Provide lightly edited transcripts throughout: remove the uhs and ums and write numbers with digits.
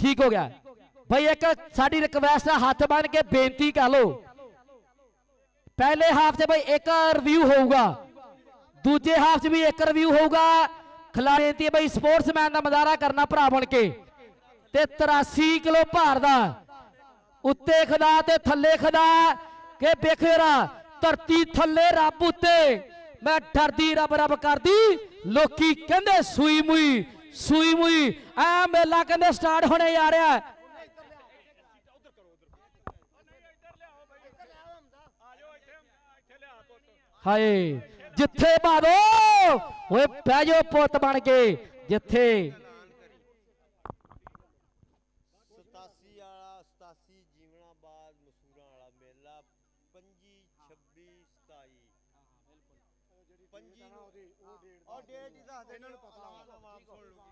ठीक हो गया भाई। एक साडी रिक्वेस्ट है, हाथ बन के बेनती कर लो। पहले हाफ से भाई एक रिव्यू होगा, दूजे हाफ से भी एक रिव्यू होगा। खिलाड़ी बेनती है भाई स्पोर्ट्समैन का मुजाहरा करना भरा बन के। 83 किलो भार दा उत्ते खदा ते थल्ले खदा के बेखेरा धरती थल्ले रब उत्ते मैं डरदी रब रब करदी। लोकी कहंदे सूई मुई ऐ मेला कहंदे स्टार्ट होने जा रहा है। हाय जिथे बादो ओए बह जाओ पुत बन के जिथे।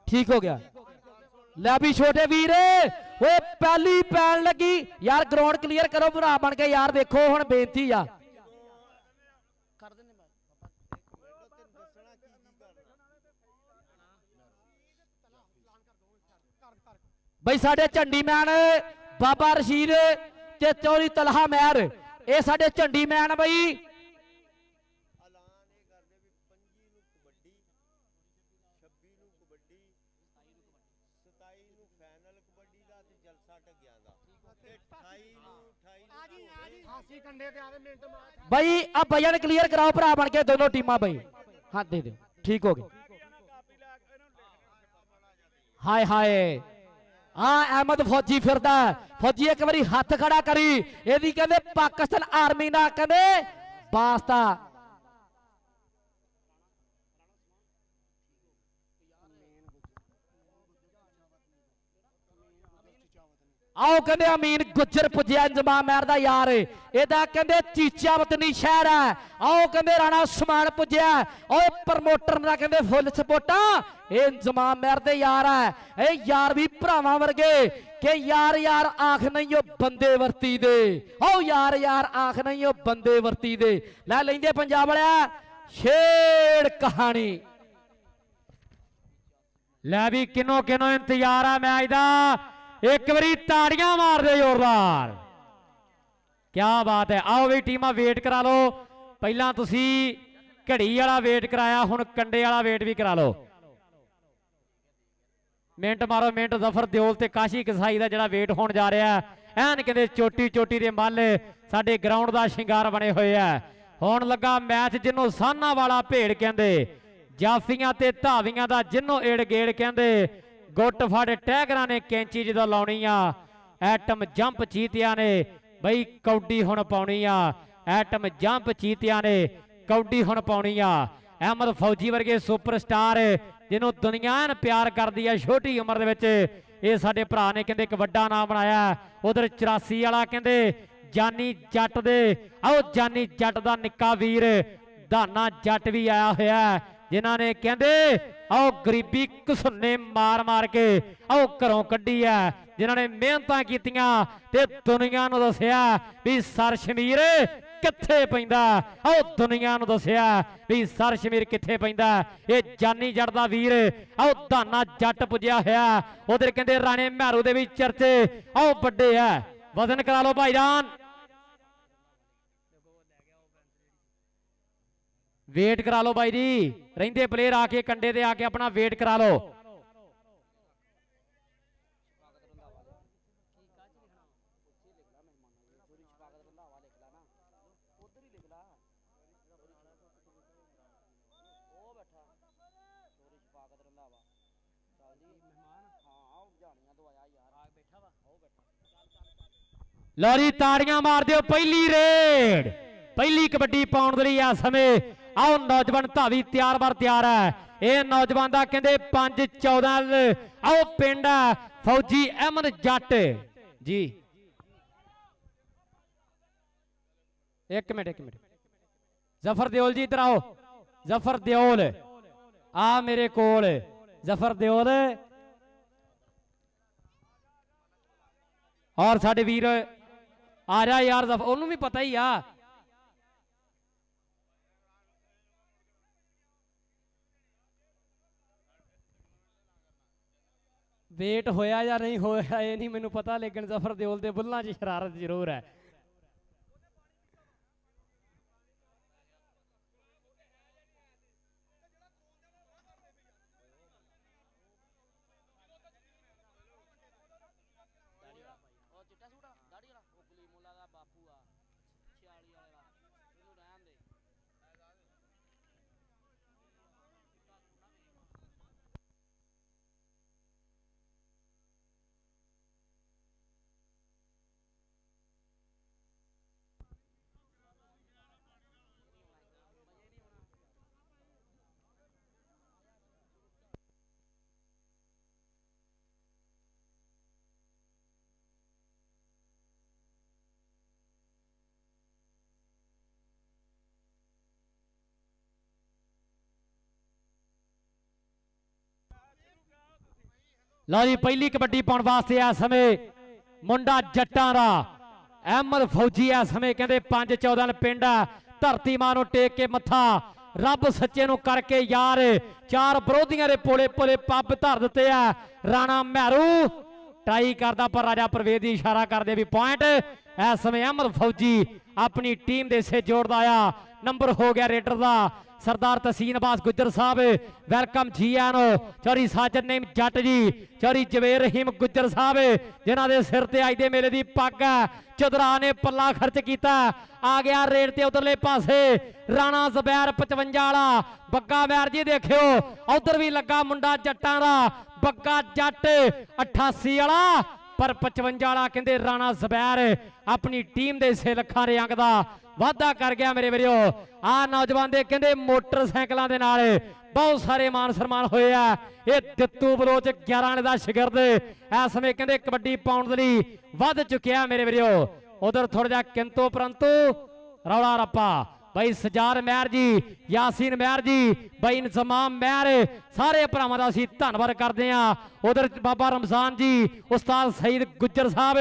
ठीक हो गया लै भी छोटे वीर वो पहली पैन लगी यार। ग्राउंड क्लीयर करो भरा बन के यार। देखो हुण बेनती आ भाई साडे झंडी मैन बाबा रशीद ते चौधरी तलहा महर ये साडे झंडी मैन भाई। भाई अब भजन क्लियर कराओ भरा बन के दोनों टीमां भाई। हाँ दे दे ठीक हो गया। हाय हाय हाँ अहमद फौजी फिरदा फौजी एक बारी हाथ खड़ा करी यदि कहते पाकिस्तान आर्मी ना कहते वास्ता। आओ कहते अमीन गुजर पुजया इंजमाम महर दा यार एदा कहते चीचा वतनी शहर है। आओ कहते राणा उस्मान पुजया और प्रमोटर ना कहते फुल सपोर्टा ये इंजमाम महर दे यार है। ए यार भी भरावां वर्गे के यार यार आख नहीं हो बंदे वर्ती दे। आओ यार यार आख नहीं हो बंदे वर्ती दे। लै लेंदे पंजाब वाला छेड़ कहानी। लै भी किनो किनो इंतजार है मैच दा। एक बारी ताड़ियां मार दे जोरदार। क्या बात है। आओ भी टीमां वेट करा लो। पहला तुसी घड़ी वाला वेट कराया हुण कंडे वाला वेट भी करा लो। मिनट मारो मिनट। जफर दियोल ते काशी कसाई दा जिहड़ा वेट होण जा रहा है एन कहंदे चोटी चोटी दे मल साडे ग्राउंड दा शिंगार बने हुए है। होण लगा मैच जिन्हों साना वाला भेड़ कहंदे जाफियां ते धावियां दा जिन्हों एड़ गेड़ कहंदे गुट फड़ टैगरां ने कैंची जो लाउणी आ। एटम जंप चीतिया ने बई कौडी हुण पाउणी आ। एटम जंप चीतिया ने कौडी हुण पाउणी आ। अहमद फौजी वर्गे सुपरस्टार जिन्हों दुनिया प्यार करदी है छोटी उम्र दे विच ये साडे भरा ने कहंदे एक वड्डा नाम बनाया। उधर 84 वाला कहंदे जानी जट दे आओ जानी जट दा निक्का वीर धाना जट भी आया होया जिन्हां ने कहंदे आओ गरीबी घसुन्ने मार मार के आओ घरों कड्ढी है। जिन्हां ने मेहनतां कीतियां ते दुनिया नूं दस्सिया भी सर शमीर कित्थे पैंदा। आओ दुनिया नूं दस्सिया भी सर शमीर कित्थे पैंदा। ये जानी जट दा वीर आओ धाना जट पुजया होया। उधर कहंदे राणे महरू दे भी चर्चे आओ बड़े है। वजन करा लो भाईजान। वेट करा लो भाई जी। रहिंदे प्लेयर आके कंडे दे आके अपना वेट करा लो। लौरी ताड़ियां मार दियो। पहली रेड पहली कबड्डी पाउण दे लई इस समय आओ नौजवान धावी तैयार बार तैयार है। ये नौजवान का कहते 5-14 आओ पिंड फौजी अहमद जट जी। एक मिनट जफर दियोल जी इधर आओ। जफर दियोल आ मेरे कोल। जफर दियोल और साडे वीर आ रहा यार। जफर उन्होंने भी पता ही आ। ਵੇਟ ਹੋਇਆ ਜਾਂ ਨਹੀਂ ਹੋਇਆ ਇਹ ਨਹੀਂ ਮੈਨੂੰ ਪਤਾ, ਲੇਕਿਨ ਜ਼ਫਰ ਦਿਓਲ ਦੇ ਬੁੱਲਾਂ 'ਚ ਸ਼ਰਾਰਤ ਜ਼ਰੂਰ ਹੈ। ਲਓ ਜੀ ਪਹਿਲੀ ਕਬੱਡੀ ਪਾਉਣ ਵਾਸਤੇ ਆ ਸਮੇਂ ਮੁੰਡਾ ਜੱਟਾਂ ਦਾ ਅਹਿਮਦ ਫੌਜੀ ਆ ਸਮੇਂ ਕਹਿੰਦੇ 5-14 ਪਿੰਡ ਆ, ਧਰਤੀ ਮਾਂ ਨੂੰ ਟੇਕ ਕੇ ਮੱਥਾ ਰੱਬ ਸੱਚੇ ਨੂੰ ਕਰਕੇ ਯਾਰ, ਚਾਰ ਵਿਰੋਧੀਆਂ ਦੇ ਪੋਲੇ ਪੋਲੇ ਪੱਬ ਧਰ ਦਿੱਤੇ ਆ। ਰਾਣਾ ਮਹਿਰੂ ਟਰਾਈ ਕਰਦਾ ਪਰ ਰਾਜਾ ਪ੍ਰਵੇਦ ਦੀ ਇਸ਼ਾਰਾ ਕਰਦੇ ਵੀ ਪੁਆਇੰਟ। ਇਸ ਸਮੇਂ ਅਹਿਮਦ ਫੌਜੀ ਆਪਣੀ ਟੀਮ ਦੇ ਸੇ ਜੋੜਦਾ ਆ। ਨੰਬਰ ਹੋ ਗਿਆ ਰੇਡਰ ਦਾ सरदार तहसीन अब्बास गुज्जर साहब, वेलकम जी आनो। चौरी साजद नेम जट जी, चौरी जवेर रहीम गुज्जर साहब जिन्हां दे सिर ते अज दे मेले दी पग है। चौधरा ने पल्ला खर्च किया, आ गया रेड ते उधरले पासे राणा ज़ुबैर 55 वाला। बग्गा वैर जी देखियो उधर भी लगा मुंडा जट्टां दा, बग्गा जट 88 वाला पर 55 वाला कहते राणा ज़ुबैर अपनी टीम दे हिस्से लखां दे अंक दा वाधा कर गया मेरे वीरो। आ नौजवान दे कहते मोटरसाइकिलों के नाल बहुत सारे मान सम्मान होए आ। ये दित्तू बलोच 11 का शिगिरद इस समय कहते कबड्डी पाउण दे लई वध चुकिया मेरे वीरो। उधर थोड़ा जा किंतु परंतु रौला रप्पा भाई सजार महर जी, यासीन महर जी, भाई इंजमाम महर, सारे भरावां दा असीं धन्नवाद करदे हां। उधर बाबा रमजान जी, उस्ताद सईद गुज्जर साहब,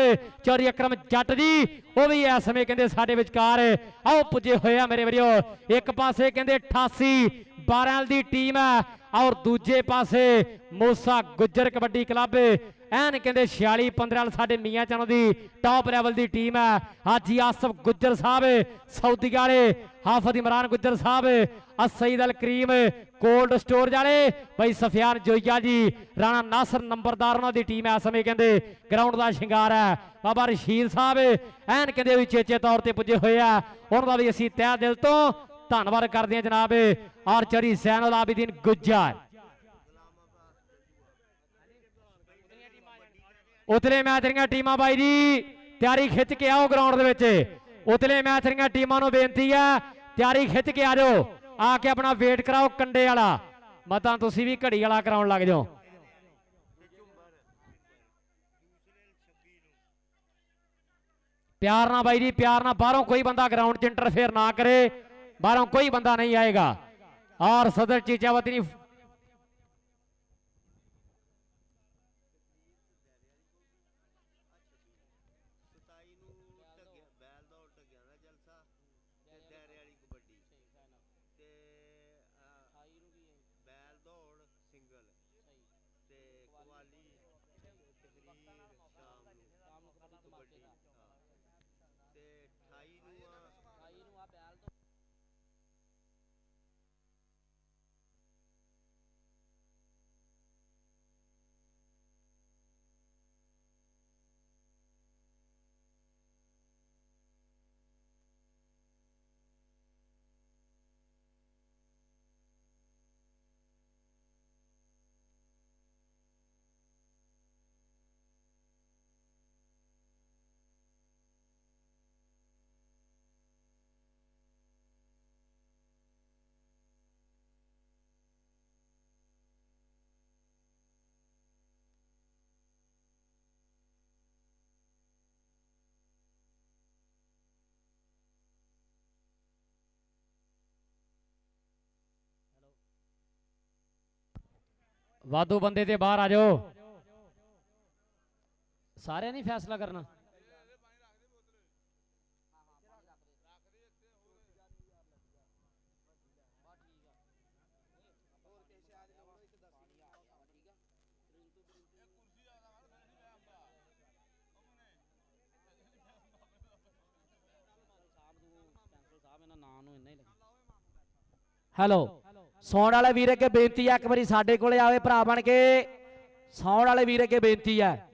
चौरी अकरम जट जी वो भी इस समय कहते साडे विचकार आओ पुजे होए मेरे वीरो। एक पासे कहते 88 12 दी टीम है और दूजे पासे मूसा गुज्जर कबड्डी क्लब एन कहते 46 15 साडे मियां चानो दी टॉप लेवल दी टीम है। हाजी आसफ गुज्जर साहब सऊदी वाले, हाफिज इमरान गुज्जर साहब, सईद अल करीम कोल्ड स्टोर वाले, भाई सफियान जोइया जी, राणा नासर नंबरदार उन्होंने दी टीम है। इस समय कहते ग्राउंड का शिंगार है। बाबा रशीद साहब एन कहते भी चेचे तौर पर पुजे हुए हैं, उन्होंने भी असीं तह दिल तो धन्नवाद करते हैं जनाब। और चौरी सैनुल आबिदीन गुज्जर उतले मैच दी टीमां बाई जी तैयारी खिंच के आओ ग्राउंड दे। उतले मैच दी टीमां नूं बेनती है तैयारी खिंच के आ जाओ, आके अपना वेट कराओ कंडे वाला, मतां तुसीं भी घड़ी वाला कराउण लग जाओ। प्यार ना बाई जी प्यार ना, बाहरों कोई बंदा ग्राउंड च इंटरफेयर ना करे, बाहरों कोई बंदा नहीं आएगा। और सदर चीचावती वादू बंदे ते बाहर आ जाओ, सारे नहीं फैसला करना। ਹੈਲੋ ਸੌਣ ਵਾਲੇ ਵੀਰ ਅੱਗੇ ਬੇਨਤੀ ਹੈ ਇੱਕ ਵਾਰੀ ਸਾਡੇ ਕੋਲੇ ਆਵੇ ਭਰਾ ਬਣ ਕੇ ਸੌਣ ਵਾਲੇ ਵੀਰ ਅੱਗੇ ਬੇਨਤੀ ਹੈ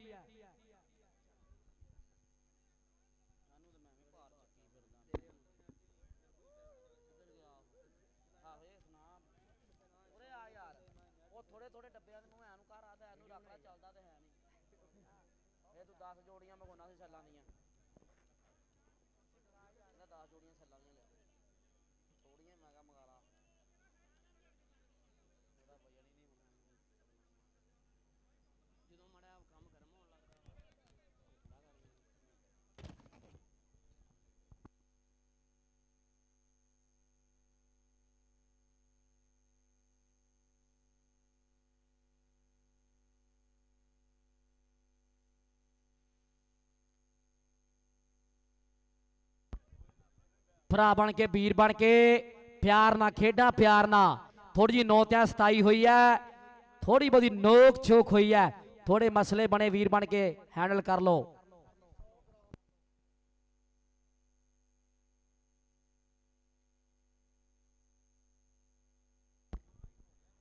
ਭਰਾ ਬਣ ਕੇ ਵੀਰ ਬਣ ਕੇ ਪਿਆਰ ਨਾਲ ਖੇਡਾਂ ਪਿਆਰ ਨਾਲ ਥੋੜੀ ਜੀ 9-27 ਹੋਈ ਹੈ ਥੋੜੀ ਬਹੁਤੀ ਨੋਕ ਝੋਕ ਹੋਈ ਹੈ ਥੋੜੇ ਮਸਲੇ ਬਣੇ ਵੀਰ ਬਣ ਕੇ ਹੈਂਡਲ ਕਰ ਲੋ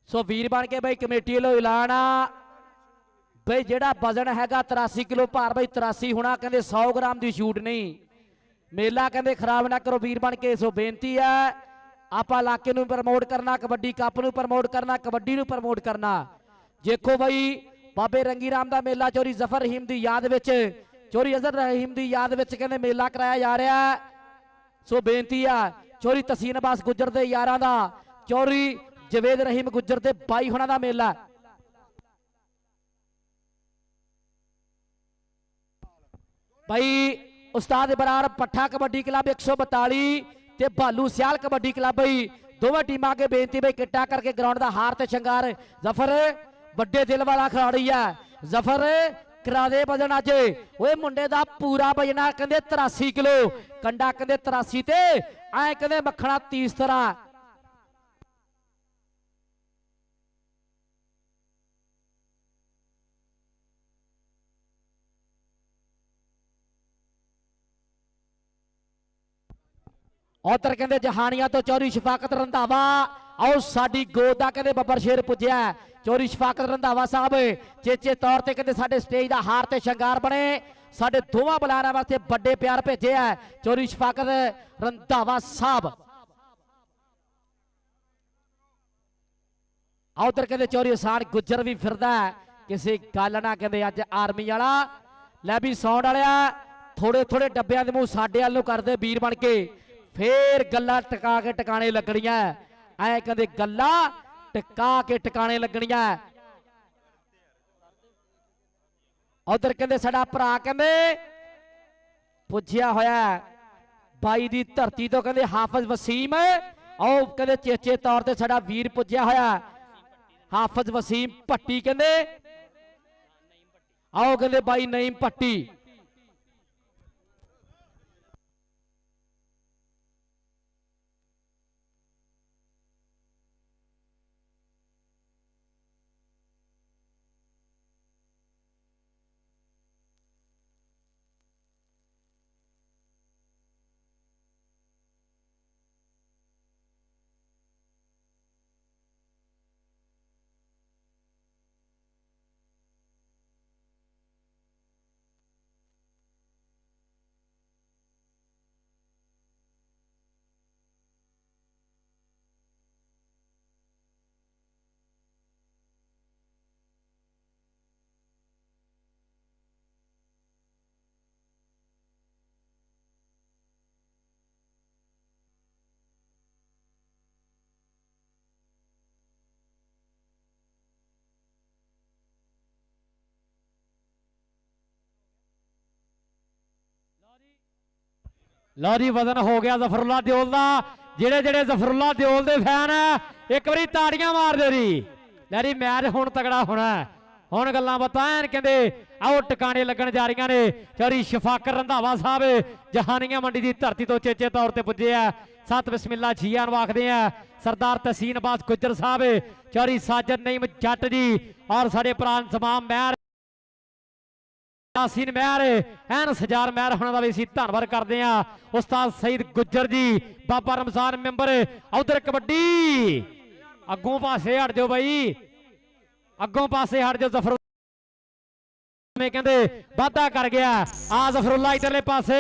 ਸੋ ਵੀਰ ਬਣ ਕੇ ਬਈ ਕਮੇਟੀ ਵੱਲੋਂ ਐਲਾਨ ਆ ਬਈ ਜਿਹੜਾ ਵਜ਼ਨ ਹੈਗਾ 83 ਕਿਲੋ ਭਾਰ ਬਈ 83 ਹੋਣਾ ਕਹਿੰਦੇ 100 ਗ੍ਰਾਮ ਦੀ ਛੂਟ ਨਹੀਂ ਮੇਲਾ ਕਹਿੰਦੇ ਖਰਾਬ ਨਾ ਕਰੋ ਵੀਰ ਬਣ ਕੇ ਸੋ ਬੇਨਤੀ ਹੈ ਆਪਾਂ ਇਲਾਕੇ ਨੂੰ ਪ੍ਰਮੋਟ ਕਰਨਾ ਕਬੱਡੀ ਕੱਪ ਨੂੰ ਪ੍ਰਮੋਟ ਕਰਨਾ ਕਬੱਡੀ ਨੂੰ ਪ੍ਰਮੋਟ ਕਰਨਾ ਦੇਖੋ ਬਈ ਬਾਬੇ ਰੰਗੀ ਰਾਮ ਦਾ ਮੇਲਾ ਚੋਰੀ ਜ਼ਫਰ ਰਹੀਮ ਦੀ ਯਾਦ ਵਿੱਚ ਚੋਰੀ ਅਜ਼ਰ ਰਹੀਮ ਦੀ ਯਾਦ ਵਿੱਚ ਕਹਿੰਦੇ ਮੇਲਾ ਕਰਾਇਆ ਜਾ ਰਿਹਾ ਸੋ ਬੇਨਤੀ ਆ ਚੋਰੀ ਤਸੀਨ ਅਬਾਸ ਗੁੱਜਰ ਦੇ ਯਾਰਾਂ ਦਾ ਚੋਰੀ ਜਵੇਦ ਰਹੀਮ ਗੁੱਜਰ ਦੇ ਬਾਈ ਹੁਣਾਂ ਦਾ ਮੇਲਾ ਭਾਈ ਉਸਤਾਦ ਇਬਰਾਰ ਪੱਠਾ ਕਬੱਡੀ ਕਲੱਬ 142 ਤੇ ਭਾਲੂ ਸਿਆਲ ਕਬੱਡੀ ਕਲੱਬ ਬਈ ਦੋਵੇਂ ਟੀਮਾਂ ਅੱਗੇ ਬੇਨਤੀ ਬਈ ਕਿੱਟਾ ਕਰਕੇ ਗਰਾਊਂਡ ਦਾ ਹਾਰ ਤੇ ਸ਼ਿੰਗਾਰ ਜ਼ਫਰ ਵੱਡੇ ਦਿਲ ਵਾਲਾ ਖਿਡਾਰੀ ਆ ਜ਼ਫਰ ਕਰਾ ਦੇ ਵਜਨ ਅੱਜ ਓਏ ਮੁੰਡੇ ਦਾ ਪੂਰਾ ਵਜਣਾ ਕਹਿੰਦੇ 83 ਕਿਲੋ ਕੰਡਾ ਕਹਿੰਦੇ 83 ਤੇ ਐ ਕਹਿੰਦੇ ਮੱਖਣਾ 30 ਤਰ੍ਹਾਂ ਉਧਰ ਕਹਿੰਦੇ ਜਹਾਨੀਆਂ ਤੋਂ ਚੌਰੀ ਸ਼ਫਾਕਤ ਰੰਧਾਵਾ ਆਓ ਸਾਡੀ ਗੋਦ ਦਾ ਕਹਿੰਦੇ ਬੱਬਰ ਸ਼ੇਰ ਪੁੱਜਿਆ ਚੌਰੀ ਸ਼ਫਾਕਤ ਰੰਧਾਵਾ ਸਾਹਿਬ ਚੇਚੇ ਤੌਰ ਤੇ ਕਹਿੰਦੇ ਸਾਡੇ ਸਟੇਜ ਦਾ ਹਾਰ ਤੇ ਸ਼ਿੰਗਾਰ ਬਣੇ ਸਾਡੇ ਦੋਵਾਂ ਬੁਲਾਰਿਆਂ ਵਾਸਤੇ ਵੱਡੇ ਪਿਆਰ ਭੇਜੇ ਆ ਚੌਰੀ ਸ਼ਫਾਕਤ ਰੰਧਾਵਾ ਸਾਹਿਬ ਉਧਰ ਕਹਿੰਦੇ ਚੌਰੀ ਆਸਾਨ ਗੁੱਜਰ ਵੀ ਫਿਰਦਾ ਕਿਸੇ ਗੱਲ ਨਾ ਕਹਿੰਦੇ ਅੱਜ ਆਰਮੀ ਵਾਲਾ ਲੈ ਵੀ ਸੌਂਡ ਵਾਲਿਆ ਥੋੜੇ ਥੋੜੇ ਡੱਬਿਆਂ ਦੇ ਮੂੰਹ ਸਾਡੇ ਵੱਲ ਨੂੰ ਕਰਦੇ ਵੀਰ ਬਣ ਕੇ ਫੇਰ ਗੱਲਾਂ ਟਿਕਾ ਕੇ ਟਿਕਾਣੇ ਲੱਗਣੀਆਂ ਐ ਕਹਿੰਦੇ ਗੱਲਾਂ ਟਿਕਾ ਕੇ ਟਿਕਾਣੇ ਲੱਗਣੀਆਂ ਉਧਰ ਕਹਿੰਦੇ ਸਾਡਾ ਭਰਾ ਕਹਿੰਦੇ ਪੁੱਜਿਆ ਹੋਇਆ ਬਾਈ ਦੀ ਧਰਤੀ ਤੋਂ ਕਹਿੰਦੇ ਹਾਫਿਜ਼ ਵਸੀਮ ਆਓ ਕਹਿੰਦੇ ਚੇਚੇ ਤੌਰ ਤੇ ਸਾਡਾ ਵੀਰ ਪੁੱਜਿਆ ਹੋਇਆ ਹਾਫਿਜ਼ ਵਸੀਮ ਭੱਟੀ ਕਹਿੰਦੇ ਆਓ ਕਹਿੰਦੇ ਬਾਈ ਨਈਮ ਭੱਟੀ ਲਓ ਜੀ ਵਜ਼ਨ ਹੋ ਗਿਆ ਜ਼ਫਰੁੱਲਾ ਦਿਓਲ ਦਾ ਜਿਹੜੇ ਜਿਹੜੇ ਜ਼ਫਰੁੱਲਾ ਦਿਓਲ ਦੇ ਫੈਨ ਆ ਇੱਕ ਵਾਰੀ ਤਾੜੀਆਂ ਮਾਰ ਦਿਓ ਜੀ ਲੈ ਜੀ ਮੈਚ ਹੁਣ ਤਗੜਾ ਹੋਣਾ ਹੁਣ ਗੱਲਾਂ ਬਾਤਾਂ ਐਨ ਕਹਿੰਦੇ ਆਓ ਟਿਕਾਣੇ ਲੱਗਣ ਜਾ ਰਹੀਆਂ ਨੇ ਚੌਰੀ ਸ਼ਫਾਕਰ ਰੰਧਾਵਾ ਸਾਹਿਬ ਜਹਾਨੀਆਂ ਮੰਡੀ ਦੀ ਧਰਤੀ ਤੋਂ ਚੇਚੇ ਤੌਰ ਤੇ ਪੁੱਜੇ ਆ ਸਤ ਬਿਸਮਿਲ੍ਲਾ ਜੀਆਂ ਨੂੰ ਆਖਦੇ ਆ ਸਰਦਾਰ ਤਸੀਨ ਅਬਾਸ ਗੁੱਜਰ ਸਾਹਿਬ ਚੌਰੀ ਸਾਜਦ ਨਈਮ ਜੱਟ ਜੀ ਔਰ ਸਾਡੇ ਪ੍ਰਾਨ ਤਮਾਮ ਮਹਿਰ यासीन महर एन सजार महर होना का भी असीं धन्नवाद करते हैं। उस्ताद सईद गुज्जर जी बाबा रमजान मैंबर उधर कबड्डी अगों पासे हट जाओ भाई अगों पासे हट जाओ। जफर कहते वाधा कर गया आ जफरुल्ला इधरले पासे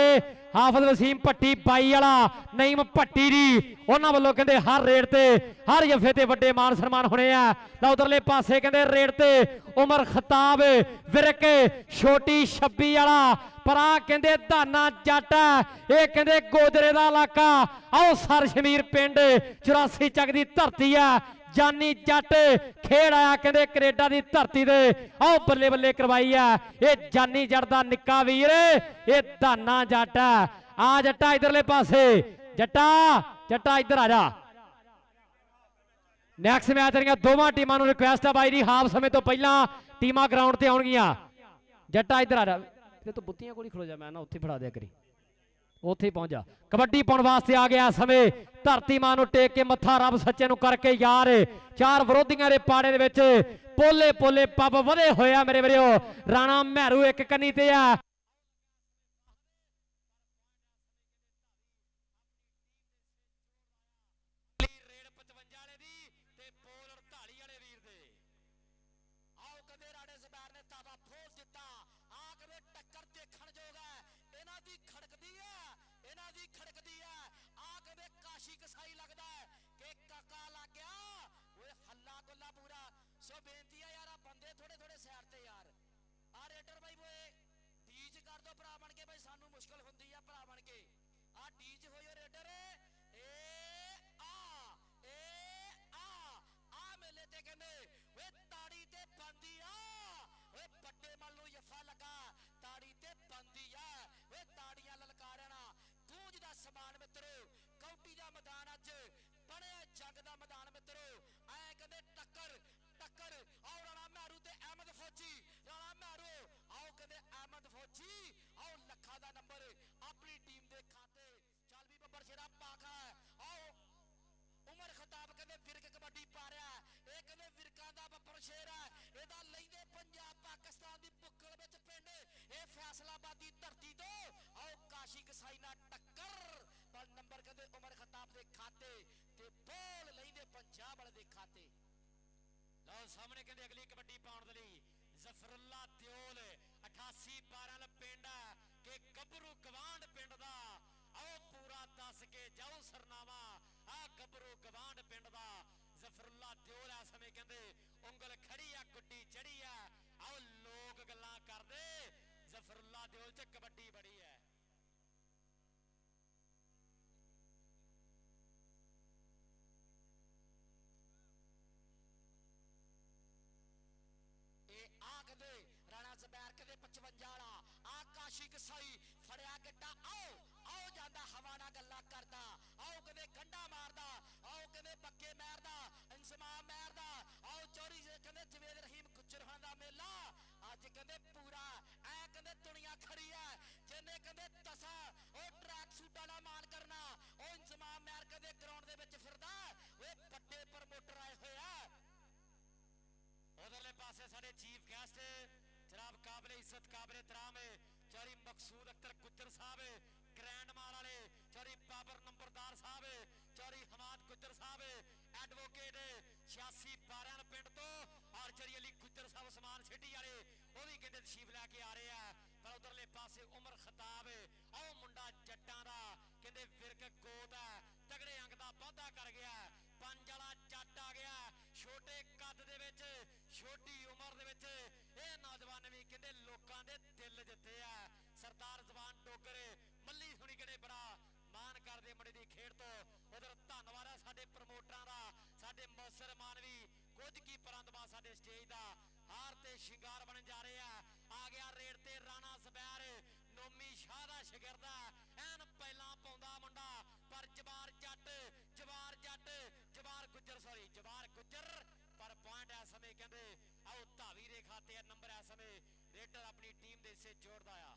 हाफिज वसीम भट्टी बाई वाला नईम भट्टी जी उन्होंने वालों कहते हर रेट ते हर जफे ते वड्डे मान सम्मान होने आ। उधरले पासे कहते रेट ते उमर खताब विरक छोटी छब्बी वाला परा कहते धाना जट ये कहते गोदरे का इलाका आओ सर शमीर पिंड 84 चक की धरती है जानी जट खेड़ आया कहते कनेडा की धरती दे आओ बल्ले बल्ले करवाई है ये जानी जट का निक्का वीर ये धाना जट है आ जट्टा इधरले पासे जट्टा जट्टा इधर आ जा। नैक्सट मैच दियां दोवां टीमां नूं रिक्वेस्ट है भाई जी हाफ समय तो पहला टीमां ग्राउंड ते आउणगीਆਂ जट्टा इधर आ जा फिर तो बुत्तियां कोल ही खड़ो जा मैं ना उत्थे फड़ा दिया करी ਉੱਥੇ ਪਹੁੰਚ ਜਾ। कबड्डी पाने वास्ते आ गया समय धरती मां नूं टेक के मत्था रब सच्चे नूं करके यार चार विरोधियों के पाड़े दे विच पोले पोले पब वधे होया मेरे वीरो राणा महरू एक कन्नी ते आ सामने कहते अगली कबड्डी पाउण दे लई जफरुल्ला दियोल 88 12 पिंड के गबरू गवांड पिंड दा आओ पूरा दस के जाओ सरनामा आ गबरू गवांड पिंड दा जफरुल्ला दियोल आ समय कहते उंगल खड़ी आ गुड्डी चढ़ी आ आओ लोग गल्लां करदे जफरुल्ला दियोल च कबड्डी बड़ी है। चीफ गेस्ट जनाब काबिले इज्जत काबिले तराम चौरी मकसूद अख्तर गुज्जर साहब ग्रैंड माल वाले चौरी बाबर नंबरदार साहब चौरी हमाद गुज्जर साहब एडवोकेट 86 12 पिंड तो और चौरी अली गुज्जर साहब समान सिटी वाले वो भी कहते तशरीफ लैके आ रहे हैं पर उधरले पासे उमर खताब आओ मुंडा जट्टां दा कहते विरक गोद है तगड़े अंग दा वाधा कर गया पंज वाला जट आ गया छोटे कद दे विच छोटी उम्र दे विच ये नौजवान भी कहते लोकां दे दिल जिते है सरदार जवान डोगर मल्ली सुनी कहते बड़ा मान करदे मुंडे दी खेड तो उधर धन्नवाद है साडे प्रमोटरां दा साडे मौसर मानवी कुछ की परंदमा साडे स्टेज दा हार ते शिंगार बन जा रहे हैं आ गया रेड ते राणा सबैर नोमी शाह दा शिगिरद एन पहला पाउंदा मुंडा पर जवार गुज्जर सॉरी जवार गुज्जर पर पॉइंट इस समय कहते आओ धावी दे खाते नंबर इस समय रेडर अपनी टीम दे हिस्से जोड़दा आ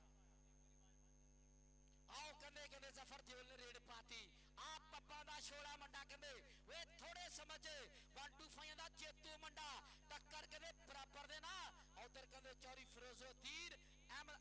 आओ कहते कहते जफर दियोल ने रेड पाती आप पप्पा दा छोड़ा मुंडा कहते वे थोड़े समझ 125 दा जेतू मुंडा टक्कर कहते बराबर दे ना उधर कहते चौरी फिरोजुद्दीन अहमद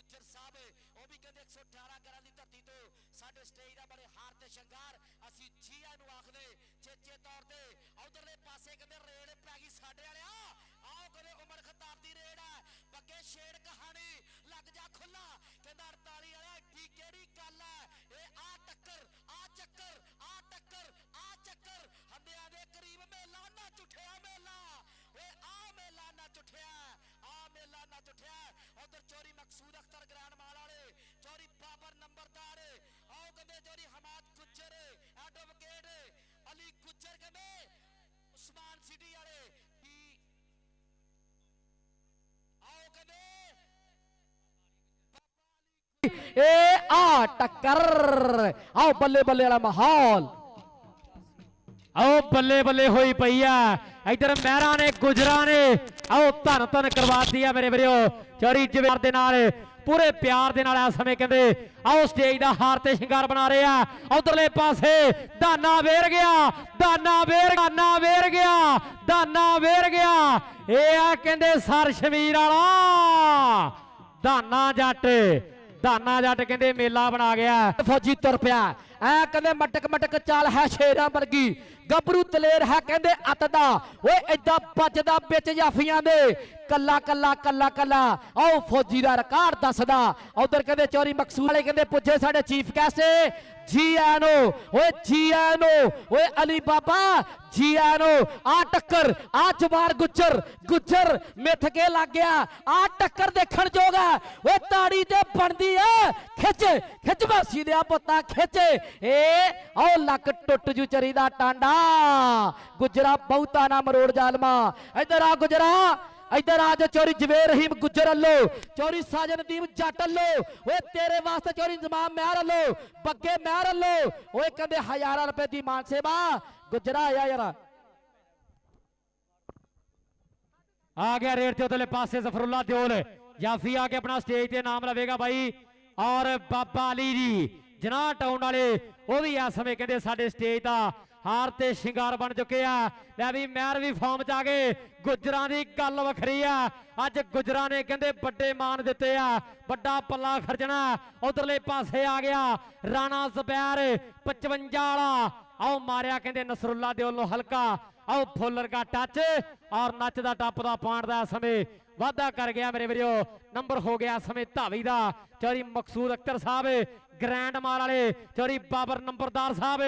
ਗੁੱਜਰ ਸਾਹਿਬ ਉਹ ਵੀ ਕਹਿੰਦੇ 118 ਗਰਾਂ ਦੀ ਧਰਤੀ ਤੋਂ ਸਾਡੇ ਸਟੇਜ ਦਾ ਬੜੇ ਹਾਰ ਤੇ ਸ਼ਿੰਗਾਰ ਅਸੀਂ ਜੀਆ ਨੂੰ ਆਖਦੇ ਚੇਚੇ ਤੌਰ ਤੇ ਉਧਰਲੇ ਪਾਸੇ ਕਹਿੰਦੇ ਰੇਡ ਪੈ ਗਈ ਸਾਡੇ ਵਾਲਿਆ ਆਓ ਕਹਿੰਦੇ ਉਮਰ ਖਤਾਬ ਦੀ ਰੇਡ ਹੈ ਬੱਗੇ ਛੇੜ ਕਹਾਣੀ ਲੱਗ ਜਾ ਖੁੱਲਾ ਕਹਿੰਦਾ 48 ਵਾਲਾ ਏਡੀ ਕਿਹੜੀ ਗੱਲ ਹੈ ਇਹ ਆ ਟੱਕਰ ਆ ਚੱਕਰ ਆ ਟੱਕਰ ਆ ਚੱਕਰ ਹੰਦਿਆਂ ਦੇ ਕਰੀਬ ਮੇਲਾ ਨਾ ਝੁੱਠਿਆ ਮੇਲਾ ਓਏ ਆ ਮੇਲਾ ਨਾ ਝੁੱਠਿਆ ਆ ਮੇਲਾ ਨਾ ਝੁੱਠਿਆ ਉਧਰ ਚੋਰੀ ਮਕਸੂਦ ਅਖਤਰ ਗ੍ਰਾਂਡ ਮਾਲ ਵਾਲੇ ਚੋਰੀ ਬਾਬਰ ਨੰਬਰਦਾਰ ਆਓ ਕਹਿੰਦੇ ਚੋਰੀ ਹਮਾਦ ਗੁੱਜਰ ਐਡਵੋਕੇਟ ਅਲੀ ਗੁੱਜਰ ਕਹਿੰਦੇ ਉਸਮਾਨ ਸਿਟੀ ਵਾਲੇ ਆਓ ਕਹਿੰਦੇ ਏ ਆ ਟੱਕਰ ਆਓ ਬੱਲੇ ਬੱਲੇ ਵਾਲਾ ਮਾਹੌਲ ਆਓ ਬੱਲੇ ਬੱਲੇ ਹੋਈ ਪਈ ਆ ਇਧਰ ਮਹਿਰਾ ਨੇ ਗੁਜਰਾਂ ਨੇ ਆਓ ਧੰਨ ਧੰਨ ਕਰਵਾਤੀ ਆ ਮੇਰੇ ਵੀਰੋ ਚੋਰੀ ਜਵੇਰ ਦੇ ਨਾਲ ਪੂਰੇ ਪਿਆਰ ਦੇ ਨਾਲ ਇਸ ਸਮੇਂ ਕਹਿੰਦੇ ਆਓ ਸਟੇਜ ਦਾ ਹਾਰ ਤੇ ਸ਼ਿੰਗਾਰ ਬਣਾ ਰਹੇ ਆ ਉਧਰਲੇ ਪਾਸੇ ਦਾਨਾ ਵੇਰ ਗਿਆ ਦਾਨਾ ਵੇਰ ਗਿਆ ਇਹ ਆ ਕਹਿੰਦੇ ਸਰ ਸ਼ਮੀਰ ਵਾਲਾ ਦਾਨਾ ਜੱਟ ਕਹਿੰਦੇ ਮੇਲਾ ਬਣਾ ਗਿਆ ਫੌਜੀ ਤੁਰ ਪਿਆ ਐ ਕਹਿੰਦੇ ਮਟਕ ਚਾਲ ਹੈ ਸ਼ੇਰਾਂ ਵਰਗੀ ਗੱਭਰੂ ਦਲੇਰ ਹੈ ਕਹਿੰਦੇ ਅੱਤ ਦਾ ਓਏ ਏਦਾਂ ਵੱਜਦਾ ਵਿੱਚ ਜਾਫੀਆਂ ਦੇ ਕੱਲਾ ਆਓ ਫੌਜੀ ਦਾ ਰਿਕਾਰਡ ਦੱਸਦਾ ਉਧਰ ਕਹਿੰਦੇ ਚੋਰੀ ਮਕਸੂਦ ਵਾਲੇ ਕਹਿੰਦੇ ਪੁੱਜੇ ਸਾਡੇ ਚੀਫ ਗੈਸਟ ਜੀ ਆਨੋ ਓਏ ਅਲੀ ਬਾਬਾ ਜੀ ਆਨੋ ਆ ਟੱਕਰ ਆ ਜਵਾਰ ਗੁੱਜਰ ਮਿੱਥ ਕੇ ਲੱਗ ਗਿਆ ਆ ਟੱਕਰ ਦੇਖਣ ਯੋਗ ਹੈ ਓਏ ਤਾੜੀ ਤੇ ਬਣਦੀ ਐ ਖਿੱਚ ਵਾਸੀ ਦੇ ਪੁੱਤਾ ਖਿੱਚ ਏ ਆਓ ਲੱਕ ਟੁੱਟ ਜੂ ਚਰੀ ਦਾ ਟਾਂਡਾ ਗੁੱਜਰਾ ਬਹੁਤਾ ਨਾ ਮਰੋੜ ਜ਼ਾਲਮਾ ਇੱਧਰ ਆ ਗੁੱਜਰਾ इधर आज चोरी जवेर रहीम गुज्जर अल्लो चोरी साजन दीम जट अल्लो ओए तेरे वास्ते चोरी इंतजाम मैर अल्लो बग्गे मैर अल्लो ओए कहंदे 1000 रुपए दी मान सेवा गुजरा आया यार आ गया रेड ते उधरले पासे जफरुल्ला दियोल जाफी आके अपना स्टेज ते नाम लवेगा भाई और बाबा अली जी जना टाउन वाले वो भी इस समय कहंदे साडे स्टेज दा हार ते शिंगार बन चुके हैं लै भी मैर भी फॉर्म च आ गए गुजरां दी गल वखरी है अज गुजरां ने कहंदे बड़े मान दिते आ बड़ा पल्ला खर्चना उधरले पासे आ गया राणा ज़ुबैर 55 वाला आओ मारिया कहंदे नसरुल्ला दे वल्लों हल्का आओ फुलर का टच और नचदा टपदा पांडदा समय वादा कर गया मेरे वीरो नंबर हो गया समय धावी दा चोरी मकसूद अख्तर साहब ग्रैंड माल वाले चोरी बाबर नंबरदार साहब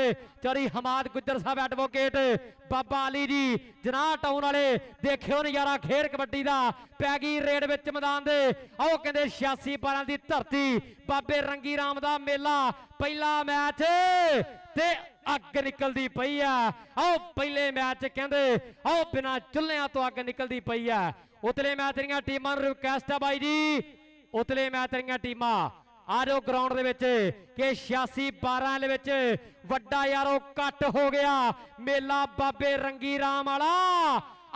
चोरी हमाद गुज्जर साहब एडवोकेट बाबा अली जी जना टाउन वाले देखियो नजारा खेड कबड्डी दा पै गई रेड विच मैदान दे आओ कहंदे 86-12 दी धरती बाबे रंगी राम दा मेला पहला मैच ते अग निकलदी पई आ आओ पहले मैच कहंदे आओ बिना चुल्हियां तो अग निकलदी पई आ उतले मैच दीयां टीमां नूं रिक्वेस्ट है भाई जी उतले मैच दीयां टीमां आ जाओ ग्राउंड दे विच कि 86-12 दे विच वड्डा यारो कट हो गया मेला बाबे रंगी राम वाला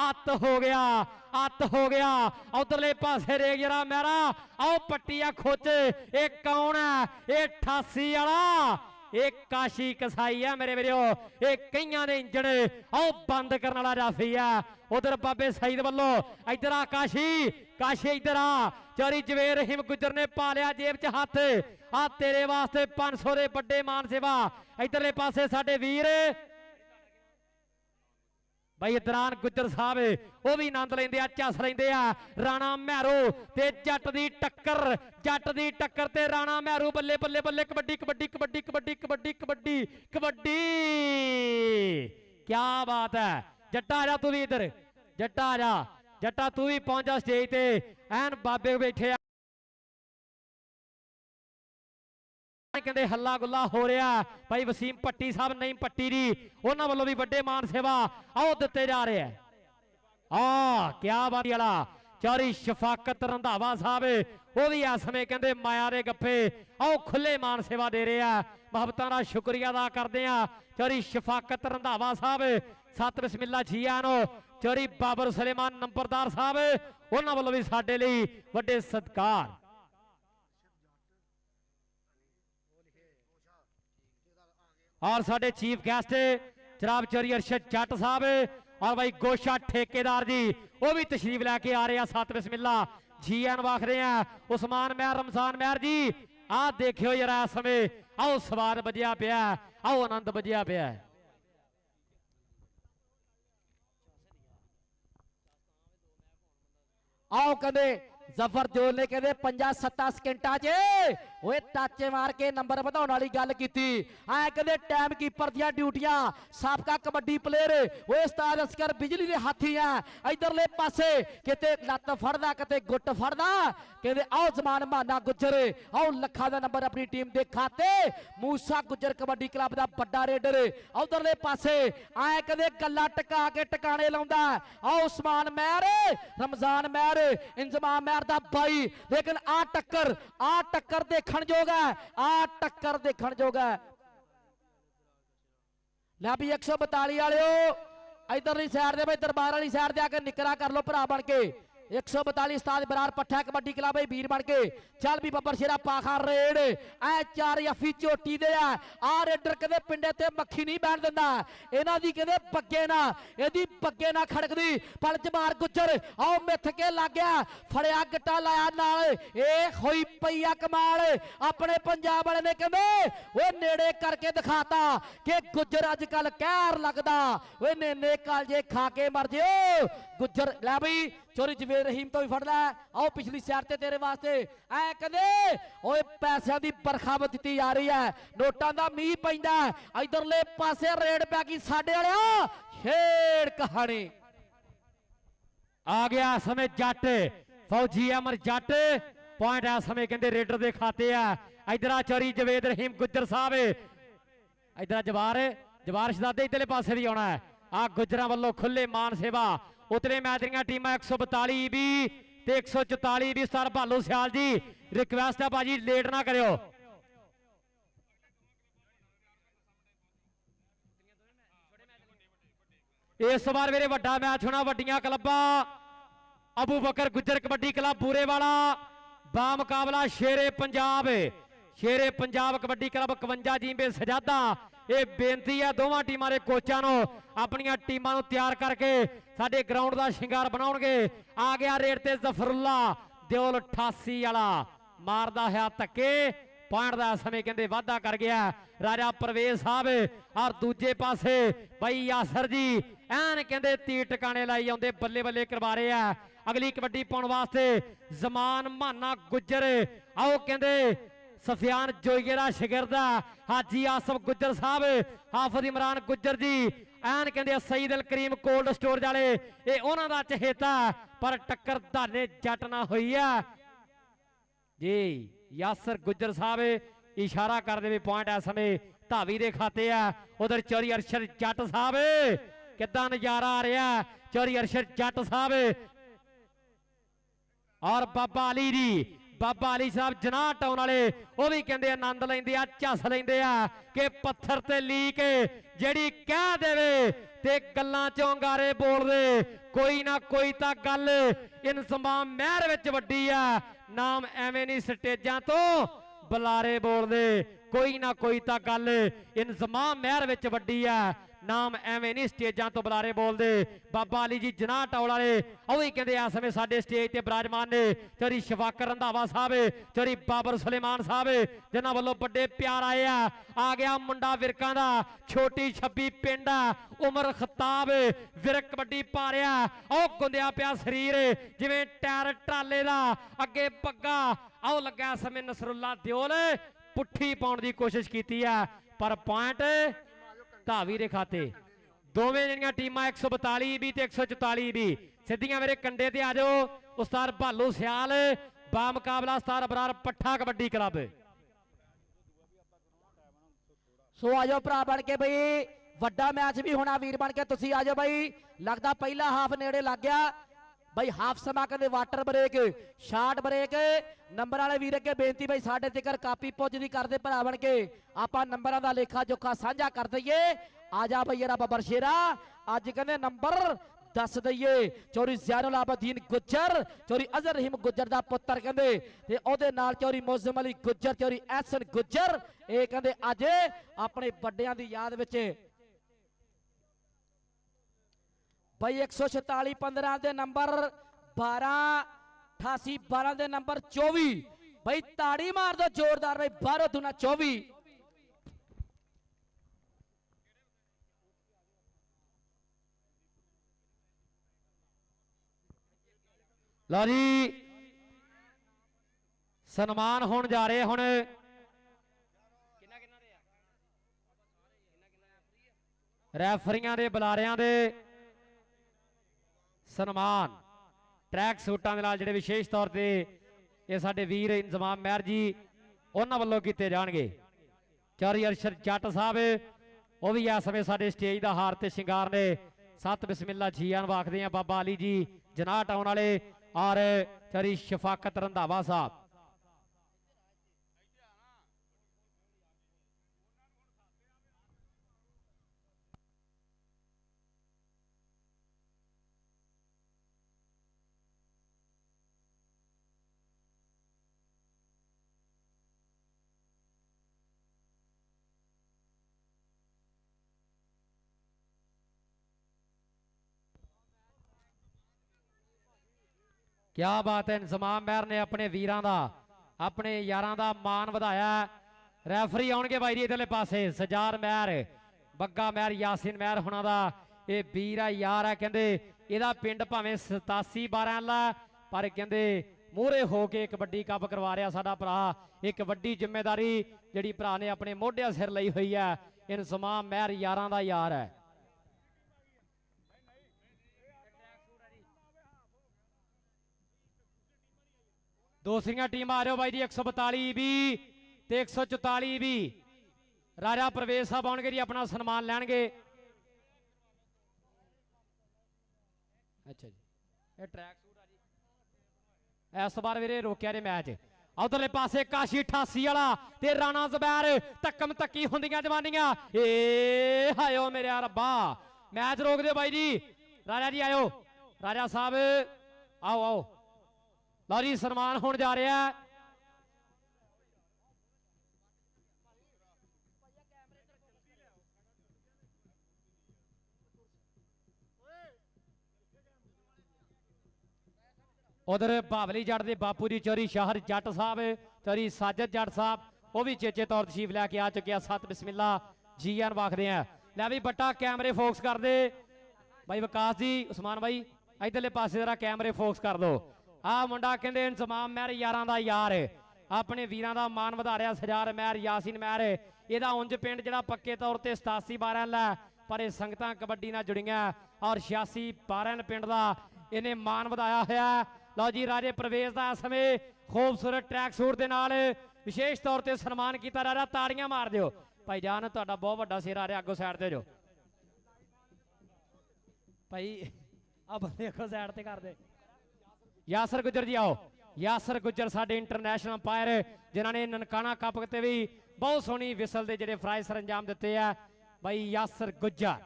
अत हो गया उधरले पासे रे जरा मेरा आओ पट्टिया खोच ये कौन है ये 88 वाला एक काशी कसाई है मेरे वीरो ये कईयां दे इंजन आओ बंद करने वाला जाफी है उधर बाबे सईद वल्लों इधर आ काशी इधर आ चोरी जवेर रहीम गुजर ने पा लिया जेब च हाथ आ तेरे वास्ते 500 दे बड़े मान सेवा इधरले पासे साडे वीर भाई इधरान गुजर साहब वो भी आनंद लेंदे झस लेंदे राणा मैरो ते जट दी टक्कर ते राणा मैरो बल्ले बल्ले बल्ले कबड्डी क्या बात है जट्टा आ जा तू भी इधर जट्टा तू भी पहुंचा स्टेज ते एन बाबे बैठे कहते हल्ला गुल्ला हो रहा भाई वसीम पट्टी साहब नहीं पट्टी दी उन्होंने वालों भी बड़े मान सेवा आओ दिते जा रहे हैं क्या बात वाला चौरी शफाकत रंधावा साहब वो भी इस समय कहते माया दे गप्फे आओ खुले मान सेवा दे रहे हैं मोहब्बतां दा शुक्रिया अदा करते हैं चौरी शफाकत रंधावा साहब सत बिस्मिल्ला जी आनो चौरी बाबर सुलेमान नंबरदार साहब उन्होंने वालों भी साडे लई वड्डे सत्कार और साडे चीफ गेस्ट जनाब चौरी अरशद जट साहब और भाई गोशा ठेकेदार जी वो भी तशरीफ लैके आ रहे हैं सत बिस्मिल्ला ਜੀ ਆਨ ਆਖਦੇ ਆ ਉਸਮਾਨ ਮਹਿਰ ਰਮਜ਼ਾਨ ਮਹਿਰ ਜੀ। ਆਹ ਦੇਖਿਓ ਯਾਰ ਇਸ ਸਮੇਂ ਆਓ ਸਵਾਦ ਵੱਜਿਆ ਪਿਆ, ਆਓ ਆਨੰਦ ਵੱਜਿਆ ਪਿਆ। आओ कहते जफर जोल ने कहते 5-7 सेकंडा च ओए टाचे मार के नंबर बढ़ाने वाली गल की। ऐ कहते टाइम कीपर दियां ड्यूटियां साबका कबड्डी प्लेयर ओए उस्ताद असगर बिजली दे हाथी है। इधरले पासे किते लत्त फड़दा किते गुट फड़दा। कहते आओ जमान माना गुजर आओ लखा दा नंबर अपनी टीम दे खाते। मूसा गुजर कबड्डी क्लब दा बड़ा रेडर उधरले पासे ऐ कहते गल्ला टका के टकाने लाउंदा। आओ उस्मान महर रमजान महर इंजमाम महर दा भाई। लेकिन आ टक्कर देखण जोग है, आ टक्कर देखण जोग है। लै भी 142 वाले इधरली साइड दे भाई दरबार वाली साइड दे आके निकरा कर लो भरा बन के। 142 उस्ताद बरार पट्ठा कबड्डी क्लब वीर बन के चल भी बब्बर शेरा पाखा रेड ऐ 4 यफी झोटी दे आ रेडर कहते पिंडे ते मक्खी नहीं बैठ दिंदा। इन्हां दी कहते बग्गे ना एदी बग्गे ना खड़कदी। पल जमार गुजर आओ मिथ के लग गया फड़िया गट्टा लाया नाल ए होई पई आ कमाल। अपने पंजाब वाले ने कहते वो नेड़े करके दिखाता कि गुजर अजकल कहर लगदा। वो नेने कालजे खा के मर जियो गुजर। लै बई चोरी जवेद रहीम तो भी फड़ लै। आओ पिछली सैर ते तेरे वास्ते ऐ कहते ओए पैसों की बरखा दी जा रही है, नोटां दा मींह पैंदा। इधरले पासे रेड पै गई साडे वालिया खेड़ कहानी। आ गया समय जट फौजी अमर जट पॉइंट इस समय कहते रेडर दे खाते आ। इधर चोरी जवेद रहीम गुजर साहब इधर जवार शहजादे इधरले पासे भी आना है। आ गुजरां वालों खुले मान सेवा उतले मैच दी टीमां 142 भी ते 144 भी स्टार भालू सियाल जी रिक्वेस्ट है भाजी लेट ना करियो। इस बार मेरे वड्डा मैच होना वड्डियां क्लबां अबू बकर गुजर कबड्डी क्लब बूरे वाला बा मुकाबला शेरे पंजाब कबड्डी क्लब 51 जींबे सजादा। ये बेनती है दोवां टीमां दे कोचां नूं अपनी टीमां नूं तैयार करके साडे ग्राउंड दा शिंगार बनाउणगे। आ गया रेड ते जफरुल्ला दियोल 88 वाला मारदा है धक्के पॉइंट का समय कहते वाधा कर गया राजा परवेज साहब। और दूजे पासे भाई यासर जी एन कहते तीर टकाने लाई आउंदे बल्ले बल्ले करवा रहे हैं। अगली कबड्डी पाउण वास्ते जमान माना गुजर आओ कहते सफियान जोईगेरा शिगिरदा हाजी आसफ गुजर साहब हाफिज इमरान गुजर जी एन कहते सईद अल करीम कोल्ड स्टोर वाले ये उन्हां दा चहेता पर टक्कर धाने जट ना हुई है जी। यासर गुजर साहब इशारा कर दे पॉइंट इस समय धावी दे खाते आ। उधर चौरी अरशद जट साहब कितना नजारा आ रहा चौरी अरशद जट साहब और बाबा अली साहब जनाह टाउन वाले वो भी कहते आनंद लेंदे आ झस लेंदे आ कि पत्थर ते लीक जेड़ी कह देवे ते गल्लां चों अंगारे बोल दे कोई ना कोई तां गल इंजमाम महर विच वड्डी आ। नाम एवें नहीं स्टेजां तो बुलारे बोल दे कोई ना कोई तां गल इंजमाम महर विच वड्डी आ। नाम एवें नहीं स्टेजां तो बुलारे बोल दे। बाबा अली जी जनाह टाउन वाले ਉਹ ਵੀ ਕਹਿੰਦੇ ਆ ਸਮੇਂ ਸਾਡੇ ਸਟੇਜ ਤੇ ਬਰਾਜਮਾਨ ਨੇ ਚੋਰੀ ਸ਼ਫਾਕਰ ਰੰਧਾਵਾ ਸਾਹਿਬ ਚੋਰੀ ਬਾਬਰ ਸੁਲੇਮਾਨ ਸਾਹਿਬ ਜਿਨ੍ਹਾਂ ਵੱਲੋਂ ਵੱਡੇ ਪਿਆਰ ਆਏ ਆ ਗਿਆ ਮੁੰਡਾ ਵਿਰਕਾਂ ਦਾ ਛੋਟੀ ਛੱਬੀ ਪਿੰਡ ਉਮਰ ਖਤਾਬ ਵਿਰਕ ਕਬੱਡੀ ਪਾ ਰਿਹਾ ਉਹ ਗੁੰਦਿਆ ਪਿਆ ਸਰੀਰ ਜਿਵੇਂ ਟਾਇਰ ਟਰਾਲੇ ਦਾ ਅੱਗੇ ਪੱਗਾ ਆਓ ਲੱਗਾ ਸਮੇਂ ਨਸਰੁੱਲਾ ਦਿਓਲ ਪੁੱਠੀ ਪਾਉਣ ਦੀ ਕੋਸ਼ਿਸ਼ ਕੀਤੀ ਆ ਪਰ ਪੁਆਇੰਟ धावी दे खाते दोवें जिहड़ियां टीमां 142 भी ते 144 भी सिद्धियां मेरे कंडे ते आ जाओ। उस्ताद भालू सियाल बा मुकाबला उस्ताद बरार पट्ठा कबड्डी क्लब सो आ जाओ भरा बन के बई वड्डा मैच भी होना वीर बन के तुसी आ जाओ बई। लगता पहला हाफ नेड़े लग गया बई हाफ समा कहते water break short break number वाले वीर अगे बेनती बई साडे तिकर कापी पुजदी करदे भरा बन के आपां नंबरां दा लेखा जोखा साझा कर दईए। आ जा बई यरा बबर शेरा अज कहते नंबर दस दईए। चौरी ज़ैनुल आबदीन गुजर चौरी अजहर रहीम गुजर दा पुत्र कहते ते ओदे नाल चौरी मौजम अली गुजर चौरी एहसन गुजर ये कहते अज अपने बड़ियां दी याद विच भाई 146 15 दे नंबर 12 88 12 ਦੇ ਨੰਬਰ 24 ਬਈ ਤਾੜੀ ਮਾਰ ਦੋ ਜ਼ੋਰਦਾਰ ਬਈ 12 ਦੁਨਾ 24। ਲਓ ਜੀ ਸਨਮਾਨ ਹੋਣ ਜਾ ਰਹੇ ਹੁਣ ਰੈਫਰੀਆਂ ਦੇ ਬੁਲਾਰਿਆਂ ਦੇ ਸਨਮਾਨ ਟਰੈਕ ਸੂਟਾਂ ਦੇ ਨਾਲ ਜਿਹੜੇ ਵਿਸ਼ੇਸ਼ ਤੌਰ ਤੇ ਇਹ ਸਾਡੇ ਵੀਰ ਇੰਤਜ਼ਾਮ ਮਹਿਰ ਜੀ ਉਹਨਾਂ ਵੱਲੋਂ ਕੀਤੇ ਜਾਣਗੇ। ਚੌਰੀ ਅਰਸ਼ਦ ਜੱਟ ਸਾਹਿਬ ਉਹ ਵੀ ਇਸ ਸਮੇਂ ਸਾਡੇ ਸਟੇਜ ਦਾ ਹਾਰ ਤੇ ਸ਼ਿੰਗਾਰ ਨੇ। ਸਤ ਬਿਸਮਿਲ੍ਲਾ ਜੀਆਂ ਵਾਖਦੇ ਆ ਬਾਬਾ ਅਲੀ ਜੀ ਜਨਾਟ ਆਉਣ ਵਾਲੇ ਔਰ ਚੌਰੀ ਸ਼ਫਾਕਤ ਰੰਧਾਵਾ ਸਾਹਿਬ। ਕਿਆ ਬਾਤ ਹੈ ਇੰਤਜ਼ਾਮ ਮਹਿਰ ਨੇ ਆਪਣੇ ਵੀਰਾਂ ਦਾ ਆਪਣੇ ਯਾਰਾਂ ਦਾ ਮਾਣ ਵਧਾਇਆ। ਰੈਫਰੀ ਆਉਣਗੇ ਬਾਈ ਜੀ ਇਧਰਲੇ ਪਾਸੇ ਸਜਾਦ ਮਹਿਰ ਬੱਗਾ ਮਹਿਰ ਯਾਸਿਨ ਮਹਿਰ ਹੁਣਾਂ ਦਾ ਇਹ ਵੀਰ ਆ ਯਾਰ ਆ ਕਹਿੰਦੇ ਇਹਦਾ ਪਿੰਡ ਭਾਵੇਂ 87 12 ਲਾ ਪਰ ਕਹਿੰਦੇ ਮੂਹਰੇ ਹੋ ਕੇ ਕਬੱਡੀ ਕੱਪ ਕਰਵਾ ਰਿਹਾ ਸਾਡਾ ਭਰਾ। ਇੱਕ ਵੱਡੀ ਜ਼ਿੰਮੇਵਾਰੀ ਜਿਹੜੀ ਭਰਾ ਨੇ ਆਪਣੇ ਮੋਢਿਆਂ ਸਿਰ ਲਈ ਹੋਈ ਹੈ। ਇੰਤਜ਼ਾਮ ਮਹਿਰ ਯਾਰਾਂ ਦਾ ਯਾਰ ਹੈ। ਦੂਸਰੀਆਂ ਟੀਮਾਂ ਆ ਰਹੇ ਹੋ ਬਾਈ ਜੀ 142 ਵੀ ਤੇ 144 ਵੀ ਰਾਜਾ ਪ੍ਰਵੇਸ਼ ਸਾਹਿਬ ਆਉਣਗੇ ਜੀ ਆਪਣਾ ਸਨਮਾਨ ਲੈਣਗੇ। ਅੱਛਾ ਜੀ ਇਹ ਟਰੈਕ ਸੂਟ ਆ ਜੀ ਇਸ ਵਾਰ ਵੀਰੇ ਰੋਕਿਆ ਨੇ ਮੈਚ। ਉਧਰਲੇ ਪਾਸੇ ਕਾਸ਼ੀ 88 ਵਾਲਾ ਤੇ ਰਾਣਾ ਜ਼ਬੈਰ ਧੱਕਮ ਧੱਕੀ ਹੁੰਦੀਆਂ ਜਵਾਨੀਆਂ ਏ ਹਾਇਓ ਮੇਰੇ ਰੱਬਾ ਮੈਚ ਰੋਕ ਦਿਓ ਬਾਈ ਜੀ। ਰਾਜਾ ਜੀ ਆਇਓ ਰਾਜਾ ਸਾਹਿਬ ਆਓ ਆਓ ਲਓ ਜੀ ਸਨਮਾਨ ਹੋਣ ਜਾ ਰਿਹਾ। ਉਧਰ ਬਾਵਲੀ ਜੱਟ ਦੇ ਬਾਪੂ ਦੀ ਚੋਰੀ ਸ਼ਹਿਰ ਜੱਟ ਸਾਹਿਬ ਚੋਰੀ ਸਾਜਦ ਜੱਟ ਸਾਹਿਬ ਉਹ ਵੀ ਚੇਚੇ ਤੌਰ ਤਸ਼ਰੀਫ ਲੈ ਕੇ ਆ ਚੁੱਕਿਆ। ਸਤ ਬਿਸਮਿਲ੍ਲਾ ਜੀ ਆਨ ਵਾਖਦੇ ਆ। ਲੈ ਵੀ ਬੱਟਾ ਕੈਮਰੇ ਫੋਕਸ ਕਰਦੇ ਬਾਈ ਵਿਕਾਸ ਜੀ ਉਸਮਾਨ ਬਾਈ ਇਧਰਲੇ ਪਾਸੇ ਜਰਾ ਕੈਮਰੇ ਫੋਕਸ ਕਰ ਦੋ। ਆ ਮੁੰਡਾ ਕਹਿੰਦੇ ਇੰਤਜ਼ਾਮ ਮਹਿਰ ਯਾਰਾਂ ਦਾ ਯਾਰ ਆਪਣੇ ਵੀਰਾਂ ਦਾ ਮਾਣ ਵਧਾ ਰਿਹਾ। ਸਜਾਦ ਮਹਿਰ ਯਾਸਿਨ ਮਹਿਰ ਇਹਦਾ ਉਂਝ ਪਿੰਡ ਜਿਹੜਾ ਪੱਕੇ ਤੌਰ ਤੇ 87 12 ਲੈ ਪਰ ਇਹ ਸੰਗਤਾਂ ਕਬੱਡੀ ਨਾਲ ਜੁੜੀਆਂ ਔਰ 86 12 ਪਿੰਡ ਦਾ ਇਹਨੇ ਮਾਣ ਵਧਾਇਆ ਹੋਇਆ। ਲਓ ਜੀ ਰਾਜੇ ਪ੍ਰਵੇਸ਼ ਦਾ ਇਸ ਸਮੇਂ ਖੂਬਸੂਰਤ ਟਰੈਕ ਸੂਟ ਦੇ ਨਾਲ ਵਿਸ਼ੇਸ਼ ਤੌਰ ਤੇ ਸਨਮਾਨ ਕੀਤਾ ਜਾ ਰਿਹਾ। ਤਾੜੀਆਂ ਮਾਰ ਦਿਓ ਭਾਈ ਜਾਨ ਤੁਹਾਡਾ ਬਹੁਤ ਵੱਡਾ ਸਿਰ ਆ ਰਿਹਾ ਅੱਗੋਂ ਸਾਈਡ ਤੇ ਜੋ ਭਾਈ ਆ ਬੰਦੇ ਦੇਖੋ ਸਾਈਡ ਤੇ ਕਰਦੇ। ਯਾਸਰ ਗੁੱਜਰ ਜੀ ਆਓ। ਯਾਸਰ ਗੁੱਜਰ ਸਾਡੇ ਇੰਟਰਨੈਸ਼ਨਲ ਅੰਪਾਇਰ ਜਿਨ੍ਹਾਂ ਨੇ ਨਨਕਾਣਾ ਕੱਪ ਤੇ ਵੀ ਬਹੁਤ ਸੋਹਣੀ ਵਿਸਲ ਦੇ ਜਿਹੜੇ ਫਰਾਈ ਸਰੰਜਾਮ ਦਿੱਤੇ ਆ ਬਾਈ ਯਾਸਰ ਗੁੱਜਰ।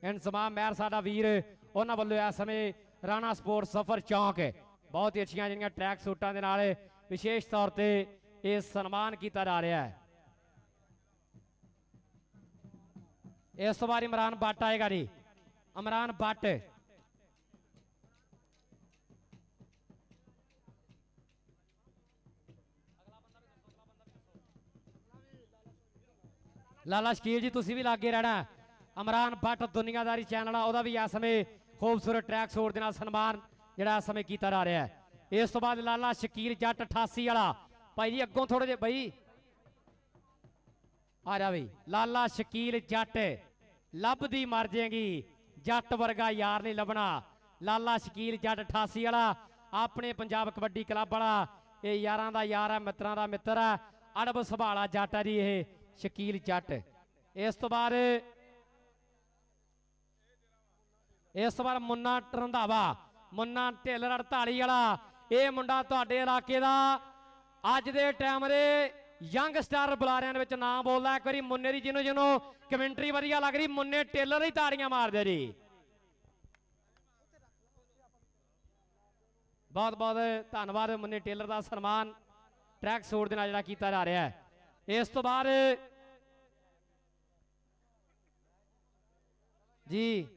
ਇੰਤਜ਼ਾਮ ਮਹਿਰ ਸਾਡਾ ਵੀਰ ਉਹਨਾਂ ਵੱਲੋਂ ਇਸ ਸਮੇਂ ਰਾਣਾ ਸਪੋਰਟ ਸਫਰ ਚੌਂਕ ਬਹੁਤ ਹੀ ਅੱਛੀਆਂ ਜਿਹੜੀਆਂ ਟਰੈਕ ਸੂਟਾਂ ਦੇ ਨਾਲ ਵਿਸ਼ੇਸ਼ ਤੌਰ ਤੇ ਇਹ ਸਨਮਾਨ ਕੀਤਾ ਜਾ ਰਿਹਾ ਹੈ। ਇਸ ਤੋਂ ਬਾਅਦ ਇਮਰਾਨ ਬੱਟ ਆਏਗਾ ਜੀ। ਇਮਰਾਨ ਬੱਟ ਲਾਲਾ ਸ਼ਕੀਲ ਜੀ ਤੁਸੀਂ ਵੀ ਲਾਗੇ ਰਹਿਣਾ। ਇਮਰਾਨ ਬੱਟ ਦੁਨੀਆਦਾਰੀ ਚੈਨਲ ਆ ਉਹਦਾ ਵੀ ਇਸ ਸਮੇਂ ਖੂਬਸੂਰਤ ਟਰੈਕ ਸੂਟ ਦੇ ਨਾਲ ਸਨਮਾਨ ਜਿਹੜਾ ਇਸ ਸਮੇਂ ਕੀਤਾ ਜਾ ਰਿਹਾ ਹੈ। ਇਸ ਤੋਂ ਬਾਅਦ ਲਾਲਾ ਸ਼ਕੀਲ ਜੱਟ 88 ਵਾਲਾ ਭਾਈ ਜੀ ਅੱਗੋਂ ਥੋੜੇ ਜਿਹੇ ਬਈ ਆ ਜਾ ਬਈ ਲਾਲਾ ਸ਼ਕੀਲ ਜੱਟ ਲੱਭਦੀ ਮਰ ਜਾਏਗੀ ਜੱਟ ਵਰਗਾ ਯਾਰ ਨਹੀਂ ਲੱਭਣਾ। ਲਾਲਾ ਸ਼ਕੀਲ ਜੱਟ 88 ਵਾਲਾ ਆਪਣੇ ਪੰਜਾਬ ਕਬੱਡੀ ਕਲੱਬ ਵਾਲਾ ਇਹ ਯਾਰਾਂ ਦਾ ਯਾਰ ਹੈ ਮਿੱਤਰਾਂ ਦਾ ਮਿੱਤਰ ਹੈ ਅੜਬ ਸੰਭਾਲਾ ਜੱਟ ਹੈ ਜੀ ਇਹ ਸ਼ਕੀਲ ਜੱਟ। ਇਸ ਤੋਂ ਬਾਅਦ ਮੁੰਨਾ ਰੰਧਾਵਾ ਮੁੰਨਾ ਢਿੱਲ 48 ਵਾਲਾ ਇਹ ਮੁੰਡਾ ਤੁਹਾਡੇ ਇਲਾਕੇ ਦਾ ਅੱਜ ਦੇ ਟਾਈਮ ਦੇ ਯੰਗ ਸਟਾਰ ਬੁਲਾਰਿਆਂ ਦੇ ਵਿੱਚ ਨਾਮ ਬੋਲਦਾ। ਇੱਕ ਵਾਰੀ ਮੁੰਨੇ ਦੀ ਜਿਹਨੂੰ ਕਮੈਂਟਰੀ ਵਧੀਆ ਲੱਗ ਰਹੀ ਮੁੰਨੇ ਟੇਲਰ ਹੀ ਤਾੜੀਆਂ ਮਾਰਦੇ ਜੀ। ਬਹੁਤ ਬਹੁਤ ਧੰਨਵਾਦ ਮੁੰਨੇ ਟੇਲਰ ਦਾ ਸਨਮਾਨ ਟਰੈਕ ਸੂਟ ਦੇ ਨਾਲ ਜਿਹੜਾ ਕੀਤਾ ਜਾ ਰਿਹਾ ਹੈ। ਇਸ ਤੋਂ ਬਾਅਦ ਜੀ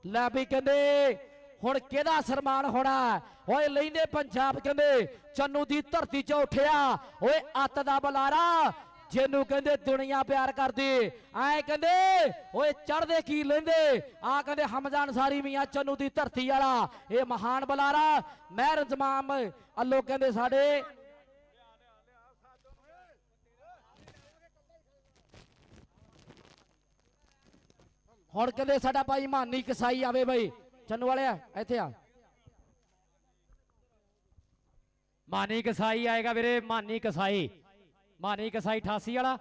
ਲੈ ਵੀ ਕਹਿੰਦੇ ਹੁਣ ਕਿਹਦਾ ਸਨਮਾਨ ਹੋਣਾ ਓਏ ਲੈਂਦੇ ਪੰਜਾਬ ਕਹਿੰਦੇ ਚੰਨੂ ਦੀ ਧਰਤੀ 'ਚ ਉੱਠਿਆ ਓਏ ਅੱਤ ਦਾ ਬੁਲਾਰਾ ਜਿਹਨੂੰ ਕਹਿੰਦੇ ਦੁਨੀਆ ਪਿਆਰ ਕਰਦੀ ਐ ਕਹਿੰਦੇ ਓਏ ਚੜਦੇ ਕੀ ਲੈਂਦੇ ਆ ਕਹਿੰਦੇ ਹਮਜ਼ਾ ਅੰਸਾਰੀ ਮੀਆਂ ਚੰਨੂ ਦੀ ਧਰਤੀ ਵਾਲਾ ਇਹ ਮਹਾਨ ਬੁਲਾਰਾ ਮਹਿਰ ਜਮਾਮ ਅੱਲੋ ਕਹਿੰਦੇ ਸਾਡੇ ਹੁਣ ਕਹਿੰਦੇ ਸਾਡਾ ਭਾਈ ਮਾਨੀ ਕਸਾਈ ਆਵੇ ਬਈ ਚੰਨੂ ਵਾਲਿਆ ਇੱਥੇ ਆ ਮਾਨੀ ਕਸਾਈ ਆਏਗਾ ਵੀਰੇ ਮਾਨੀ ਕਸਾਈ 88 ਵਾਲਾ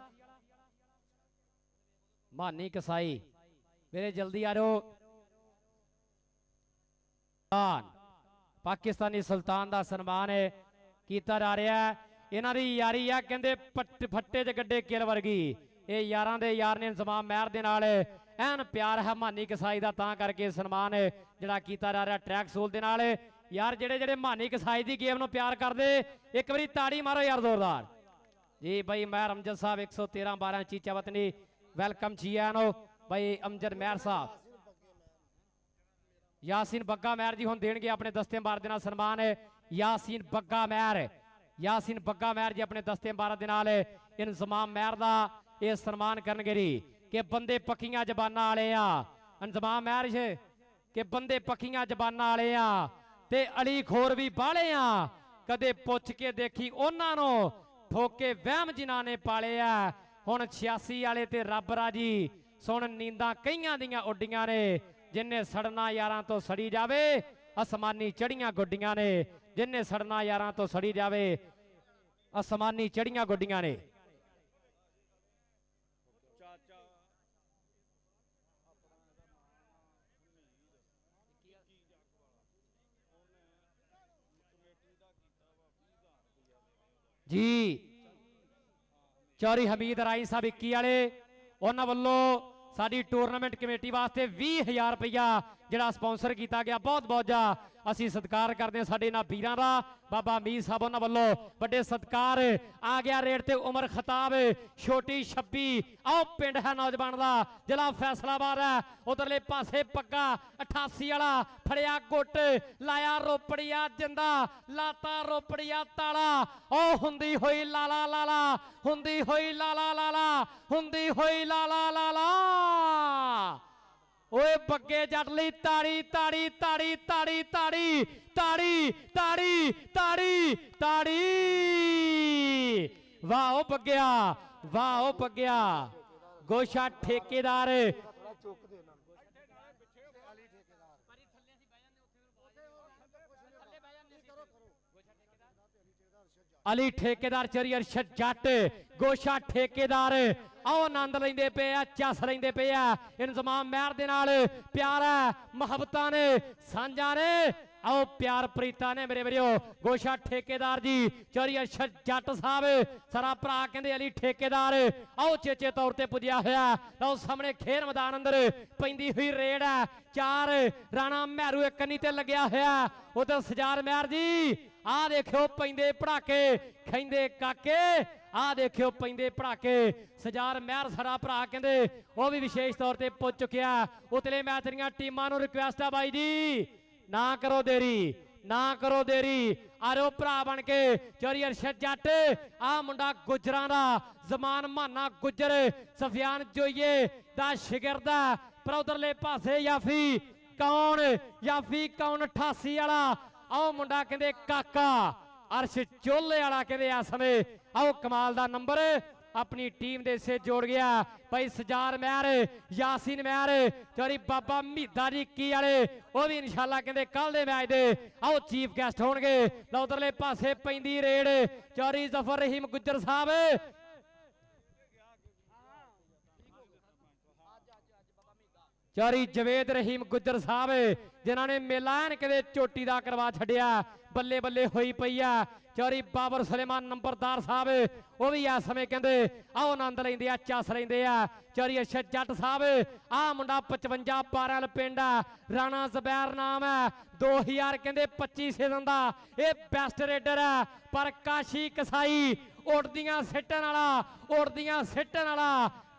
ਮਾਨੀ ਕਸਾਈ ਵੀਰੇ ਜਲਦੀ ਆ ਜਾਓ ਪਾਕਿਸਤਾਨੀ ਸੁਲਤਾਨ ਦਾ ਸਨਮਾਨ ਕੀਤਾ ਜਾ ਰਿਹਾ ਇਹਨਾਂ ਦੀ ਯਾਰੀ ਆ ਕਹਿੰਦੇ ਫੱਟੇ ਤੇ ਗੱਡੇ ਕਿਲ ਵਰਗੀ ਇਹ ਯਾਰਾਂ ਦੇ ਯਾਰ ਨੇ ਇੰਤਜ਼ਾਮ ਮਹਿਰ ਦੇ ਨਾਲ ਐਨ ਪਿਆਰ ਹੈ ਮਾਨੀ ਕਸਾਈ ਦਾ ਤਾਂ ਕਰਕੇ ਸਨਮਾਨ ਜਿਹੜਾ ਕੀਤਾ ਜਾ ਰਿਹਾ ਟਰੈਕ ਸੂਲ ਦੇ ਨਾਲ ਯਾਰ ਜਿਹੜੇ ਮਾਨੀ ਕਸਾਈ ਦੀ ਗੇਮ ਨੂੰ ਪਿਆਰ ਕਰਦੇ ਇੱਕ ਵਾਰੀ ਤਾੜੀ ਮਾਰੋ ਯਾਰ ਜ਼ੋਰਦਾਰ ਜੀ ਭਾਈ ਮਹਿਰ ਅਮਜਦ ਸਾਹਿਬ 113-12 ਚੀਚਾ ਵਤਨੀ ਵੈਲਕਮ ਜੀ ਆਨੋ ਭਾਈ ਅਮਜਦ ਮਹਿਰ ਸਾਹਿਬ ਯਾਸੀਨ ਬੱਗਾ ਮਹਿਰ ਜੀ ਹੁਣ ਦੇਣਗੇ ਆਪਣੇ ਦਸਤੇ ਮਾਰ ਦੇ ਨਾਲ ਸਨਮਾਨ ਯਾਸੀਨ ਬੱਗਾ ਮਹਿਰ ਜੀ ਆਪਣੇ ਦਸਤੇ ਮਾਰ ਦੇ ਨਾਲ ਇੰਤਜ਼ਾਮ ਮਹਿਰ ਦਾ ਇਹ ਸਨਮਾਨ ਕਰਨਗੇ ਜੀ ਕਿ ਬੰਦੇ ਪੱਕੀਆਂ ਜ਼ਬਾਨਾਂ ਵਾਲੇ ਆ ਇੰਤਜ਼ਾਮ ਮਹਿਰ ਕਿ ਬੰਦੇ ਪੱਕੀਆਂ ਜ਼ਬਾਨਾਂ ਵਾਲੇ ਆ ਤੇ ਅਲੀ ਖੋਰ ਵੀ ਬਾਲੇ ਆ ਕਦੇ ਪੁੱਛ ਕੇ ਦੇਖੀ ਉਹਨਾਂ ਨੂੰ ਠੋਕੇ ਵਹਿਮ ਜਿਨ੍ਹਾਂ ਨੇ ਪਾਲੇ ਆ ਹੁਣ 86 ਵਾਲੇ ਤੇ ਰੱਬ ਰਾਜੀ ਸੁਣ ਨੀਂਦਾਂ ਕਈਆਂ ਦੀਆਂ ਉੱਡੀਆਂ ਨੇ ਜਿੰਨੇ ਸੜਨਾ ਯਾਰਾਂ ਤੋਂ ਸੜੀ ਜਾਵੇ ਅਸਮਾਨੀ ਚੜੀਆਂ ਗੁੱਡੀਆਂ ਨੇ ਜਿੰਨੇ ਸੜਨਾ ਯਾਰਾਂ ਤੋਂ ਸੜੀ ਜਾਵੇ ਅਸਮਾਨੀ ਚੜੀਆਂ ਗੁੱਡੀਆਂ ਨੇ ਜੀ ਚੌਰੀ ਹਮੀਦ ਰਾਈ ਸਾਹਿਬ 21 ਵਾਲੇ ਉਹਨਾਂ ਵੱਲੋਂ ਸਾਡੀ ਟੂਰਨਾਮੈਂਟ ਕਮੇਟੀ ਵਾਸਤੇ 20000 ਰੁਪਇਆ ਜਿਹੜਾ ਸਪਾਂਸਰ ਕੀਤਾ ਗਿਆ ਬਹੁਤ ਬਹੁਤ ਜਾ ਅਸੀਂ ਸਤਿਕਾਰ ਕਰਦੇ ਹਾਂ ਸਾਡੇ ਨਾਲ ਵੀਰਾਂ ਦਾ ਬਾਬਾ ਮੀਰ ਸਾਹਿਬ ਉਹਨਾਂ ਵੱਲੋਂ ਵੱਡੇ ਸਤਿਕਾਰ ਆ ਗਿਆ ਰੇਡ ਤੇ ਉਮਰ ਖਤਾਬ ਛੋਟੀ 26 ਆਓ ਪਿੰਡ ਹੈ ਨੌਜਵਾਨ ਦਾ ਜ਼ਿਲ੍ਹਾ ਫੈਸਲਾਬਾਦ ਹੈ ਉਧਰਲੇ ਪਾਸੇ ਪੱਗਾ 88 ਵਾਲਾ ਫੜਿਆ ਗੁੱਟ ਲਾਇਆ ਰੋਪੜੀਆ ਜਿੰਦਾ ਲਾਤਾ ਰੋਪੜੀਆ ਤਾਲਾ ਉਹ ਹੁੰਦੀ ਹੋਈ ਲਾਲਾ ਲਾਲਾ ਹੁੰਦੀ ਹੋਈ ਲਾਲਾ ਲਾਲਾ ਹੁੰਦੀ ਹੋਈ ਲਾਲਾ ਲਾਲਾ ਓਏ ਬੱਗੇ ਜੱਟ ਲਈ ਤਾੜੀ ਤਾੜੀ ਤਾੜੀ ਤਾੜੀ ਤਾੜੀ ਤਾੜੀ ਤਾੜੀ ਤਾੜੀ ਤਾੜੀ ਵਾਹ ਉਹ ਬੱਗਿਆ ਗੋਸ਼ਾ ਠੇਕੇਦਾਰ ਅਲੀ ਠੇਕੇਦਾਰ ਚਰੀ ਅਰਸ਼ਦ ਜੱਟ ਗੋਸ਼ਾ ਠੇਕੇਦਾਰ ਆਓ ਆਨੰਦ ਲੈਂਦੇ ਪਏ ਆ ਚੱਸ ਲੈਂਦੇ ਪਏ ਆ ਇੰਤਜ਼ਾਮ ਮਹਿਰ ਦੇ ਨਾਲ ਪਿਆਰ ਹੈ ਮੁਹੱਬਤਾਂ ਨੇ ਸਾਂਝਾਂ ਨੇ ਆਓ ਪਿਆਰ ਪ੍ਰੀਤਾਂ ਨੇ ਮੇਰੇ ਵੀਰੋ ਗੋਸ਼ਾ ਠੇਕੇਦਾਰ ਜੀ ਚੌਰੀ ਅਰਸ਼ਦ ਜੱਟ ਸਾਹਿਬ ਸਾਰਾ ਭਰਾ ਕਹਿੰਦੇ ਅਲੀ ਠੇਕੇਦਾਰ ਆਓ ਚੇਚੇ ਤੌਰ ਤੇ ਪੁੱਜਿਆ ਹੋਇਆ ਲਓ ਸਾਹਮਣੇ ਖੇਡ ਮੈਦਾਨ ਅੰਦਰ ਪੈਂਦੀ ਹੋਈ ਰੇਡ ਹੈ 4 ਰਾਣਾ ਮਹਿਰੂ ਇੱਕ ਕੰਨੀ ਤੇ ਲੱਗਿਆ ਹੋਇਆ ਉਧਰ ਸਜਾਰ ਮਹਿਰ ਜੀ ਆ ਦੇਖਿਓ ਪੈਂਦੇ ਪੜਾਕੇ ਖੈਂਦੇ ਕਾਕੇ ਆ ਦੇਖਿਓ ਪੈਂਦੇ ਪੜਾਕੇ ਸਜਾਰ ਮਹਿਰ ਸਾਡਾ ਭਰਾ ਕਹਿੰਦੇ ਉਹ ਵੀ ਵਿਸ਼ੇਸ਼ ਤੌਰ ਤੇ ਪੁੱਜ ਚੁੱਕਿਆ ਉਤਲੇ ਮੈਚ ਦੀਆਂ ਟੀਮਾਂ ਨੂੰ ਰਿਕੁਐਸਟ ਆ ਬਾਈ ਜੀ ਨਾ ਕਰੋ ਦੇਰੀ ਆਰੋ ਭਰਾ ਬਣ ਕੇ ਚੌਰੀ ਅਰਸ਼ਦ ਜੱਟ ਆ ਮੁੰਡਾ ਗੁਜਰਾਂ ਦਾ ਜ਼ਮਾਨ ਮਾਨਾ ਗੁਜਰ ਸਫਿਆਨ ਜੋਈਏ ਦਾ ਸ਼ਿਗਰਦਾ ਪਰ ਉਧਰਲੇ ਪਾਸੇ ਯਾਫੀ ਕੌਣ 88 ਵਾਲਾ ਆਓ ਮੁੰਡਾ ਕਹਿੰਦੇ ਕਾਕਾ ਅਰਸ਼ ਚੋਲੇ ਵਾਲਾ ਕਹਿੰਦੇ ਆ ਸਮੇਂ ਆਓ ਕਮਾਲ ਦਾ ਨੰਬਰ ਆਪਣੀ ਟੀਮ ਦੇ ਸੇ ਜੋੜ ਗਿਆ ਭਾਈ ਸਜਾਰ ਮਹਿਰ ਯਾਸੀਨ ਮਹਿਰ ਚੌਰੀ ਬਾਬਾ ਮਹੀਦਾ ਜੀ 21 ਵਾਲੇ ਉਹ ਵੀ ਇਨਸ਼ਾਅੱਲਾ ਕਹਿੰਦੇ ਕੱਲ ਦੇ ਮੈਚ ਦੇ ਆਓ ਚੀਫ ਗੈਸਟ ਹੋਣਗੇ ਲਓ ਉਧਰਲੇ ਪਾਸੇ ਪੈਂਦੀ ਰੇਡ ਚੌਰੀ ਜ਼ਫਰ ਰਹੀਮ ਗੁੱਜਰ ਸਾਹਿਬ ਚੌਰੀ ਜਵੇਦ ਰਹੀਮ ਗੁੱਜਰ ਸਾਹਿਬ ਜਿਨ੍ਹਾਂ ਨੇ ਮੇਲਾ ਐਨ ਕਦੇ ਚੋਟੀ ਦਾ ਕਰਵਾ ਛੱਡਿਆ ਬੱਲੇ ਬੱਲੇ ਹੋਈ ਪਈ ਆ ਚੌਰੀ ਬਾਬਰ ਸੁਲੇਮਾਨ ਨੰਬਰਦਾਰ ਸਾਹਿਬ ਉਹ ਵੀ ਇਸ ਸਮੇਂ ਕਹਿੰਦੇ ਆਓ ਆਨੰਦ ਲੈਂਦੇ ਆ ਚੱਸ ਲੈਂਦੇ ਆ ਚੌਰੀ ਅਰਸ਼ਦ ਜੱਟ ਸਾਹਿਬ ਆ ਮੁੰਡਾ 55 ਪਾਰਲ ਪਿੰਡ ਆ ਰਾਣਾ ਜ਼ਬੈਰ ਨਾਮ ਹੈ 2000 ਕਹਿੰਦੇ 25 ਸੀਜ਼ਨ ਦਾ ਇਹ ਬੈਸਟ ਰੇਡਰ ਹੈ ਪਰ ਕਾਸ਼ੀ ਕਸਾਈ ਉੜਦੀਆਂ ਸਿੱਟਣ ਵਾਲਾ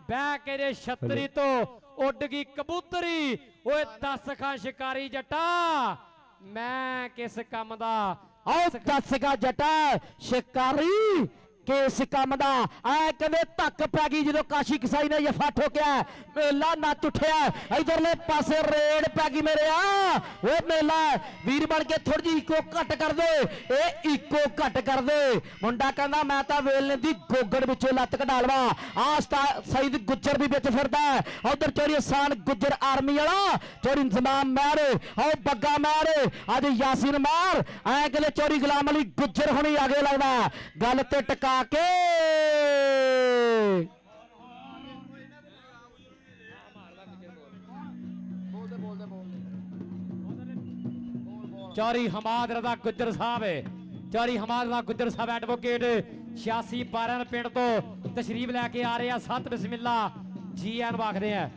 ਬਹਿ ਕੇ ਦੇ 36 ਤੋਂ ਉੱਡ ਗਈ ਕਬੂਤਰੀ। ਓਏ ਦੱਸ ਖਾਂ ਸ਼ਿਕਾਰੀ ਜੱਟਾ ਮੈਂ ਕਿਸ ਕੰਮ ਦਾ। ਆਓ ਦੱਸਗਾ ਜੱਟਾ ਸ਼ਿਕਾਰੀ ਕਿਸ ਕੰਮ ਦਾ। ਐ ਕਹਿੰਦੇ ਧੱਕ ਪੈ ਗਈ ਜਦੋਂ ਕਾਸ਼ੀ ਕਸਾਈ ਨੇ ਜਫਾ ਠੋਕਿਆ, ਮੇਲਾ ਨੱਚ ਉੱਠਿਆ। ਇਧਰਲੇ ਪਾਸੇ ਰੇਡ ਪੈ ਗਈ ਮੇਰੇ ਆ। ਓਏ ਮੇਲਾ ਵੀਰ ਬਣ ਕੇ ਥੋੜੀ ਜਿਹੀ ਇਕੋ ਘੱਟ ਕਰ ਦੇ, ਇਹ ਇਕੋ ਘੱਟ ਕਰ ਦੇ। ਮੁੰਡਾ ਕਹਿੰਦਾ ਮੈਂ ਤਾਂ ਵੇਲਣੇ ਦੀ ਗੋਗੜ ਵਿੱਚੋਂ ਲੱਤ ਕਢਾ ਲਵਾ। ਆ ਸਈਦ ਗੁੱਜਰ ਵੀ ਵਿੱਚ ਫਿਰਦਾ। ਉਧਰ ਚੋਰੀ ਆਸਾਨ ਗੁੱਜਰ ਆਰਮੀ ਵਾਲਾ, ਚੋਰੀ ਇੰਤਜ਼ਾਮ ਮਾਰ ਆਓ ਬੱਗਾ ਮਾਰ ਅੱਜ ਯਾਸੀਨ ਮਾਰ। ਐ ਕਹਿੰਦੇ ਚੋਰੀ ਗੁਲਾਮ ਅਲੀ ਗੁੱਜਰ ਹੁਣੀ ਆਗੇ ਲੱਗਦਾ ਗੱਲ ਤੇ ਟਕਾ ਕੇ। ਚੌਰੀ ਹਮਾਦ ਰਜ਼ਾ ਗੁੱਜਰ ਸਾਹਿਬ, ਚੌਰੀ ਹਮਾਦ ਰਜ਼ਾ ਗੁੱਜਰ ਸਾਹਿਬ ਐਡਵੋਕੇਟ 86 12 ਪਿੰਡ ਤੋਂ ਤਸ਼ਰੀਫ ਲੈ ਕੇ ਆ ਰਹੇ ਆ। ਸਤ ਬਿਸਮਿਲ੍ਲਾ ਜੀ ਆਨ ਆਖਦੇ ਆ।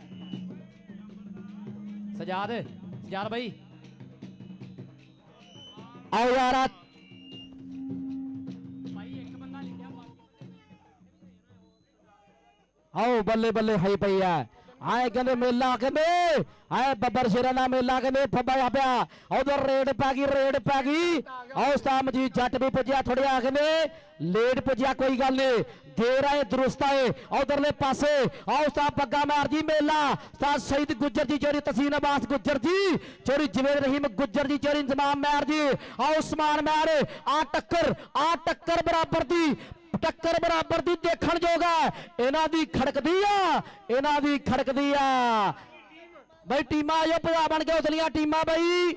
ਸਜਾਦ ਬਾਈ ਆਓ ਯਾਰ ਆਓ ਬੱਲੇ ਬੱਲੇ ਹਾਈ ਪਈ ਆ। ਆਏ ਕਹਿੰਦੇ ਮੇਲਾ ਕਹਿੰਦੇ ਆਏ ਬੱਬਰ ਸ਼ੇਰਾਂ ਦਾ ਮੇਲਾ ਕਹਿੰਦੇ ਫੱਬਾ ਪਿਆ। ਉਧਰ ਰੇਡ ਪੈ ਗਈ। ਆਓ ਉਸਤਾਦ ਮਜੀਦ ਜੱਟ ਵੀ ਪੁੱਜਿਆ, ਥੋੜਿਆ ਕਹਿੰਦੇ ਲੇਟ ਪੁੱਜਿਆ, ਕੋਈ ਗੱਲ ਨਹੀਂ ਦੇਰ ਆਏ ਦਰੁਸਤ ਆਏ। ਉਧਰਲੇ ਪਾਸੇ ਆਓ ਉਸਤਾਦ ਬੱਗਾ ਮਾਰ ਜੀ ਮੇਲਾ। ਉਸਤਾਦ ਸਈਦ ਗੁੱਜਰ ਜੀ, ਚੋਰੀ ਤਸੀਨ ਅਬਾਸ ਗੁੱਜਰ ਜੀ, ਚੋਰੀ ਜਵੇਦ ਰਹੀਮ ਗੁੱਜਰ ਜੀ, ਚੋਰੀ ਇੰਤਜ਼ਾਮ ਮਾਰ ਜੀ। ਆਓ ਉਸਮਾਨ ਮਾਰ ਆ ਟੱਕਰ ਬਰਾਬਰ ਦੀ ਦੇਖਣ ਜੋਗਾ। ਇਹਨਾਂ ਦੀ ਖੜਕਦੀ ਆ ਬਈ ਟੀਮਾਂ ਆਇਓ ਭਰਾ ਬਣ ਕੇ ਉਤਲੀਆਂ ਟੀਮਾਂ ਬਈ।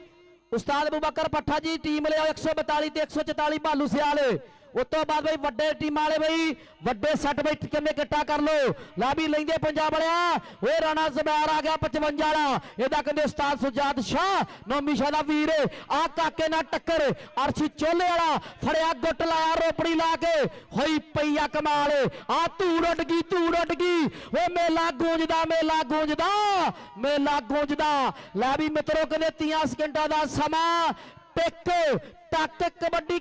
ਉਸਤਾਦ ਅਬੂਬਕਰ ਪੱਠਾ ਜੀ ਟੀਮ ਲਿਆਓ 142 ਤੇ 144 ਭਾਲੂ ਸਿਆਲ। ਉਸ ਤੋਂ ਬਾਅਦ ਬਈ ਵੱਡੇ ਟੀਮਾਂ ਵਾਲੇ ਬਈ ਵੱਡੇ ਸੱਟ ਬਈ ਕਿੰਨੇ ਇਕੱਠਾ ਕਰ ਲੋ। ਲਾ ਵੀ ਲੈਂਦੇ ਪੰਜਾਬ ਵਾਲਿਆ। ਓਏ ਰਾਣਾ ਜ਼ਬੈਰ ਆ ਗਿਆ 55 ਵਾਲਾ, ਇਹਦਾ ਕਹਿੰਦੇ ਉਸਤਾਦ ਸੁਜਾਦ ਸ਼ਾਹ ਨੌਮੀ ਸ਼ਾਹ ਦਾ ਵੀਰ। ਆ ਕਾਕੇ ਨਾਲ ਟੱਕਰ ਅਰਸ਼ੀ ਚੋਲੇ ਵਾਲਾ ਫੜਿਆ, ਗੁੱਟ ਲਾਇਆ ਰੋਪੜੀ ਲਾ ਕੇ, ਹੋਈ ਪਈ ਆ ਕਮਾਲ। ਆ ਧੂੜ ਉੱਡ ਗਈ। ਓਏ ਮੇਲਾ ਗੂੰਜਦਾ। ਲੈ ਵੀ ਮਿੱਤਰੋ ਕਹਿੰਦੇ 30 ਸਕਿੰਟਾਂ ਦਾ ਸਮਾਂ। ਟਿਕ ਟੱਕ ਕਬੱਡੀ।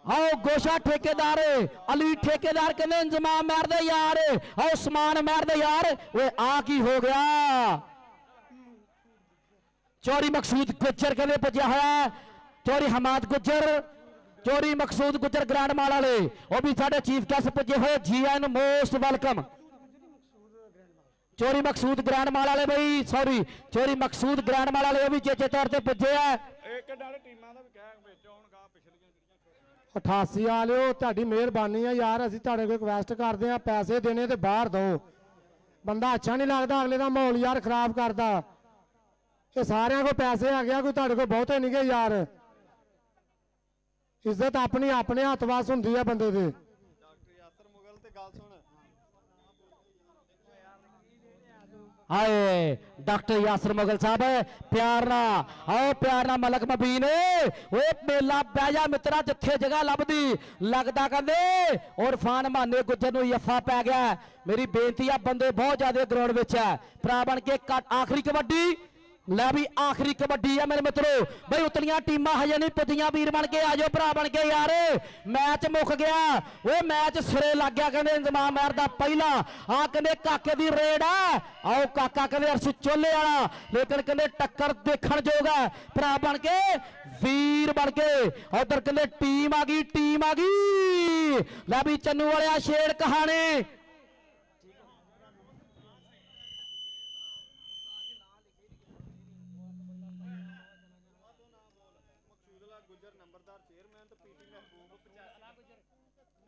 ਆਓ ਗੋਸ਼ਾ ਠੇਕੇਦਾਰ ਅਲੀ ਠੇਕੇਦਾਰ ਕਹਿੰਦੇ ਇੰਤਜ਼ਾਮ ਮਾਰਦੇ ਯਾਰ। ਆਓ ਸਮਾਨ ਮਾਰਦੇ ਯਾਰ। ਓਏ ਆ ਕੀ ਹੋ ਗਿਆ। ਚੋਰੀ ਮਕਸੂਦ ਗੁੱਜਰ ਕਹਿੰਦੇ ਭੱਜਿਆ ਹੋਇਆ। ਚੋਰੀ ਹਮਾਦ ਗੁੱਜਰ, ਚੋਰੀ ਮਕਸੂਦ ਗੁੱਜਰ ਗ੍ਰੈਂਡ ਮਾਲ ਵਾਲੇ, ਉਹ ਵੀ ਸਾਡੇ ਚੀਫ ਗੈਸਟ ਪੁੱਜੇ ਹੋਏ। ਜੀ ਐਨ ਮੋਸਟ ਵੈਲਕਮ। ਚੋਰੀ ਮਕਸੂਦ ਗ੍ਰੈਂਡ ਮਾਲ ਵਾਲੇ ਬਈ, ਸੌਰੀ ਚੋਰੀ ਮਕਸੂਦ ਗ੍ਰੈਂਡ ਮਾਲ ਵਾਲੇ ਉਹ ਵੀ ਚੇਚੇ ਤੌਰ ਤੇ ਪੁੱਜੇ ਆ। ਇੱਕ ਨਾਲੇ ਟੀਮਾਂ ਦਾ ਵੀ ਕਹਿ ਵਿੱਚ ਆਉਣਗਾ ਪਿਛਲੀਆਂ ਜਿਹੜੀਆਂ 88 ਵਾਲਿਓ ਤੁਹਾਡੀ ਮਿਹਰਬਾਨੀ ਆ ਯਾਰ। ਅਸੀਂ ਤੁਹਾਡੇ ਕੋਲ ਰਿਕਵੈਸਟ ਕਰਦੇ ਆ ਪੈਸੇ ਦੇਣੇ ਤੇ ਬਾਹਰ ਦਿਓ। ਬੰਦਾ ਅੱਛਾ ਨਹੀਂ ਲੱਗਦਾ, ਅਗਲੇ ਦਾ ਮਾਹੌਲ ਯਾਰ ਖਰਾਬ ਕਰਦਾ। ਇਹ ਸਾਰਿਆਂ ਕੋਲ ਪੈਸੇ ਆ ਗਿਆ, ਕੋਈ ਤੁਹਾਡੇ ਕੋਲ ਬਹੁਤੇ ਨਹੀਂ ਗਏ ਯਾਰ। ਇੱਜ਼ਤ ਆਪਣੀ ਆਪਣੇ ਹੱਥ ਵਾਸ ਹੁੰਦੀ ਆ ਬੰਦੇ ਦੇ। ਡਾਕਟਰ ਯਾਸਰ ਮੁਗਲ ਤੇ ਗੱਲ ਸੁਣ। ਹਾਏ ਡਾਕਟਰ ਯਾਸਰ ਮੁਗਲ ਸਾਹਿਬ ਪਿਆਰ ਨਾਲ ਮਲਕ ਮਬੀਨ। ਓਏ ਮੇਲਾ ਬਹਿ ਜਾ ਮਿੱਤਰਾ ਜਿੱਥੇ ਜਗ੍ਹਾ ਲੱਭਦੀ। ਲੱਗਦਾ ਕਹਿੰਦੇ ਉਰਫਾਨ ਮਾਨੇ ਗੁੱਜਰ ਨੂੰ ਯਫਾ ਪੈ ਗਿਆ। ਮੇਰੀ ਬੇਨਤੀ ਆ ਬੰਦੇ ਬਹੁਤ ਜ਼ਿਆਦਾ ਗਰਾਊਂਡ ਵਿੱਚ ਹੈ, ਭਰਾ ਬਣ ਕੇ ਆਖਰੀ ਕਬੱਡੀ। ਲੈ ਵੀ ਆਖਰੀ ਕਬੱਡੀ ਆ ਮੇਰੇ ਮਿੱਤਰੋ ਬਈ। ਉਤਲੀਆਂ ਟੀਮਾਂ ਹਜੇ ਨਹੀਂ ਪੁੱਜੀਆਂ, ਵੀਰ ਬਣ ਕੇ ਆਜੋ ਭਰਾ ਬਣ ਕੇ ਯਾਰ। ਮੈਚ ਮੁੱਕ ਗਿਆ। ਓਏ ਮੈਚ ਸਿਰੇ ਲੱਗ ਗਿਆ ਕਹਿੰਦੇ ਇੰਤਜ਼ਾਮ ਮਾਰ ਦਾ ਪਹਿਲਾ। ਆ ਕਹਿੰਦੇ ਕਾਕੇ ਦੀ ਰੇਡ ਆ। ਆਓ ਕਾਕਾ ਕਹਿੰਦੇ ਅਰਸ਼ ਚੋਲੇ ਵਾਲਾ, ਲੇਕਿਨ ਕਹਿੰਦੇ ਟੱਕਰ ਦੇਖਣ ਯੋਗ ਹੈ ਭਰਾ ਬਣ ਕੇ ਵੀਰ ਬਣ ਕੇ। ਉਧਰ ਕਹਿੰਦੇ ਟੀਮ ਆ ਗਈ। ਲੈ ਵੀ ਚੰਨੂ ਵਾਲਿਆ ਸ਼ੇਰ ਕਹਾਣੀ। ਗੁੱਜਰ ਨੰਬਰਦਾਰ ਚੇਅਰਮੈਨ ਤੇ ਪੀਟੀ ਮਹਿਬੂਬ 85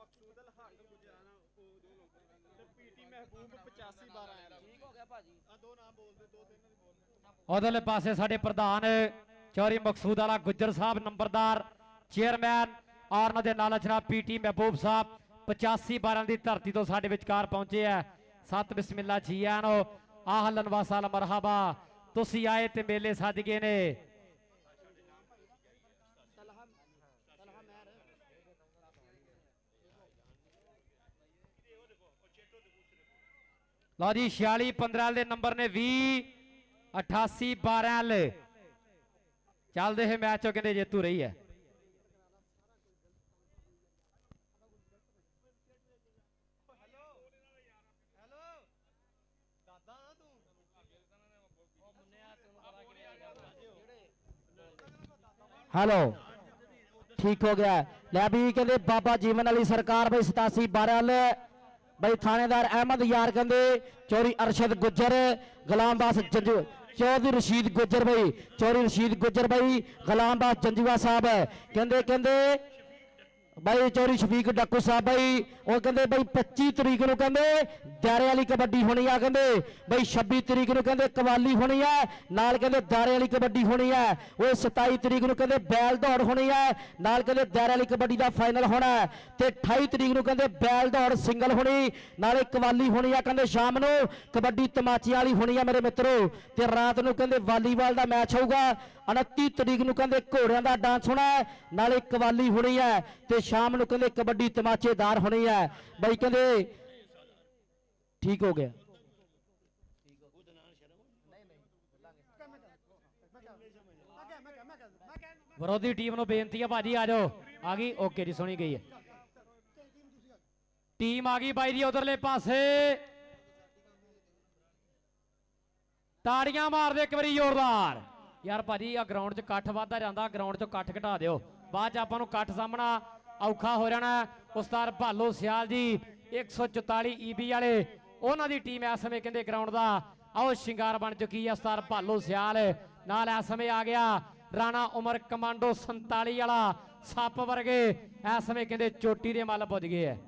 ਮਕਸੂਦ ਅਲ ਹੱਕ ਗੁਜਰਾਨਾ ਉਹ ਦੋ ਲੋਕ ਤੇ ਪੀਟੀ ਮਹਿਬੂਬ 85 12 ਠੀਕ ਹੋ ਗਿਆ ਭਾਜੀ। ਆ ਦੋ ਨਾਮ ਬੋਲਦੇ, ਦੋ ਤਿੰਨ ਨਹੀਂ ਬੋਲਦੇ। ਉਧਰਲੇ ਪਾਸੇ ਸਾਡੇ ਪ੍ਰਧਾਨ ਚੌਰੀ ਮਕਸੂਦ ਵਾਲਾ ਗੁੱਜਰ ਸਾਹਿਬ ਨੰਬਰਦਾਰ ਚੇਅਰਮੈਨ ਔਰ ਉਹਨਾਂ ਦੇ ਨਾਲ ਜਨਾਬ ਪੀਟੀ ਮਹਿਬੂਬ ਸਾਹਿਬ 85 12 ਦੀ ਧਰਤੀ ਤੋਂ ਸਾਡੇ ਵਿਚਕਾਰ ਪਹੁੰਚੇ ਆ। ਸਤ ਬਿਸਮਿਲ੍ਲਾ ਜੀ ਆਨੋ ਆਹਲਨ ਵਸਾਲ ਮਰਹਬਾ। ਤੁਸੀਂ ਆਏ ਤੇ ਮੇਲੇ ਸੱਜ ਗਏ ਨੇ। ਲਓ ਜੀ 46 15 ਦੇ ਨੰਬਰ ਨੇ 20 88 12 ਚੱਲਦੇ ਹੈ ਮੈਚ ਉਹ ਕਹਿੰਦੇ ਜੇਤੂ ਰਹੀ ਹੈ। ਹੈਲੋ ਠੀਕ ਹੋ ਗਿਆ ਲੈ ਵੀ ਕਹਿੰਦੇ ਬਾਬਾ ਜੀਵਨ ਵਾਲੀ ਸਰਕਾਰ ਬਈ 87 12 ਬਈ ਥਾਣੇਦਾਰ ਅਹਿਮਦ ਯਾਰ ਕਹਿੰਦੇ ਚੋਰੀ ਅਰਸ਼ਦ ਗੁੱਜਰ ਗੁਲਾਮਦਾਸ ਜੰਜੂ ਚੌਧਰੀ ਰਸ਼ੀਦ ਗੁੱਜਰ ਬਈ ਚੌਧਰੀ ਰਸ਼ੀਦ ਗੁੱਜਰ ਬਈ ਗੁਲਾਮਦਾਸ ਜੰਜੂਆ ਸਾਹਿਬ ਕਹਿੰਦੇ ਬਾਈ ਚੌਰੀ ਸ਼ਫੀਕ ਡੱਕੂ ਸਾਹਿਬ ਬਾਈ ਉਹ ਕਹਿੰਦੇ ਬਾਈ 25 ਤਰੀਕ ਨੂੰ ਕਹਿੰਦੇ ਦਾਰੇ ਵਾਲੀ ਕਬੱਡੀ ਹੋਣੀ ਆ ਕਹਿੰਦੇ ਬਾਈ 26 ਤਰੀਕ ਨੂੰ ਕਹਿੰਦੇ ਕਵਾਲੀ ਹੋਣੀ ਆ ਨਾਲ ਕਹਿੰਦੇ ਦਾਰੇ ਵਾਲੀ ਕਬੱਡੀ ਹੋਣੀ ਆ ਉਹ 27 ਤਰੀਕ ਨੂੰ ਕਹਿੰਦੇ ਬੈਲ ਦੌੜ ਹੋਣੀ ਆ ਨਾਲ ਕਹਿੰਦੇ ਦਾਰੇ ਵਾਲੀ ਕਬੱਡੀ ਦਾ ਫਾਈਨਲ ਹੋਣਾ ਤੇ 28 ਤਰੀਕ ਨੂੰ ਕਹਿੰਦੇ ਬੈਲ ਦੌੜ ਸਿੰਗਲ ਹੋਣੀ ਨਾਲੇ ਕਵਾਲੀ ਹੋਣੀ ਆ ਕਹਿੰਦੇ ਸ਼ਾਮ ਨੂੰ ਕਬੱਡੀ ਤਮਾਚੀਆਂ ਵਾਲੀ ਹੋਣੀ ਆ ਮੇਰੇ ਮਿੱਤਰੋ ਤੇ ਰਾਤ ਨੂੰ ਕਹਿੰਦੇ ਵਾਲੀਬਾਲ ਦਾ ਮੈਚ ਹੋਊਗਾ 29 ਤਰੀਕ ਨੂੰ ਕਹਿੰਦੇ ਘੋੜਿਆਂ ਦਾ ਡਾਂਸ ਹੋਣਾ ਨਾਲੇ ਕਵਾਲੀ ਹੋਣੀ ਹੈ ਤੇ ਸ਼ਾਮ ਨੂੰ ਕਹਿੰਦੇ ਕਬੱਡੀ ਤਮਾਚੇਦਾਰ ਹੋਣੀ ਹੈ ਬਾਈ ਕਹਿੰਦੇ ਠੀਕ ਹੋ ਗਿਆ ਵਿਰੋਧੀ ਟੀਮ ਨੂੰ ਬੇਨਤੀ ਹੈ ਭਾਜੀ ਆ ਜਾਓ ਆ ਗਈ ਓਕੇ ਜੀ ਸੁਣੀ ਗਈ ਹੈ ਟੀਮ ਆ ਗਈ ਬਾਈ ਜੀ ਉਧਰਲੇ ਪਾਸੇ ਤਾੜੀਆਂ ਮਾਰਦੇ ਇੱਕ ਵਾਰੀ ਜ਼ੋਰਦਾਰ ਯਾਰ ਭਾਜੀ ਆ ਗਰਾਊਂਡ 'ਚ ਇਕੱਠ ਵੱਧਦਾ ਜਾਂਦਾ ਗਰਾਊਂਡ 'ਚੋਂ ਇਕੱਠ ਘਟਾ ਦਿਓ ਬਾਅਦ 'ਚ ਆਪਾਂ ਨੂੰ ਇਕੱਠ ਸਾਹਮਣਾ ਔਖਾ ਹੋ ਜਾਣਾ ਉਸਤਾਦ ਭਾਲੋ ਸਿਆਲ ਜੀ 144 ਈਬੀ ਵਾਲੇ ਉਹਨਾਂ ਦੀ ਟੀਮ ਇਸ ਸਮੇਂ ਕਹਿੰਦੇ ਗਰਾਊਂਡ ਦਾ ਆਓ ਸ਼ਿੰਗਾਰ ਬਣ ਚੁੱਕੀ ਹੈ ਉਸਤਾਦ ਭਾਲੋ ਸਿਆਲ ਨਾਲ ਇਸ ਸਮੇਂ ਆ ਗਿਆ ਰਾਣਾ ਉਮਰ ਕਮਾਂਡੋ 47 ਵਾਲਾ ਸੱਪ ਵਰਗੇ ਇਸ ਸਮੇਂ ਕਹਿੰਦੇ ਚੋਟੀ ਦੇ ਮੱਲ ਪੁੱਜ ਗਏ ਹੈ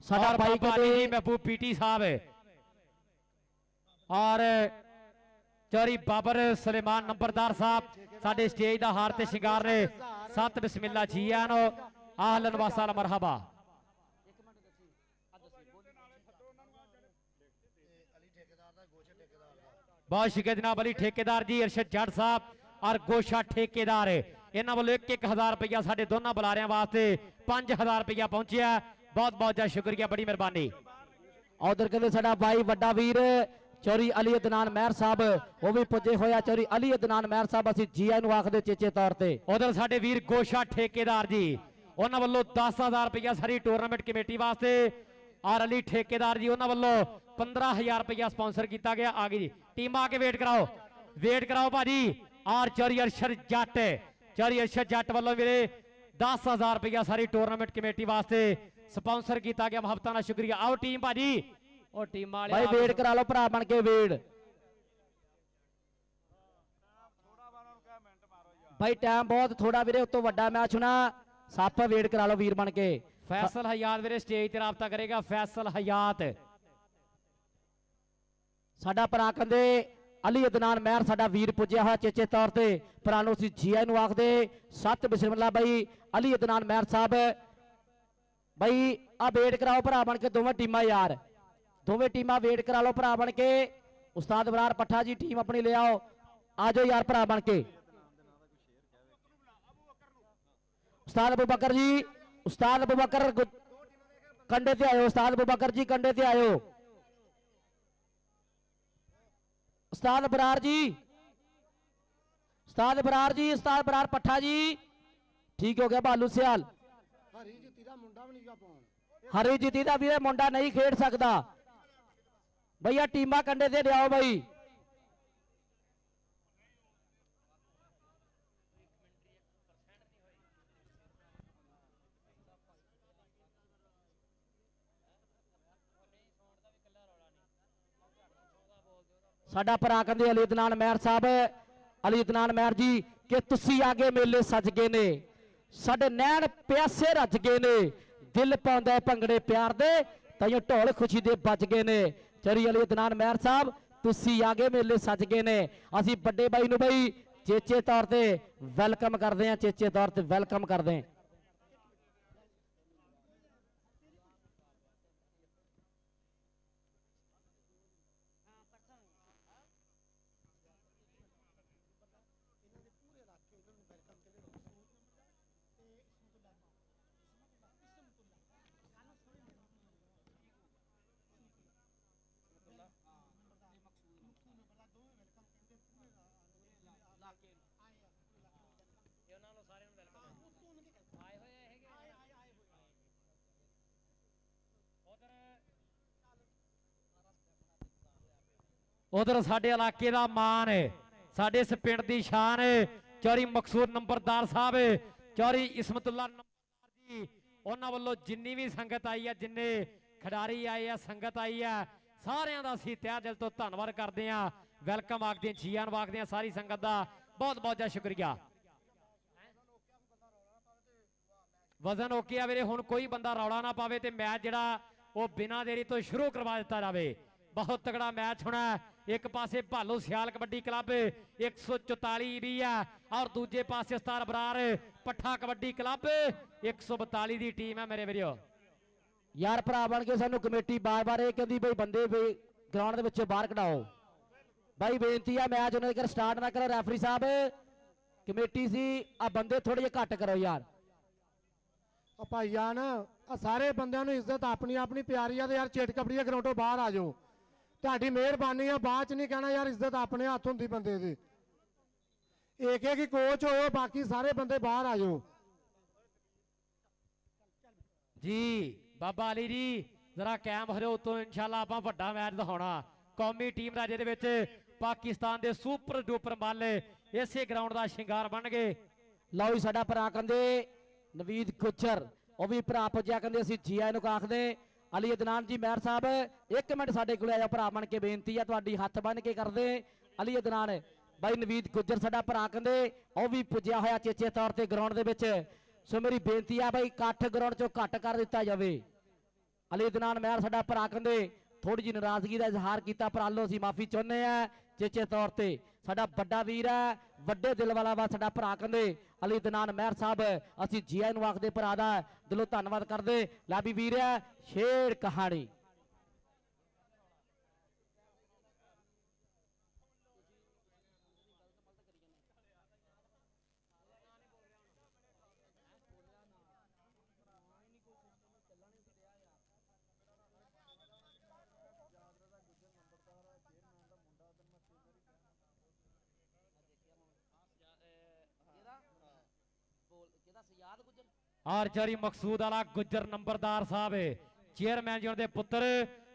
ਸਾਡਾ ਬਾਈ ਕਹਿੰਦੇ ਮਹਿਬੂਬ ਪੀਟੀ ਸਾਹਿਬ ਔਰ ਚੌਰੀ ਬਾਬਰ ਸੁਲੇਮਾਨ ਨੰਬਰਦਾਰ ਸਾਹਿਬ ਸਾਡੇ ਸਟੇਜ ਦਾ ਹਾਰ ਤੇ ਸ਼ਿੰਗਾਰ ਨੇ ਸਤ ਬਿਸਮਿਲ੍ਲਾ ਜੀ ਆਨੋ ਆਹਲਨ ਵਸਹਲਨ ਮਰਹਬਾ बहुत शुक्रिया जनाब अली ठेकेदार जी अरशद जट साहब और गोशा ठेकेदार इन्होंने वालों 1-1000 रुपया साढ़े दोनों बुलारियां वास्ते 5000 रुपया पहुंचा बहुत बहुत ज्यादा शुक्रिया बड़ी मेहरबानी उधर कहते साडा भाई वड्डा वीर चौरी अली अदनान महर साहब वो भी पुजे होया चौरी अली अदनान महर साहब असीं जी नूं आखदे चेचे तौर ते उधर साडे वीर गोशा ठेकेदार जी उन्होंने वालों 10000 रुपया सारी टूरनामेंट कमेटी वास्ते और अली ठेकेदार जी उन्होंने वालों 15000 रुपया स्पॉन्सर किया गया आगे जी टीम आके वेट कराओ भाजी और चौरी अरशद जट वालों मेरे 10000 रुपया सारी टूरनामेंट कमेटी वास्ते स्पॉन्सर किया गया मुहब्बतां नाल शुक्रिया आओ टीम भाजी और टीम वाले भाई वेट करा लो भरा बन के वेट भाई टाइम बहुत थोड़ा वीरे उतो वड्डा मैच होना सप वेट करा लो वीर बन के फैसल हयात मेरे स्टेज ते राबता करेगा फैसल हयात साडा भरा कहंदे अली अदनान महर साडा वीर पुजया होया चेचे तौर ते भरा नूं असीं जी आई नूं आखदे सत बिस्मिल्लाह भाई अली अदनान महर साहब भाई आ वेट कराओ भरा बन के दोवें टीमां यार दोवें टीमां वेट करा लो भरा बन के उस्ताद बरार पट्ठा जी टीम अपनी ले आओ आ जाओ यार भरा बन के उस्ताद अबू बकर जी उस्ताद अबू बकर कंडे ते आयो उस्ताद अबू बकर जी कंडे ते आयो उस्ताद बरार जी उस्ताद बरार पट्ठा जी ठीक हो गया भालू सियाल हरी जीती दा वीरे मुंडा नहीं खेड सकता भैया टीमा कंडे ते लियाओ भाई साडा भरा कहंदे अली अदनान महर साहब अली अदनान महर जी कि तुसी आगे मेले सज गए ने साडे नैन प्यासे रज गए ने दिल पाउंदा भंगड़े प्यार दे ताइयों ढोल खुशी दे बज गए ने चरी अली अदनान महर साहब तुसी आगे मेले सज गए ने असीं बड़े बाई नूं बई चेचे तौर ते वेलकम करदे हां चेचे तौर ते वेलकम करदे हां उधर साडे इलाके का मान है ਸਾਡੇ ਇਸ ਪਿੰਡ ਦੀ ਸ਼ਾਨ ਚੌਰੀ ਮਕਸੂਦ ਨੰਬਰਦਾਰ ਸਾਹਿਬ, ਚੌਰੀ ਇਸਮਤੁੱਲਾ ਨੰਬਰਦਾਰ ਜੀ, ਉਹਨਾਂ ਵੱਲੋਂ ਜਿੰਨੀ ਵੀ ਸੰਗਤ ਆਈ ਆ, ਜਿੰਨੇ ਖਿਡਾਰੀ ਆਏ ਆ, ਸੰਗਤ ਆਈ ਆ, ਸਾਰਿਆਂ ਦਾ ਅਸੀਂ ਤਹਿ ਦਿਲ ਤੋਂ ਧੰਨਵਾਦ ਕਰਦੇ ਆ। ਵੈਲਕਮ ਆਖਦੇ ਆ, ਜੀ ਆਨ ਆਖਦੇ ਆ ਸਾਰੀ ਸੰਗਤ ਦਾ ਬਹੁਤ ਬਹੁਤ ਜਿਆਦਾ ਸ਼ੁਕਰੀਆ। ਵਜ਼ਨ ਓਕੇ ਆ ਵੀਰੇ, ਹੁਣ ਕੋਈ ਬੰਦਾ ਰੌਲਾ ਨਾ ਪਾਵੇ ਤੇ ਮੈਚ ਜਿਹੜਾ ਉਹ ਬਿਨਾਂ ਦੇਰੀ ਤੋਂ ਸ਼ੁਰੂ ਕਰਵਾ ਦਿੱਤਾ ਜਾਵੇ। ਬਹੁਤ ਤਗੜਾ ਮੈਚ ਹੋਣਾ। ਇੱਕ ਪਾਸੇ ਭਾਲੋ ਸਿਆਲ ਕਬੱਡੀ ਕਲੱਬ 144 ਵੀ ਆ ਔਰ ਦੂਜੇ ਪਾਸੇ ਉਸਤਾਦ ਬਰਾਰ ਪੱਠਾ ਕਬੱਡੀ ਕਲੱਬ 142 ਦੀ ਟੀਮ ਹੈ ਮੇਰੇ ਵੀਰੋ। ਯਾਰ ਭਰਾ ਬਣ ਕੇ ਸਾਨੂੰ ਕਮੇਟੀ ਬਾਰ-ਬਾਰ ਇਹ ਕਹਿੰਦੀ ਬਈ ਬੰਦੇ ਗਰਾਊਂਡ ਦੇ ਵਿੱਚੋਂ ਬਾਹਰ ਕਢਾਓ। ਬਾਈ ਬੇਨਤੀ ਆ ਮੈਚ ਉਹਨਾਂ ਦੇ ਕਰ ਸਟਾਰਟ ਨਾ ਕਰੋ। ਰੈਫਰੀ ਸਾਹਿਬ ਕਮੇਟੀ ਸੀ ਆ ਬੰਦੇ ਥੋੜੇ ਜਿਹਾ ਘੱਟ ਕਰੋ ਯਾਰ। ਆ ਭਾਈਆਂ ਨਾ ਆ ਸਾਰੇ ਬੰਦਿਆਂ ਨੂੰ ਇੱਜ਼ਤ ਆਪਣੀ ਆਪਣੀ ਪਿਆਰੀ ਆ ਤੇ ਯਾਰ ਚਿੱਟ ਕਬੜੀਆ ਗਰਾਊਂਡੋਂ ਬਾਹਰ ਆ ਜਾਓ। ਤੁਹਾਡੀ ਮਿਹਰਬਾਨੀ ਆ, ਬਾਅਦ ਚ ਨਹੀਂ ਕਹਿਣਾ ਯਾਰ ਇੱਜ਼ਤ ਆਪਣੇ ਹੱਥ ਹੁੰਦੀ ਬੰਦੇ ਦੀ। ਇੱਕ ਇੱਕ ਹੀ ਕੋਚ ਹੋਓ, ਬਾਕੀ ਸਾਰੇ ਬੰਦੇ ਬਾਹਰ ਆ ਜਾਓ ਜੀ। ਬਾਬਾ ਅਲੀ ਜੀ ਜ਼ਰਾ ਕੈਮ ਹਰਿਓ ਤੋਂ ਇਨਸ਼ਾਅੱਲਾ ਆਪਾਂ ਵੱਡਾ ਮੈਚ ਦਿਖਾਉਣਾ। ਕੌਮੀ ਟੀਮ ਦਾ ਜਿਹਦੇ ਵਿੱਚ ਪਾਕਿਸਤਾਨ ਦੇ ਸੁਪਰ ਡੂਪਰ ਮੱਲ ਇਸੇ ਗਰਾਊਂਡ ਦਾ ਸ਼ਿੰਗਾਰ ਬਣ ਗਏ। ਲਓ ਜੀ ਸਾਡਾ ਭਰਾ ਕਹਿੰਦੇ ਨਵੀਦ ਗੁੱਜਰ ਉਹ ਵੀ ਭਰਾ ਪੁੱਜਿਆ, ਕਹਿੰਦੇ ਅਸੀਂ ਜੀ ਆਇਆਂ ਨੂੰ ਆਖਦੇ। ਅਲੀ ਅਦਨਾਨ ਜੀ ਮਹਿਰ ਸਾਹਿਬ 1 ਮਿੰਟ ਸਾਡੇ ਕੋਲ ਆਇਆ ਭਰਾ ਬਣ ਕੇ ਬੇਨਤੀ ਆ ਤੁਹਾਡੀ, ਹੱਥ ਬੰਨ ਕੇ ਕਰਦੇ। ਅਲੀ ਅਦਨਾਨ ਬਾਈ ਨਵੀਦ ਗੁੱਜਰ ਸਾਡਾ ਭਰਾ ਕਹਿੰਦੇ ਉਹ ਵੀ ਪੁੱਜਿਆ ਹੋਇਆ ਚੇਚੇ ਤੌਰ ਤੇ ਗਰਾਊਂਡ ਦੇ ਵਿੱਚ। ਸੋ ਮੇਰੀ ਬੇਨਤੀ ਆ ਬਾਈ ਇਕੱਠ ਗਰਾਊਂਡ ਚੋਂ ਘੱਟ ਕਰ ਦਿੱਤਾ ਜਾਵੇ। ਅਲੀ ਅਦਨਾਨ ਮਹਿਰ ਸਾਡਾ ਭਰਾ ਕਹਿੰਦੇ ਥੋੜੀ ਜਿਹੀ ਨਾਰਾਜ਼ਗੀ ਦਾ ਇਜ਼ਹਾਰ ਕੀਤਾ, ਭਰਾ ਲੋ ਅਸੀਂ ਮਾਫੀ ਚਾਹੁੰਦੇ ਆ ਚੇਚੇ ਤੌਰ ਤੇ। ਸਾਡਾ ਵੱਡਾ ਵੀਰ ਹੈ, ਵੱਡੇ ਦਿਲ ਵਾਲਾ ਵਾ ਸਾਡਾ ਭਰਾ ਕਹਿੰਦੇ ਅਲੀ ਅਦਨਾਨ ਮਹਿਰ ਸਾਹਿਬ, ਅਸੀਂ ਜੀ ਆਇਆਂ ਨੂੰ ਆਖਦੇ ਭਰਾ ਦਾ ਦਿਲੋਂ ਧੰਨਵਾਦ ਕਰਦੇ। ਲਾਬੀ ਵੀਰ ਹੈ ਸ਼ੇਰ ਕਹਾਣੀ। ਆਰਚਰੀ ਮਕਸੂਦ ਵਾਲਾ ਗੁੱਜਰ ਨੰਬਰਦਾਰ ਸਾਹਿਬ, ਚੇਅਰਮੈਨ ਜੀ ਦੇ ਪੁੱਤਰ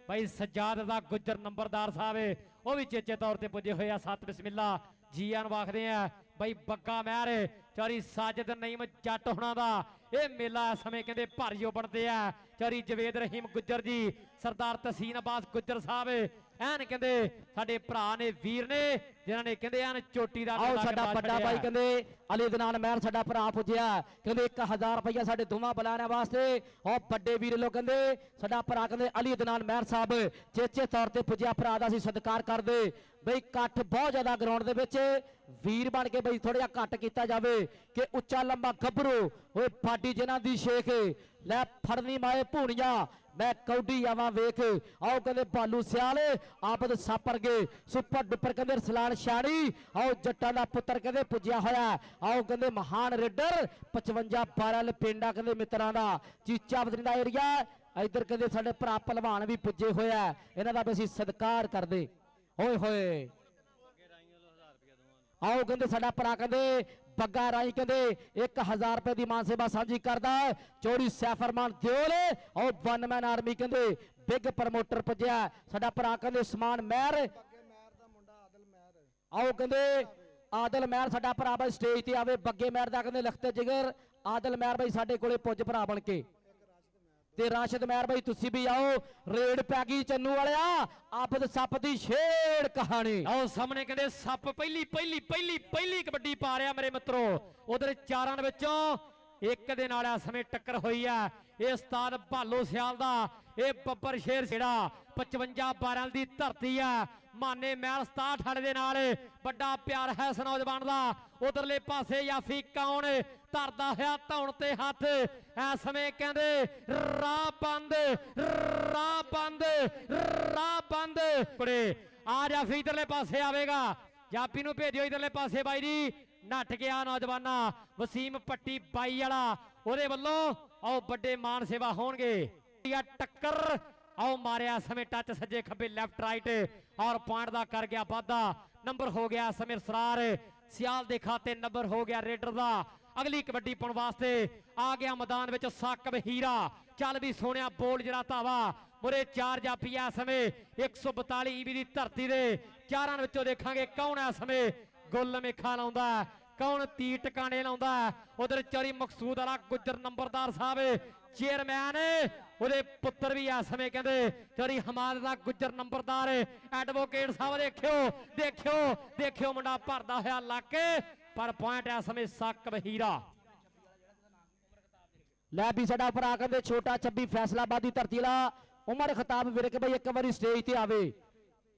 ਭਾਈ ਸਜਾਦ ਦਾ ਗੁੱਜਰ ਨੰਬਰਦਾਰ ਸਾਹਿਬ, ਉਹ ਵੀ ਚੇਚੇ ਤੌਰ ਤੇ ਪੁੱਜੇ ਹੋਏ ਆ। ਸਤ ਬਿਸਮਿਲ੍ਲਾ ਜੀ ਆਨ ਵਾਖਦੇ ਆ। ਭਾਈ ਬੱਗਾ ਮਹਿਰ ਚੌਰੀ ਸਾਜਦ ਨਈਮ ਜੱਟ ਹੋਣਾ ਦਾ ਇਹ ਮੇਲਾ ਇਸ ਸਮੇਂ ਕਹਿੰਦੇ ਭਾਰੀਓ ਬਣਦੇ ਆ। ਚੌਰੀ ਜਵੇਦ ਰਹੀਮ ਗੁੱਜਰ ਜੀ, ਸਰਦਾਰ ਤਸੀਨ ਅਬਾਸ ਗੁੱਜਰ ਸਾਹਿਬ ਐਨ ਕਹਿੰਦੇ ਸਾਡੇ ਭਰਾ ਨੇ, ਵੀਰ ਨੇ, ਜਿਨ੍ਹਾਂ ਨੇ ਕਹਿੰਦੇ ਐਨ ਚੋਟੀ ਦਾ ਆਓ ਸਾਡਾ ਵੱਡਾ ਭਾਈ ਕਹਿੰਦੇ ਅਲੀ ਅਦਨਾਨ ਮਹਿਰ ਸਾਡਾ ਭਰਾ ਪੁੱਜਿਆ, ਕਹਿੰਦੇ 1000 ਰੁਪਇਆ ਸਾਡੇ ਦੋਵਾਂ ਬੁਲਾਰਿਆਂ ਵਾਸਤੇ। ਉਹ ਵੱਡੇ ਵੀਰ ਲੋ ਕਹਿੰਦੇ ਸਾਡਾ ਭਰਾ ਕਹਿੰਦੇ ਅਲੀ ਅਦਨਾਨ ਮਹਿਰ ਸਾਹਿਬ ਚੇਚੇ ਤੌਰ ਤੇ ਪੁੱਜਿਆ, ਭਰਾ ਦਾ ਅਸੀਂ ਸਤਿਕਾਰ ਕਰਦੇ। ਬਈ ਇਕੱਠ ਬਹੁਤ ਜ਼ਿਆਦਾ ਗਰਾਊਂਡ ਦੇ ਵਿੱਚ, ਵੀਰ ਬਣ ਕੇ ਬਈ ਥੋੜਾ ਜਿਹਾ ਘੱਟ ਕੀਤਾ ਜਾਵੇ ਕਿ ਉੱਚਾ ਲੰਬਾ ਗੱਭਰੂ ਓਏ ਪਾਡੀ ਜਿਨ੍ਹਾਂ ਦੀ ਸ਼ੇਖ ਲੈ ਫੜਨੀ ਮਾਏ ਭੂਣੀਆਂ ਮੈਂ ਕੌਡੀ ਆਵਾਂ ਵੇਖ। ਆਓ ਕਹਿੰਦੇ ਬਾਲੂ ਸਿਆਲ ਆਪਦ ਸਾਪਰਗੇ ਸੁਪਰ ਡੁਪਰ ਕਹਿੰਦੇ ਰਸਲਾਨ ਸ਼ਾੜੀ। ਆਓ ਜੱਟਾਂ ਦਾ ਪੁੱਤਰ ਕਹਿੰਦੇ ਪੁੱਜਿਆ ਹੋਇਆ। ਆਓ ਕਹਿੰਦੇ ਮਹਾਨ ਰੇਡਰ 55 12 ਪਿੰਡਾਂ ਕਹਿੰਦੇ ਮਿੱਤਰਾਂ ਦਾ ਚੀਚਾ ਬਦਨੀ ਦਾ ਏਰੀਆ। ਇੱਧਰ ਕਹਿੰਦੇ ਸਾਡੇ ਭਰਾ ਪਹਿਲਵਾਨ ਵੀ ਪੁੱਜੇ ਹੋਇਆ, ਇਹਨਾਂ ਦਾ ਵੀ ਅਸੀਂ ਸਤਿਕਾਰ ਕਰਦੇ। ਹੋਏ ਹੋਏ ਆਓ ਕਹਿੰਦੇ ਸਾਡਾ ਭਰਾ ਕਹਿੰਦੇ ਬੱਗਾ ਰਾਈ ਕਹਿੰਦੇ 1000 ਰੁਪਏ ਦੀ ਮਾਨ ਸੇਵਾ ਸਾਂਝੀ ਕਰਦਾ। ਚੋਰੀ ਸੈਫਰਮਾਨ ਦਿਓਲ ਆਓ ਵਨ ਮੈਨ ਆਰਮੀ ਕਹਿੰਦੇ ਬਿਗ ਪ੍ਰਮੋਟਰ ਪੁੱਜਿਆ ਸਾਡਾ ਭਰਾ ਕਹਿੰਦੇ ਉਸਮਾਨ ਮਹਿਰ। ਆਓ ਕਹਿੰਦੇ ਆਦਲ ਮਹਿਰ ਸਾਡਾ ਭਰਾ ਬਾਈ ਸਟੇਜ ਤੇ ਆਵੇ। ਬੱਗੇ ਮਹਿਰ ਦਾ ਕਹਿੰਦੇ ਲਖਤੇ ਜਿਗਰ ਆਦਲ ਮਹਿਰ ਬਾਈ ਸਾਡੇ ਕੋਲੇ ਪੁੱਜ ਭਰਾ ਬਣ ਕੇ। ਤੇ ਰਾਸ਼ਦ ਮਹਿਰ ਬਾਈ ਤੁਸੀਂ ਵੀ ਆਓ। ਰੇਡ ਪੈ ਗਈ ਚੰਨੂ ਵਾਲਿਆ, ਆਪਦ ਸੱਪ ਦੀ ਛੇੜ ਕਹਾਣੀ। ਆਓ ਸਾਹਮਣੇ ਕਹਿੰਦੇ ਸੱਪ ਪਹਿਲੀ ਕਬੱਡੀ ਪਾ ਰਿਹਾ ਮੇਰੇ ਮਿੱਤਰੋ। ਉਧਰ ਚਾਰਾਂ ਦੇ ਵਿੱਚੋਂ ਇੱਕ ਦੇ ਨਾਲ ਇਸ ਸਮੇਂ ਟੱਕਰ ਹੋਈ ਆ। ਇਹ ਉਸਤਾਦ ਭਾਲੋ ਸਿਆਲ ਦਾ ਇਹ ਬੱਬਰ ਸ਼ੇਰ ਜਿਹੜਾ 55 12 ਦੀ ਧਰਤੀ ਆ। ਮਾਨੇ ਮਹਿਲ 67 ਦੇ ਨਾਲ ਵੱਡਾ ਪਿਆਰ ਹੈ ਇਸ ਨੌਜਵਾਨ ਦਾ। ਉਧਰਲੇ ਪਾਸੇ ਯਾਫੀ ਕੌਣ ਧਰਦਾ ਹੋਇਆ ਧੌਣ ਤੇ ਹੱਥ। ਇਸ ਸਮੇਂ ਕਹਿੰਦੇ ਰਾਹ ਬੰਦ ਕੁੜੇ ਆ ਜਾਫੀ ਇਧਰਲੇ ਪਾਸੇ ਆਵੇਗਾ। ਜਾਪੀ ਨੂੰ ਭੇਜਿਓ ਇਧਰਲੇ ਪਾਸੇ ਬਾਈ ਜੀ। ਨੱਠ ਗਿਆ ਨੌਜਵਾਨਾ ਵਸੀਮ ਪੱਟੀ ਬਾਈ ਵਾਲਾ, ਉਹਦੇ ਵੱਲੋਂ ਆਓ ਵੱਡੇ ਮਾਨ ਸੇਵਾ ਹੋਣਗੇ। ਟੱਕਰ ਆਓ ਮਾਰਿਆ ਸਮੇਂ ਟੱਚ ਸੱਜੇ ਖੱਬੇ ਲੈਫਟ ਰਾਈਟ ਔਰ ਪੁਆਇੰਟ ਦਾ ਕਰ ਗਿਆ ਵਾਧਾ। ਨੰਬਰ ਹੋ ਗਿਆ ਸਮੇਂ ਸਰਾਰ ਸਿਆਲ ਦੇ ਖਾਤੇ, ਨੰਬਰ ਹੋ ਗਿਆ ਰੇਡਰ ਦਾ। ਅਗਲੀ ਕਬੱਡੀ ਪਾਉਣ ਵਾਸਤੇ ਆ ਗਿਆ ਮੈਦਾਨ ਵਿੱਚ ਸਾਕਬ ਹੀਰਾ। ਚੱਲ ਵੀ ਸੋਹਣਿਆ ਬੋਲ ਜਿਹੜਾ ਧਾਵਾ ਮੁਰੇ 4 ਜਾਫੀ ਆ ਸਮੇਂ 142 ਈਵੀ ਦੀ ਧਰਤੀ ਦੇ ਚਾਰਾਂ ਵਿੱਚੋਂ ਦੇਖਾਂਗੇ ਕੌਣ ਹੈ ਸਮੇਂ ਗੁੱਲ ਮੇਖਾ ਲਾਉਂਦਾ, ਕੌਣ ਤੀ ਟਿਕਾਣੇ ਲਾਉਂਦਾ। ਉਧਰ ਚੌਰੀ ਮਕਸੂਦ ਵਾਲਾ ਗੁੱਜਰ ਨੰਬਰਦਾਰ ਸਾਹਿਬ ਚੇਅਰਮੈਨ, ਉਹਦੇ ਪੁੱਤਰ ਵੀ ਇਸ ਸਮੇਂ ਕਹਿੰਦੇ ਚੌਰੀ ਹਮਾਦ ਦਾ ਗੁੱਜਰ ਨੰਬਰਦਾਰ ਐਡਵੋਕੇਟ ਸਾਹਿਬ। ਦੇਖਿਓ ਦੇਖਿਓ ਦੇਖਿਓ ਮੁੰਡਾ ਭਰਦਾ ਹੋਇਆ ਲੱਕ, ਪਰ ਪੁਆਇੰਟ ਇਸ ਸਮੇਂ ਸਾਕਬ ਹੀਰਾ। ਲੈ ਵੀ ਸਾਡਾ ਭਰਾ ਕਹਿੰਦੇ ਛੋਟਾ 26 ਫੈਸਲਾਬਾਦ ਦੀ ਧਰਤੀ ਵਾਲਾ ਉਮਰ ਖਤਾਬ ਵਿਰਕ ਬਈ ਇੱਕ ਵਾਰੀ ਸਟੇਜ ਤੇ ਆਵੇ।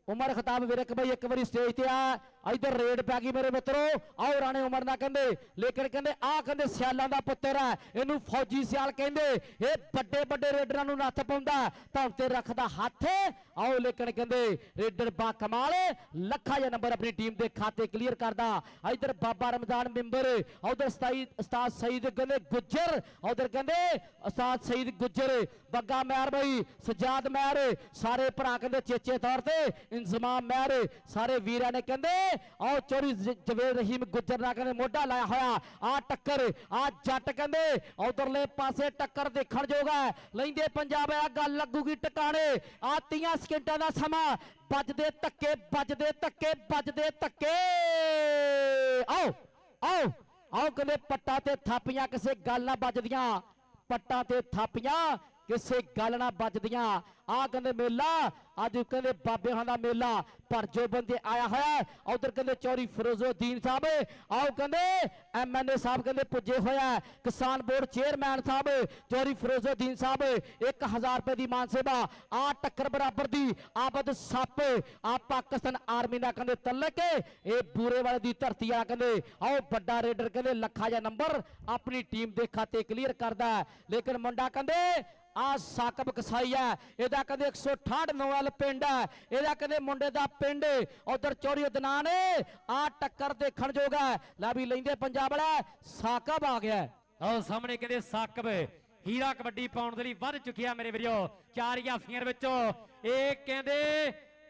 ਉਮਰ ਖਤਾਬ ਵਿਰਕ ਬਈ ਇੱਕ ਵਾਰੀ ਸਟੇਜ ਤੇ ਆ। इधर रेड पै गई मेरे मित्रों। आओ राणे उमर ना कहते, लेकिन कहते आ कहते सियालों का पुत्र है, इनू फौजी सियाल कहते, ये बड़े बड़े रेडर नत्थ पाउंदा धौन ते रखदा हाथ। आओ लेकिन कहते रेडर बा कमाल लखा या नंबर अपनी टीम के खाते क्लीयर करदा। इधर बाबा रमजान मिंबर, उधर उस्ताद सईद कहते गुज्जर, उधर कहते उस्ताद सईद गुज्जर, बग्गा मैर भाई सजाद मैर, सारे भरा कहते चेचे तौर पर इंजमाम मैर, सारे वीर ने कहते आओ चोरी जवेद रहीम गुज्जर ना कहते मोढा लाया होया। आ टक्कर आ जट कहते उधरले पासे टक्कर देखण जोगा लैंदे पंजाब आ गल लगूगी टकाने। आ 30 सेकंडां दा समा बजदे धक्के बजदे धक्के बजदे धक्के। आओ आओ आओ कहते पट्टा ते थापियां किसे गल ना बजदियां, पट्टा ते थापियां किसे गल ना बजदियां। आ कहते मेला अज कहते बाबे दा मेला पर जो बंदे आया है। उधर कहते चौरी फिरोजुद्दीन साहब, आओ कहते MNA साहब कहते पुजे होया, किसान बोर्ड चेयरमैन साहब चौरी फिरोजुद्दीन साहब 1000 रुपए की मान सेवा। आ टक्कर बराबर दी आबद सप आ पाकिस्तान आर्मी ना कहते तलक ये बूरे वाले की धरती आ कहते। आओ बड़ा रेडर कहते लखा जा नंबर अपनी टीम के खाते क्लीयर करता, लेकिन मुंडा कहते आ साकब कसाई है, एदा कहते 168 नौवाल पिंड है, एदा कहते मुंडे दा पिंड। उधर चौरी अदनान आ टक्कर देखण जोगा ला भी लेंदे पंजाब वाला साकब आ गया। आओ सामने कहते साकब हीरा कबड्डी पाउण दे लई वध चुकिया मेरे वीरो। 4 जाफियां विचों एक कहते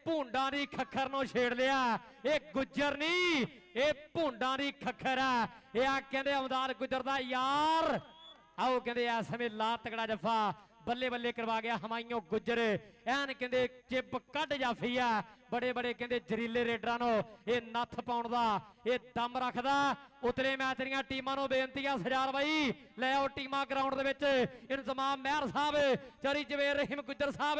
भूंडा दी खखर नु छेड़ लिया, ये गुज्जर नहीं ये भूंडा दी खखर है, ये आ कहते अमदार गुज्जर दा यार। आओ कहते इस समय ला तगड़ा जफा बल्ले बल्ले करवा गया हमायूं गुज्जर। एन कहते चिप कट जाफी है, बड़े बड़े कहते जरीले रेडरां नो ये नत्थ पाउण दा ये दम रखदा। उतले मैच दीआं टीमां नूं बेनती आ सजार बाई लै आओ टीमां ग्राउंड दे विच। इंतजाम महर साहब चौरी जवेर रहीम गुज्जर साहब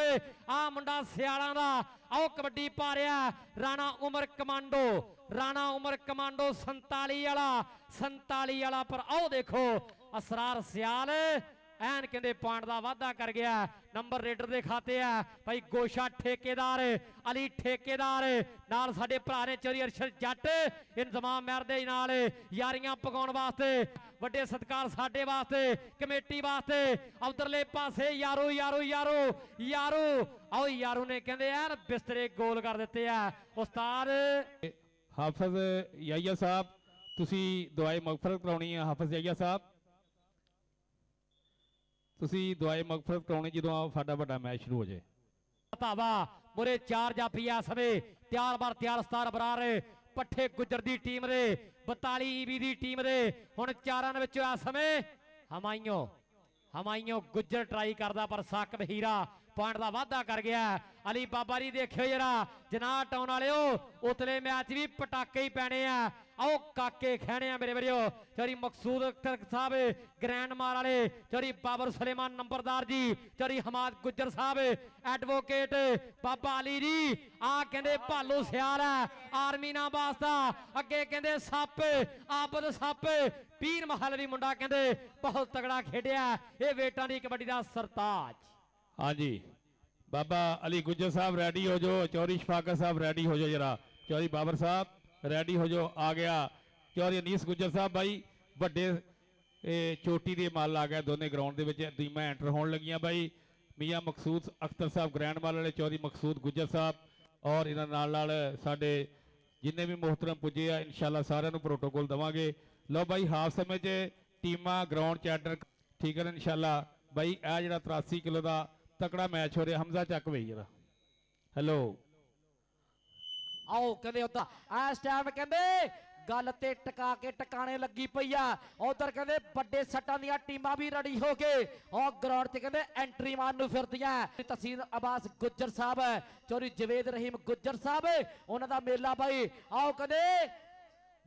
आ मुंडा सियालां दा। आओ कबड्डी पा रहा राणा उमर कमांडो, राणा उमर कमांडो 47 वाला पर आओ देखो असरार सियाल एन कहते पॉइंट का वाधा कर गया। नंबर रेडर के खाते है भाई गोशा ठेकेदार अली ठेकेदार नाल साडे भरा ने चौरी अरशद जट इंतजाम महर दे नाल यारियां पकाउण वास्ते वड्डे सत्कार साडे वास्ते कमेटी वास्ते। उधरले पासे यारू यारू यारू यारू आओ यारू ने कहते यार बिस्तरे गोल कर दिते है। उस्ताद हाफिज याहिया साहब तुसी दुआए मगफरत कराउणी है। हाफिज याहिया साहब तुसी दुआए मगफरत कराउणी जदों साडा वड्डा मैच शुरू हो जाए। धावा मुरे 4 जाफी आ समय तैयार बार तैयार स्टार बरार पट्ठे गुज्जर दी टीम रे 42 ईबी दी टीम रे हुण चारां दे विचों आ समय हमाइयों गुज्जर ट्राई करदा पर साकब हीरा पॉइंट का वाधा कर गया। अली बाबा जी देखियो जरा जना टाउन वाले उतले मैच भी पटाके ही पैने आ। आओ काके खैने मेरे वीरो चौरी मकसूद अख्तर साहब ग्रैंड मार वाले चौरी बाबर सुलेमान नंबरदार जी चौरी हमाद गुज्जर साहब एडवोकेट बाबा अली जी आ कहते भालू सियाल है आर्मी ना वास्ता अगे कहते सप आबद सप पीर महल भी मुंडा कहते बहुत तगड़ा खेडिया ये वेटां दी कबड्डी दा सरताज। हाँ जी बाबा अली गुज्जर साहब रेडी हो जो, चौरी शफाकत साहब रेडी हो जाओ, जरा चौरी बाबर साहब रेडी हो जाओ। आ गया चौरी अनीस गुज्जर साहब भाई बड़े चोटी के मल आ गया दोनों ग्राउंड के टीमां एंटर होने लगियां भाई। मियाँ मकसूद अख्तर साहब ग्रैंड माल वाले चौरी मकसूद गुज्जर साहब और इन्होंने साढ़े जिन्हें भी मोहतरम पुजे आ इंशाल्लाह सारे प्रोटोकॉल देवांगे। लो भाई हाफ समय टीमां ग्राउंड च एंटर ठीक है इंशाल्लाह भाई। आ जो 83 किलो का तकड़ा मैच हो रहा हमजा चक बई जरा हेलो आओ कहते उदा इस टाइम कहते गल ते टका के टकाने लगी पई आ। उधर कहते बड़े सट्टां दी टीमां भी रेडी हो के और ग्राउंड ते कहते एंट्री मारन फिरदियां। तहसील अब्बास गुज्जर साहब चौरी जवेद रहीम गुज्जर साहब उन्हां दा मेला भाई। आओ कहते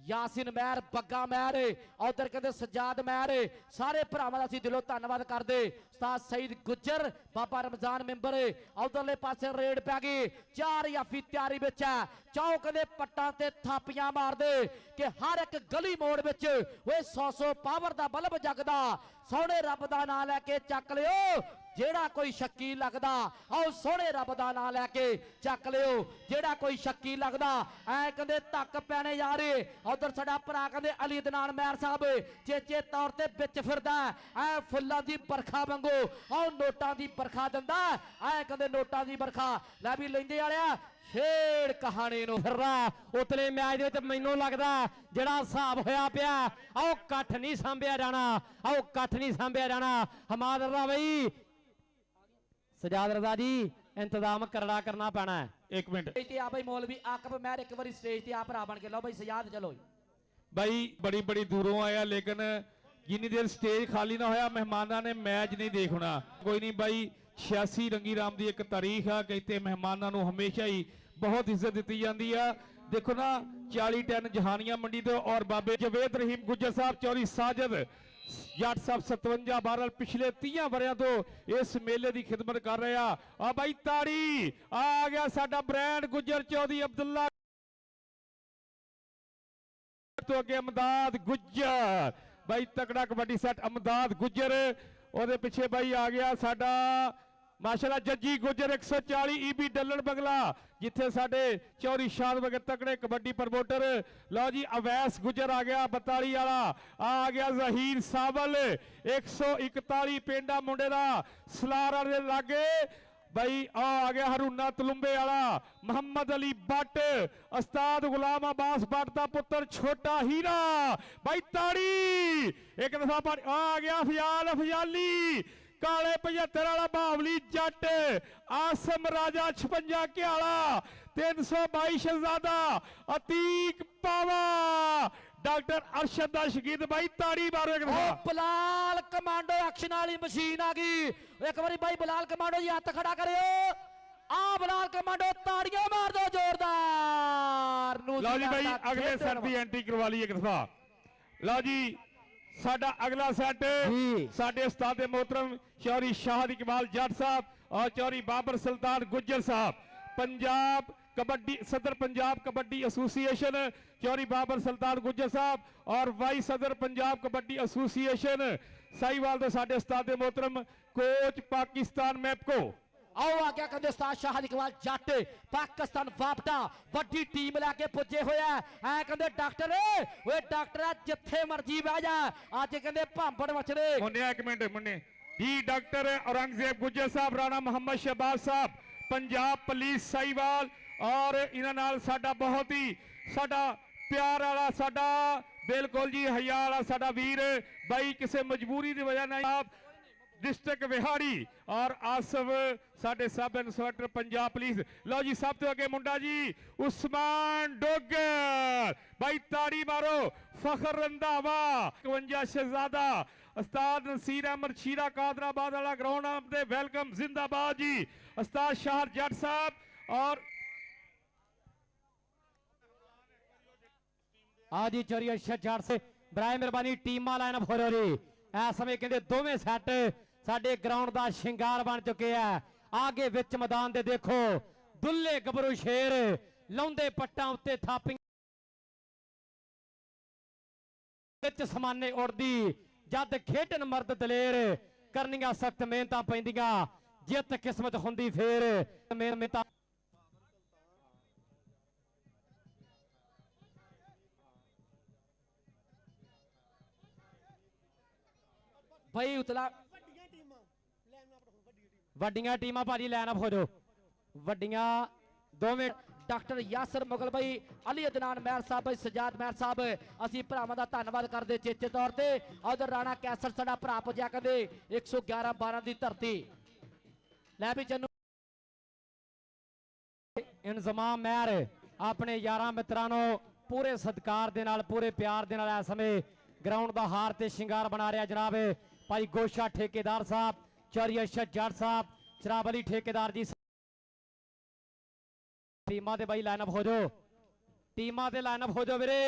ਯਾਸਿਨ ਮਹਿਰ, ਬੱਗਾ ਮਹਿਰ, ਉਧਰ ਕਹਿੰਦੇ ਸਜਾਦ ਮਹਿਰ, ਸਾਰੇ ਭਰਾਵਾਂ ਦਾ ਅਸੀਂ ਦਿਲੋਂ ਧੰਨਵਾਦ ਕਰਦੇ। ਉਸਤਾਦ ਸਈਦ ਗੁੱਜਰ, ਬਾਬਾ ਰਮਜ਼ਾਨ ਮੈਂਬਰ, ਉਧਰਲੇ ਪਾਸੇ ਰੇਡ ਪੈ ਗਈ, 4 ਯਾਫੀ ਤਿਆਰੀ ਵਿੱਚ ਹੈ। ਚਾਹੋ ਕਹਿੰਦੇ ਪੱਟਾਂ ਤੇ ਥਾਪੀਆਂ ਮਾਰਦੇ ਕਿ ਹਰ ਇੱਕ ਗਲੀ ਮੋੜ ਵਿੱਚ ਓਏ 100 ਪਾਵਰ ਦਾ ਬਲਬ ਜਗਦਾ। ਸੋਹਣੇ ਰੱਬ ਦਾ ਨਾਮ ਲੈ ਕੇ ਚੱਕ ਲਿਓ ਜਿਹੜਾ ਕੋਈ ਸ਼ੱਕੀ ਲੱਗਦਾ। ਆਓ ਸੋਹਣੇ ਰੱਬ ਦਾ ਨਾਮ ਲੈ ਕੇ ਚੱਕ ਲਿਓ ਜਿਹੜਾ ਕੋਈ ਸ਼ੱਕੀ ਲੱਗਦਾ। ਐ ਕਹਿੰਦੇ ਧੱਕ ਪੈਣੇ ਜਾ ਰਹੇ। ਉਧਰ ਸਾਡਾ ਭਰਾ ਕਹਿੰਦੇ ਅਲੀ ਅਦਨਾਨ ਮਹਿਰ ਸਾਹਿਬ ਚੇਚੇ ਤੌਰ ਤੇ ਵਿੱਚ ਫਿਰਦਾ ਐ ਫੁੱਲਾਂ ਦੀ ਬਰਖਾ ਵਾਂਗੂ। ਆਓ ਨੋਟਾਂ ਦੀ ਬਰਖਾ ਦਿੰਦਾ ਐ ਕਹਿੰਦੇ ਨੋਟਾਂ ਦੀ ਬਰਖਾ। ਲੈ ਵੀ ਲੈਂਦੇ ਵਾਲਿਆ ਛੇੜ ਕਹਾਣੀ ਨੂੰ ਫਿਰਦਾ ਉਤਲੇ ਮੈਚ ਦੇ ਵਿੱਚ। ਮੈਨੂੰ ਲੱਗਦਾ ਜਿਹੜਾ ਹਿਸਾਬ ਹੋਇਆ ਪਿਆ, ਆਓ ਇਕੱਠ ਨਹੀਂ ਸਾਂਭਿਆ ਜਾਣਾ, ਆਓ ਇਕੱਠ ਨਹੀਂ ਸਾਂਭਿਆ ਜਾਣਾ। ਹਮਾਦ ਰਜ਼ਾ ਬਈ, ਸਜਾਦ ਰਜ਼ਾ ਜੀ, ਇੰਤਜ਼ਾਮ ਕਰੜਾ ਕਰਨਾ ਪੈਣਾ ਹੈ। 1 ਮਿੰਟ ਤੇ ਆ ਬਈ ਮੌਲਵੀ ਆਕਬ ਮਹਿਰ ਇੱਕ ਵਾਰੀ ਸਟੇਜ ਤੇ ਆ ਭਰਾ ਬਣ ਕੇ ਲਓ ਬਈ ਸਜਾਦ ਚਲੋ। ਬਾਈ ਬੜੀ ਦੂਰੋਂ ਆਇਆ, ਲੇਕਿਨ ਜਿੰਨੀ ਦੇਰ ਸਟੇਜ ਖਾਲੀ ਨਾ ਹੋਇਆ ਮਹਿਮਾਨਾਂ ਨੇ ਮੈਚ ਨਹੀਂ ਦੇਖਣਾ। ਕੋਈ ਨਹੀਂ ਬਾਈ, 86 ਰੰਗੀ ਰਾਮ ਦੀ ਇੱਕ ਤਾਰੀਖ ਆ ਕਿ ਇੱਥੇ ਮਹਿਮਾਨਾਂ ਨੂੰ ਹਮੇਸ਼ਾ ਹੀ ਬਹੁਤ ਇੱਜ਼ਤ ਦਿੱਤੀ ਜਾਂਦੀ ਆ। ਦੇਖੋ ਨਾ 40 ਟਨ ਜਹਾਨੀਆਂ ਮੰਡੀ ਤੋਂ ਔਰ ਬਾਬੇ ਜਵੇਦ ਰਹੀਮ ਗੁੱਜਰ ਸਾਹਿਬ, ਚੌਰੀ ਸਾਜਦ ਜੱਟ ਸਾਹਿਬ 57 ਬਾਰਲ ਪਿਛਲੇ 30 ਵਰਿਆਂ ਤੋਂ ਇਸ ਮੇਲੇ ਦੀ ਖਿਦਮਤ ਕਰ ਰਹੇ ਆ ਬਾਈ ਤਾੜੀ ਆ ਗਿਆ ਸਾਡਾ ਬ੍ਰਾਂਡ ਗੁੱਜਰ ਚੌਧਰੀ ਅਬਦੁੱਲਾ ਤੋਂ ਅੱਗੇ ਅਮਦਾਦ ਗੁੱਜਰ ਬਾਈ ਤਕੜਾ ਕਬੱਡੀ ਸੈੱਟ ਅਮਦਾਦ ਗੁੱਜਰ। ਉਹਦੇ ਪਿੱਛੇ ਬਾਈ ਆ ਗਿਆ ਸਾਡਾ ਮਾਸ਼ਾਅੱਲਾ ਜੱਜੀ ਗੁੱਜਰ 140 ਈਬੀ ਡੱਲਣ ਬਗਲਾ, ਜਿੱਥੇ ਸਾਡੇ ਚੌਰੀ ਸ਼ਾਦ ਵਗੇ ਤਕੜੇ ਕਬੱਡੀ ਪ੍ਰਮੋਟਰ। ਲਓ ਜੀ ਅਵੈਸ ਗੁੱਜਰ ਆ ਗਿਆ 42 ਵਾਲਾ, ਆ ਗਿਆ ਜ਼ਹੀਰ ਸਾਵਲ 141 ਪਿੰਡਾ ਮੁੰਡੇ ਦਾ ਸਲਾਰ ਦੇ ਲਾਗੇ ਬਾਈ। ਆ ਗਿਆ ਹਰੂਨਾ ਤਲੁੰਬੇ ਵਾਲਾ ਮੁਹੰਮਦ ਅਲੀ ਬੱਟ, ਉਸਤਾਦ ਗੁਲਾਮ ਅਬਾਸ ਬੱਟ ਦਾ ਪੁੱਤਰ ਛੋਟਾ ਹੀਰਾ ਬਾਈ ਤਾੜੀ। ਇੱਕ ਦਫਾ ਆ ਗਿਆ ਫਿਆਲ ਅਫਜ਼ਾਲੀ ਕਾਲੇ 75 ਵਾਲਾ ਬਾਵਲੀ ਜੱਟ, ਆਸਮ ਰਾਜਾ 56 ਘਿਆਲਾ, 322 ਸ਼ਹਿਜ਼ਾਦਾ ਅਤੀਕ ਪਾਵਾ, ਡਾਕਟਰ ਅਰਸ਼ਦ ਦਾ ਸ਼ਗੀਦ ਬਾਈ ਤਾੜੀ ਮਾਰੋ ਇੱਕ ਦਫਾ। ਬਲਾਲ ਕਮਾਂਡੋ ਐਕਸ਼ਨ ਵਾਲੀ ਮਸ਼ੀਨ ਆ ਗਈ। ਇੱਕ ਵਾਰੀ ਬਾਈ ਬਲਾਲ ਕਮਾਂਡੋ ਜੀ ਹੱਥ ਖੜਾ ਕਰਿਓ। ਆ ਬਲਾਲ ਕਮਾਂਡੋ ਤਾੜੀਆਂ ਮਾਰ ਦੋ ਜ਼ੋਰਦਾਰ। ਲਓ ਜੀ ਬਾਈ ਅਗਲੇ ਸੈੱਟ ਦੀ ਐਂਟਰੀ ਕਰਵਾ ਲਈ ਇੱਕ ਦਫਾ। ਲਓ ਜੀ ਸਾਡਾ ਅਗਲਾ ਸੈੱਟ ਸਾਡੇ ਉਸਤਾਦ मोहतरम चौरी शाह इकबाल जट साहब और चौरी बाबर सुल्तान गुज्जर साहब, पंजाब कबड्डी सदर पंजाब कबड्डी एसोसिएशन चौरी बाबर सुल्तान गुज्जर साहब और वाइस सदर पंजाब कबड्डी एसोसिएशन साहिवाल दे साडे उस्ताद मोहतरम कोच पाकिस्तान मैपको। आओ आ गया कहते उस्ताद शाह इकबाल जट पाकिस्तान वापटा वड्डी टीम लैके पुजे होया ऐ कहते डॉक्टर ओए डॉक्टर जिथे मर्जी बह जा अज कहते भांबड़ मचने मुन्ने एक मिनट मुन्ने जी। डॉक्टर औरंगजेब गुज्जर साहब, राणा मोहम्मद शहबाज साहब, पंजाब पुलिस साहिवाल और इन्हां नाल साडा बहुत ही साडा प्यार वाला साडा बिल्कुल जी हया वाला साडा वीर बाई किसी मजबूरी की वजह नहीं आप डिस्ट्रिक्ट विहाड़ी और आसफ साडे सब इंस्पेक्टर पंजाब पुलिस। लो जी सब तो अगे मुंडा जी उस्मान डोगर भाई ताड़ी मारो। फखर रंधावा 51 शहजादा उस्ताद नसीर अहमद शीरा कादराबाद वाला ग्राउंड आपने वेलकम जिंदाबाद जी। उस्ताद शाहर जट साहब और आज ही चौरी जट से बराए मेहरबानी टीमां लाइन अप हो रही इस समय कहते दोवें सैट साडे ग्राउंड का शिंगार बन चुके हैं। आगे विच मैदान दे देखो दुल्ले गबरू शेर लाउंदे पट्टां उत्ते थापी विच समाने उड़दी जद खेडन मर्द दलेर करनियां सख्त मेहनतां पैंदियां जित किस्मत हुंदी फेर मेहनतां। भाई उतला ਵੱਡੀਆਂ ਟੀਮਾਂ ਭਾਜੀ ਲਾਈਨ ਅਪ ਹੋ ਜਾਓ। ਵੱਡੀਆਂ ਦੋਵੇਂ डॉक्टर यासर मुगल भाई अली अदनान महर साहब भाई सजाद महर साहब असी भरावां दा धन्नवाद करदे चेचे तौर ते। उधर राणा कैसर साडा भरा पुज्या कहंदे 111-12 दी धरती लै भी जन्नू इंतजाम महर अपने यारां मित्रां नूं पूरे सत्कार दे नाल पूरे प्यार दे नाल इस समय ग्राउंड दा हार ते शिंगार बना रहा जनाब भाई गोशा ठेकेदार साहब, चौरी अरशद जट साहब, शराब अली ठेकेदार जी। टीमां दे भाई लाइनअप हो जाओ, टीमां दे लाइनअप हो जाओ वीरे।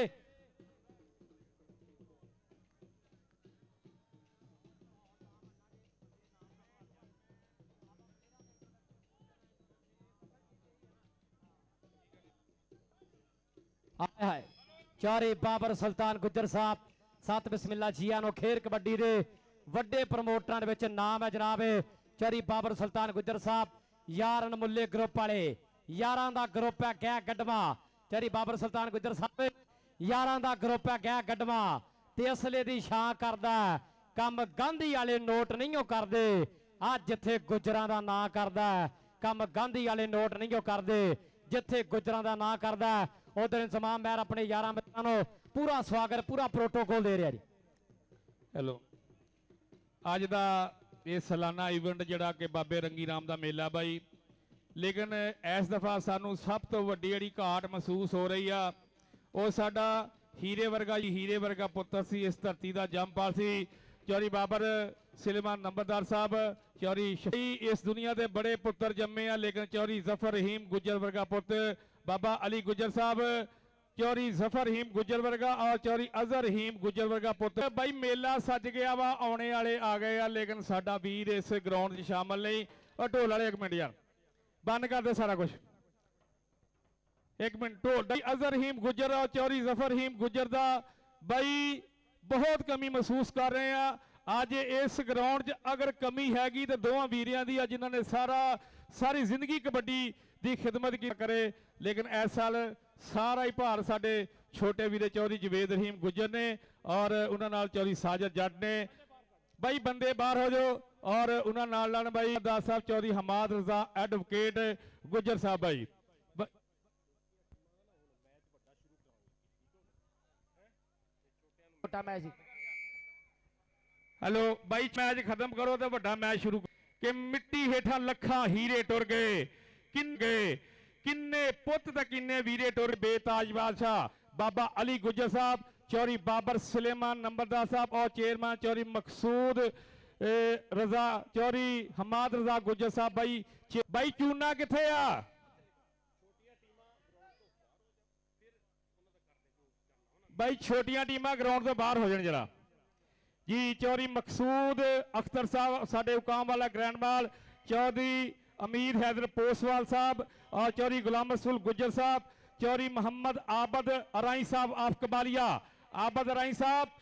ਆਏ ਹਾਏ ਚੌਰੀ ਬਾਬਰ ਸੁਲਤਾਨ ਗੁੱਜਰ ਸਾਹਿਬ ਸਤ ਬਿਸਮਿਲ੍ਲਾ ਜੀਆਂ ਨੂੰ ਖੇਡ ਕਬੱਡੀ ਦੇ ਵੱਡੇ ਪ੍ਰਮੋਟਰਾਂ ਦੇ ਵਿੱਚ ਨਾਮ ਹੈ ਜਨਾਬ ਚੌਰੀ ਬਾਬਰ ਸੁਲਤਾਨ ਗੁੱਜਰ ਸਾਹਿਬ ਯਾਰ ਅਨਮੁੱਲੇ ਗਰੁੱਪ ਵਾਲੇ ਯਾਰਾਂ ਦਾ ਗਰੁੱਪ ਹੈ ਗੈ ਗੱਡਵਾ ਚੌਰੀ ਬਾਬਰ ਸੁਲਤਾਨ ਗੁੱਜਰ ਸਾਹਿਬ ਯਾਰਾਂ ਦਾ ਗਰੁੱਪ ਹੈ ਗੈ ਗੱਡਵਾ ਤੇ ਅਸਲੇ ਦੀ ਛਾਂ ਕਰਦਾ ਕੰਮ ਗਾਂਧੀ ਵਾਲੇ ਨੋਟ ਨਹੀਂ ਉਹ ਕਰਦੇ ਆ ਜਿੱਥੇ ਗੁੱਜਰਾਂ ਦਾ ਨਾਂ ਕਰਦਾ ਕੰਮ ਗਾਂਧੀ ਵਾਲੇ ਨੋਟ ਨਹੀਂ ਉਹ ਕਰਦੇ ਜਿੱਥੇ ਗੁੱਜਰਾਂ ਦਾ ਨਾਂ ਕਰਦਾ ਉਧਰ ਇੰਤਜ਼ਾਮ ਮੈਰ ਆਪਣੇ ਯਾਰਾਂ ਮਿੱਤਰਾਂ ਨੂੰ ਪੂਰਾ ਸਵਾਗਤ ਪੂਰਾ ਪ੍ਰੋਟੋਕੋਲ ਦੇ ਰਿਹਾ ਜੀ ਹੈਲੋ ਅੱਜ ਦਾ ਇਹ ਸਾਲਾਨਾ ਇਵੈਂਟ ਜਿਹੜਾ ਕਿ ਬਾਬੇ ਰੰਗੀ ਰਾਮ ਦਾ ਮੇਲਾ ਬਾਈ ਲੇਕਿਨ ਇਸ ਦਫਾ ਸਾਨੂੰ ਸਭ ਤੋਂ ਵੱਡੀ ਜਿਹੜੀ ਘਾਟ ਮਹਿਸੂਸ ਹੋ ਰਹੀ ਆ ਉਹ ਸਾਡਾ ਹੀਰੇ ਵਰਗਾ ਪੁੱਤਰ ਸੀ ਇਸ ਧਰਤੀ ਦਾ ਜੰਮਪਲ ਸੀ ਚੌਰੀ ਬਾਬਰ ਸੁਲੇਮਾਨ ਨੰਬਰਦਾਰ ਸਾਹਿਬ ਚੌਰੀ ਇਸ ਦੁਨੀਆ ਦੇ ਬੜੇ ਪੁੱਤਰ ਜੰਮੇ ਆ ਲੇਕਿਨ ਚੌਰੀ ਜ਼ਫਰ ਰਹੀਮ ਗੁੱਜਰ ਵਰਗਾ ਪੁੱਤ ਬਾਬਾ ਅਲੀ ਗੁੱਜਰ ਸਾਹਿਬ ਚੌਰੀ ਜ਼ਫਰ ਰਹੀਮ ਗੁੱਜਰ ਵਰਗਾ ਔਰ ਚੌਰੀ ਅਜ਼ਹਰ ਰਹੀਮ ਗੁੱਜਰ ਵਰਗਾ ਪੁੱਤ ਬਾਈ ਮੇਲਾ ਸੱਜ ਗਿਆ ਵਾ ਆਉਣੇ ਵਾਲੇ ਆ ਗਏ ਆ ਲੇਕਿਨ ਸਾਡਾ ਵੀਰ ਇਸ ਗਰਾਊਂਡ 'ਚ ਸ਼ਾਮਲ ਨਹੀਂ ਉਹ ਢੋਲ ਵਾਲੇ ਇੱਕ ਮਿੰਟ ਯਾਰ ਬੰਦ ਕਰ ਦੇ ਸਾਰਾ ਕੁਝ ਇੱਕ ਮਿੰਟ ਢੋਲ ਅਜ਼ਹਰ ਰਹੀਮ ਗੁੱਜਰ ਔਰ ਚੌਰੀ ਜ਼ਫਰ ਰਹੀਮ ਗੁੱਜਰ ਦਾ ਬਾਈ ਬਹੁਤ ਕਮੀ ਮਹਿਸੂਸ ਕਰ ਰਹੇ ਆ ਅੱਜ ਇਸ ਗਰਾਊਂਡ 'ਚ ਅਗਰ ਕਮੀ ਹੈਗੀ ਤੇ ਦੋਵਾਂ ਵੀਰਿਆਂ ਦੀ ਆ ਜਿਨ੍ਹਾਂ ਨੇ ਸਾਰੀ ਜ਼ਿੰਦਗੀ ਕਬੱਡੀ ਦੀ ਖਿਦਮਤ ਕਰੇ ਲੇਕਿਨ ਇਸ ਸਾਲ ਸਾਰਾ ਹੀ ਭਾਰ ਸਾਡੇ ਛੋਟੇ ਵੀਰੇ ਚੌਧਰੀ ਜਵੇਦ ਰਹੀਮ ਗੁੱਜਰ ਨੇ ਔਰ ਉਹਨਾਂ ਨਾਲ ਚੌਧਰੀ ਸਾਜਦ ਜੱਟ ਨੇ ਬਾਈ ਬੰਦੇ ਬਾਹਰ ਹੋ ਜਾਓ ਔਰ ਉਹਨਾਂ ਨਾਲ ਬਾਈ ਦਾਸ ਸਾਹਿਬ ਚੌਧਰੀ ਹਮਾਦ ਰਜ਼ਾ ਐਡਵੋਕੇਟ ਗੁੱਜਰ ਸਾਹਿਬ ਬਾਈ ਛੋਟਾ ਮੈਚ ਹੈਲੋ ਬਾਈ ਮੈਚ ਖਤਮ ਕਰੋ ਤੇ ਵੱਡਾ ਮੈਚ ਸ਼ੁਰੂ ਕਿ ਮਿੱਟੀ ਹੇਠਾਂ ਲੱਖਾਂ ਹੀਰੇ ਟੁਰ ਗਏ ਕਿੰਨੇ ਪੁੱਤ ਤੇ ਕਿੰਨੇ ਵੀਰੇ ਟੁਰ ਬੇਤਾਜ ਬਾਦਸ਼ਾਹ ਬਾਬਾ ਅਲੀ ਗੁੱਜਰ ਸਾਹਿਬ ਚੌਰੀ ਬਾਬਰ ਸੁਲੇਮਾਨ ਨੰਬਰਦਾਰ ਸਾਹਿਬ ਔਰ ਚੇਅਰਮੈਨ ਚੌਰੀ ਮਕਸੂਦ ਰਜ਼ਾ ਚੌਰੀ ਹਮਾਦ ਰਜ਼ਾ ਗੁੱਜਰ ਸਾਹਿਬ ਬਾਈ ਚੂਨਾ ਕਿੱਥੇ ਆ ਬਾਈ ਛੋਟੀਆਂ ਟੀਮਾਂ ਗਰਾਊਂਡ ਤੋਂ ਬਾਹਰ ਹੋ ਜਾਣ ਜਰਾ ਜੀ ਚੌਰੀ ਮਕਸੂਦ ਅਖਤਰ ਸਾਹਿਬ ਸਾਡੇ ਹੁਕਾਮ ਵਾਲਾ ਗ੍ਰੈਂਡਮਾਲ ਚੌਧਰੀ ਅਮੀਰ हैदर पोसवाल साहब और चौरी गुलाम रसूल गुज्जर साहब चौरी मोहम्मद आबद अराई साहब ऑफ कमालिया आबद अराई साहब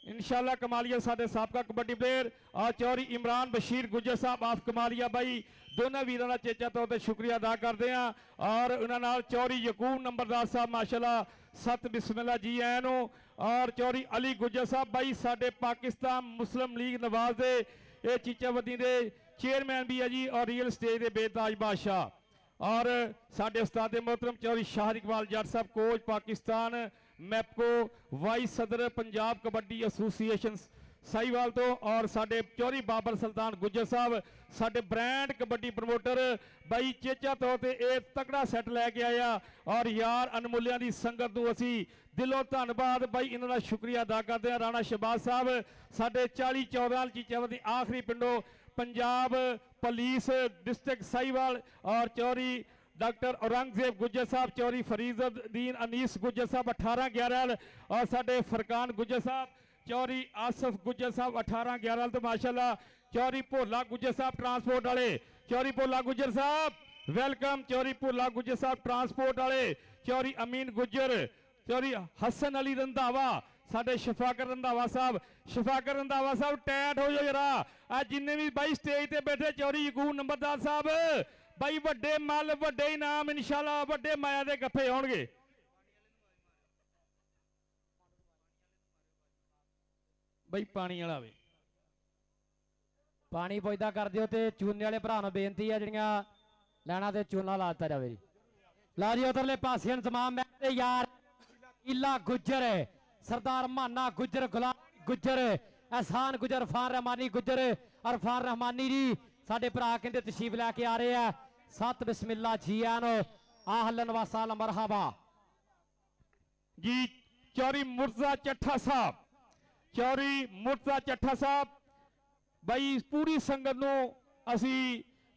इंशाल्लाह कमालिया साडे साबका कबड्डी प्लेयर और चौरी इमरान बशीर गुज्जर साहब ऑफ कमालिया भाई दोनों वीरों का चेचा तौर पर शुक्रिया अदा करते हैं और उन्होंने चौरी यकूब नंबरदार साहब माशाल्लाह सत बिस्मिल्लाह जी आए नो और चौरी अली गुज्जर साहब भाई साडे पाकिस्तान मुस्लिम लीग नवाज दे ये चीचावदी दे चेयरमैन भी है जी और रियल स्टेज के बेताज बादशाह और साडे उस्ताद मोहतरम चौधरी शाह इकबाल जट साहब कोच पाकिस्तान मैपको वाइस सदर पंजाब कबड्डी एसोसीएशन साहिवाल तो और साडे चौधरी बाबर सुल्तान गुज्जर साहब साडे ब्रांड कबड्डी प्रमोटर बाई चेचा तौर पर एक तगड़ा सैट लैके आया और यार अनमुलिया की संगत नूं असीं दिलों धन्नवाद बाई इन्हां दा शुक्रिया अदा करते हैं राणा शहबाज साहब साडे 40-14 चीचावदी आखिरी पिंडों पंजाब पुलिस डिस्ट्रिक्ट साहिवाल और चौरी डॉक्टर औरंगजेब गुज्जर साहब चौरी फरीदुद्दीन अनीस गुज्जर साहब 18-11 और साडे फरकान गुज्जर साहब चौरी आसफ गुज्जर साहब 18-11 तो माशाल्लाह चौरी भोला गुज्जर साहब ट्रांसपोर्ट वाले चौरी भोला गुज्जर साहब वेलकम चौरी भोला गुज्जर साहब ट्रांसपोर्ट वाले चौरी अमीन गुज्जर चौरी हसन अली रंधावा साडे शफाकर रंधावा साहब टैट हो जाओ जरा आज जिन्ने भी भाई स्टेज ते बैठे चौरी यकूब नंबरदार साहब भाई वड्डे मल वड्डे इनाम इंशाल्लाह वड्डे माया दे गफ्फे होणगे भाई पानी वाला वे पानी पुजदा कर दिओ ते चूने वाले भरा नूं बेनती है जिहड़ियां लैना ते चूना ला दित्ता जावे जी ला जी उधरले पासे इंतजाम मैं यार इला गुज्जर सरदार माना गुज्जर गुलाम गुज्जर एहसान गुज्जर अरफान रहमानी गुज्जर अरफान रहमानी जी साडे भरा कहंदे तशरीफ लैके आ रहे हैं सत बिस्मिल्लाह जी आन आहलन व सहलन मरहबा जी चौरी मुर्जा चट्ठा साहब चौरी मुर्जा चट्ठा साहब भाई पूरी संगत नूं असी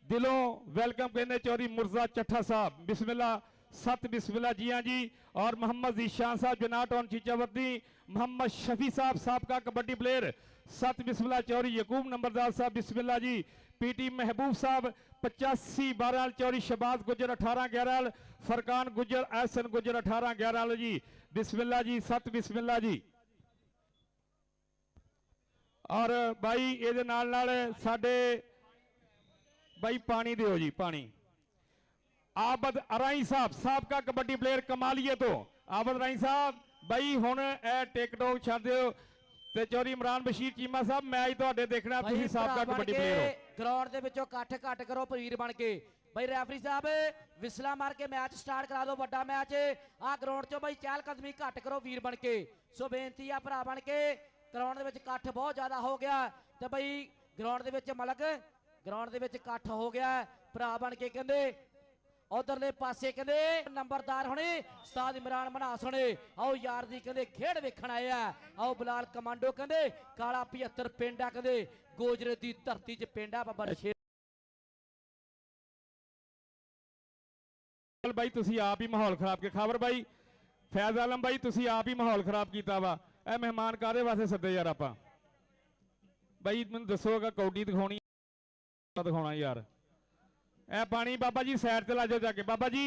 दिलों वेलकम कहने चौरी मुर्जा चट्ठा साहब बिस्मिल्लाह सत बिस्मिल्लाह जी हाँ जी। और मोहम्मद ईशान साहब जनाट ऑन चीचावर्दी, मोहम्मद शफी साहब साबका कबड्डी प्लेयर, सत बिस्मिल्लाह। चौरी यकूब नंबरदार साहब बिस्मिल्लाह जी। पीटी महबूब साहब 85-12 चौरी। शहबाज गुजर 18-11, फरकान गुजर, एहसन गुजर 18-11 जी। बिस्मिल्लाह जी, सत बिस्मिल्लाह जी। और भाई ये नाल नाल साडे भाई पानी दिओ जी, पानी। आबद अराई साहब साबका कबड्डी प्लेयर कमालिए तो, आबद अराई साहब भाई हुण ए टिकटॉक छड्ड दिओ ते चौरी इमरान बशीर चीमा साहब मैच तुहाडे देखना, तुसीं साबका कबड्डी प्लेयर हो। ग्राउंड दे विचों इकट्ठ घट करो भीड़ बन के। भाई रैफरी साहब विसला मार के मैच स्टार्ट करा दो, बड़ा मैच आ ग्राउंड चो भाई चहलकदमी घट करो वीर बन के। सो बेनती आ भरा बन के, ग्राउंड दे विच इकट्ठ बहुत ज्यादा हो गया ते भाई ग्राउंड दे विच मलक ग्राउंड दे विच इकट्ठ हो गया भरा बन के। कहंदे उधरले पासे कहंदे नंबरदार होने उस्ताद इमरान मनास होने, आओ यार दी कहंदे खेड वेखण आए आ। आओ बिलाल कमांडो कहंदे काला 75 पिंड आ, कहंदे गोजरे दी धरती च पिंड आ बाबा नशेर। भाई तुसी आप ही माहौल खराब के खबर भाई फैज आलम भाई तुसी आप ही माहौल खराब किया वा। ए मेहमान कादे वास्ते सद्दे यार आपां भाई मैनूं दसोगा कौडी दिखाउणी दिखाउणा यार। ए पानी बाबा जी साइड ते ला जाओ जाके, बाबा जी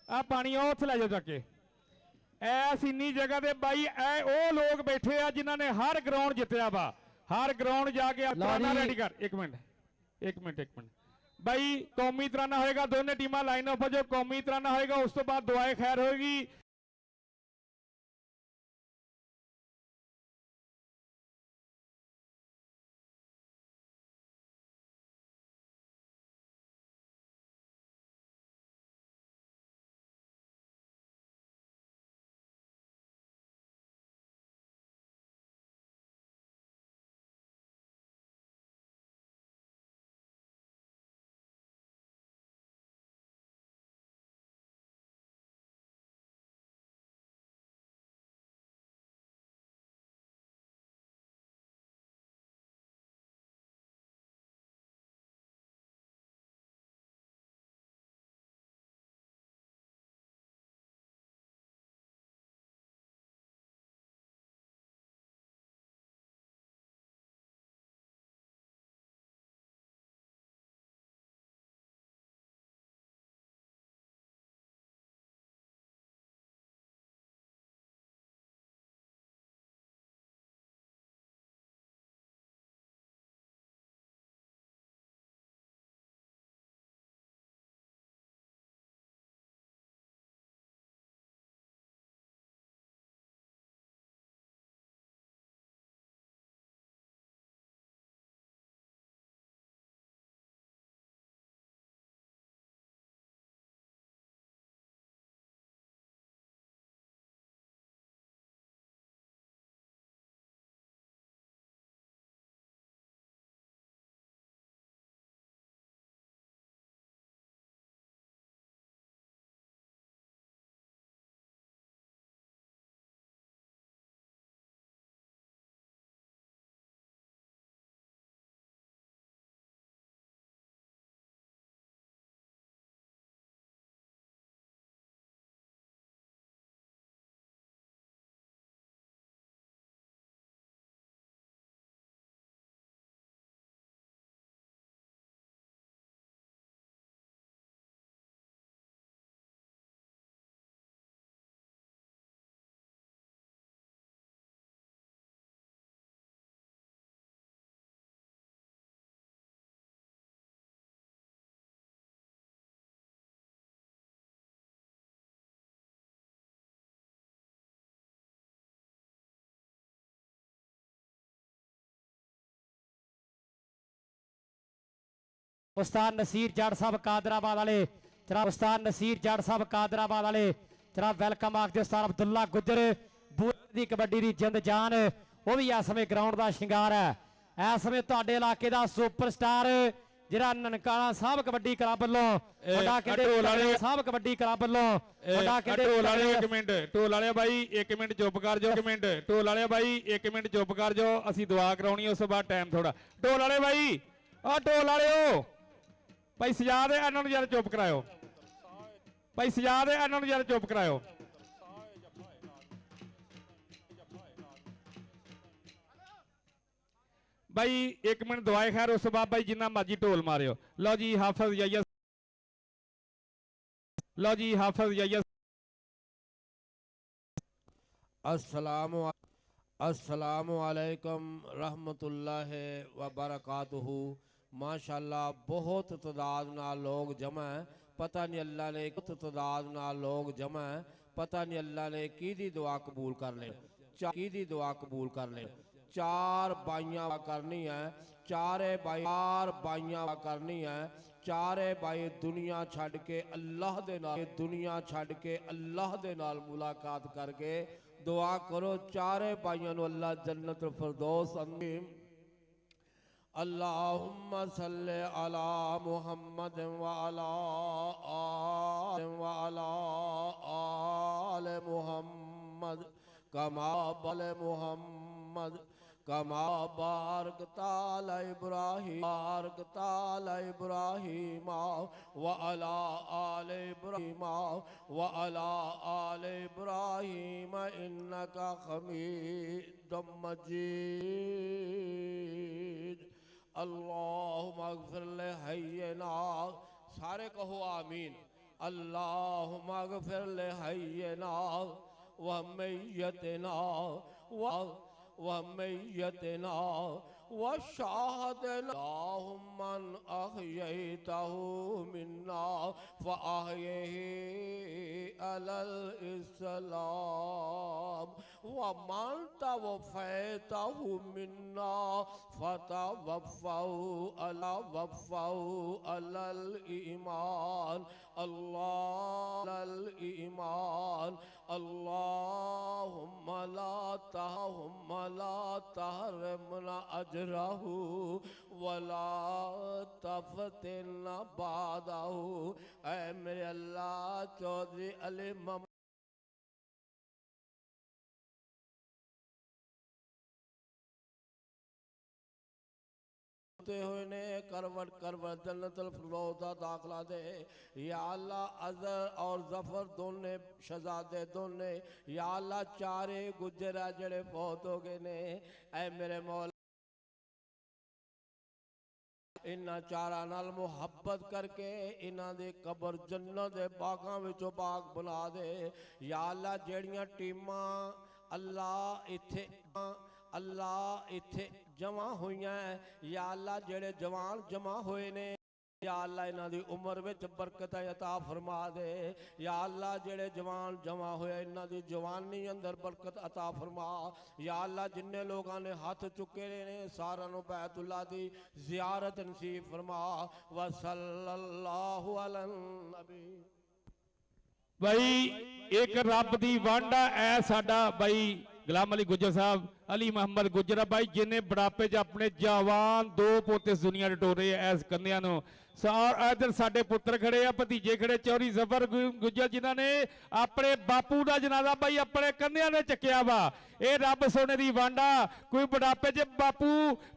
आ पानी उत्थे ला जाओ जाके। ऐस इन्नी जगह ते भाई ए ओ लोग बैठे आ जिन्हां ने हर ग्राउंड जितया वा, हर ग्राउंड जाके तराना रेडी कर। एक मिनट भाई कौमी तराना होएगा, दोनों टीमां लाइन अप हो जो। कौमी तराना होएगा उस तो बाद दुआए खैर होगी। उस्ताद नसीर जट साहब कादराबाद वाले जनाब, उस्ताद नसीर जट साहब कादराबाद वाले जनाब वेलकम आखते। उस्ताद अब्दुल्ला गुजर बूरे दी कबड्डी दी जिंद जान वो भी इस समय ग्राउंड का शिंगार है। इस समय तुहाडे इलाके का सुपरस्टार जिहड़ा ननकाना साहब कबड्डी क्लब वालों साहब कबड्डी क्लब वालों एक मिनट ढोल वाले भाई एक मिनट चुप कर जाओ। एक मिनट ढोल वाले भाई एक मिनट चुप कर जाओ, असीं दुआ कराउणी उस बाद टाइम थोड़ा। ढोल वाले भाई आ ढोल वाले भाई सजा दे इन्हों जरा चुप कराओ ਭਾਈ ਸਜਾ ਦੇ ਇਹਨਾਂ ਨੂੰ ਜਰਾ ਚੁੱਪ ਕਰਾਇਓ। ਭਾਈ 1 ਮਿੰਟ ਦਵਾਈ ਖੈਰ, ਉਸ ਤੋਂ ਬਾਅਦ ਭਾਈ ਜਿੰਨਾ ਮਰਜੀ ਢੋਲ ਮਾਰਿਓ। ਲਓ ਜੀ ਹਾਫਿਜ਼ ਯਾਇਆ, ਲਓ ਜੀ ਹਾਫਿਜ਼ ਯਾਇਆ। अस्सलामुअलैकुम रहमतुल्लाहि व बरकातुहू। माशाअल्लाह बहुत तादाद नाल लोग जमा है, पता नहीं अल्लाह ने तादाद नाल लोग जमा है, पता नहीं अल्लाह ने की दुआ कबूल कर ले, की दुआ कबूल कर ले। 4 बाइयां करनी है, चार बाइयां करनी है। चारे भाई दुनिया छड़ के अल्लाह दे नाल, दुनिया छड़ के अल्लाह दे नाल मुलाकात करके दुआ करो। चारे भाइयों नु अल्लाह जन्नत फिरदौस अमीन। अल्लाहुम्मा सल्ले अला मुहम्मद व अला आल मुहम्मद कमा बल मुहम्मद कमा बारक ताला इब्राहिम व अला आल इब्राहिम इन्नका हमीदुम मजीद। अल्लाहुम्मा अग़फ़िर ले हय्यना, सारे कहो आमीन। अल्लाहुम्मा अग़फ़िर ले हय्यना व मय्यतना व मय्यतना व शाहदना। अल्लाहुम्मा अहयैतहु मिन्ना फ़अहयिही अलल इस्लाम व मन तवफ़ैतहु मिन्ना फ़तवफ़्फ़हु अलल ईमान। अल्लाहुल ईमान। अल्लाहुम्मा ला तहरिमना अजरहु वला तफ़तिना बादहु। ऐ मेरे अल्लाह चौधरी अली मोहम्मद हुए ने करवट जन्नतुल फिरदौस दा दाखला दे। या अल्लाह अज़र और जफर दोने शहजादे दोने, या अल्लाह चारे गुजरा जड़े फौत हो गए ने। ऐ मेरे मौला इन्हां चारां नाल मुहब्बत करके इन्हां दे कबर जन्नत दे बागां विचों बाग बना दे। या अल्लाह जेड़ियां टीमां अल्लाह इत्थे जमा हुईयां, या अल्लाह जेड़े जवान जमा होए ने, या अल्लाह इन्हां दी उम्र विच बरकत अता फरमा दे। या अल्लाह जेड़े जवान जमा होए इन्हां दी जवानी अंदर बरकत अता फरमा। या अल्लाह जिन्ने लोगां ने हाथ चुके ने सारां नूं बैतुल्लाह दी ज़ियारत नसीब फरमा। व सल्लल्लाहु अला नबी। भाई एक रब दी वांडा ऐ साडा भाई गुलाम अली गुज्जर साहब, अली मोहम्मद गुज्जर भाई जिन्हें बुढ़ापे च अपने जवान 2 पोते दुनिया टोरे इस कन्या नु। और इधर साडे पुत्र खड़े आ, भतीजे खड़े, चौरी जफर गुज्जर जिन्हों ने अपने बापू का जनाजा भाई अपने कन्या ने चकिया वा। ये रब सोने की वांडा, कोई बुढ़ापे च बापू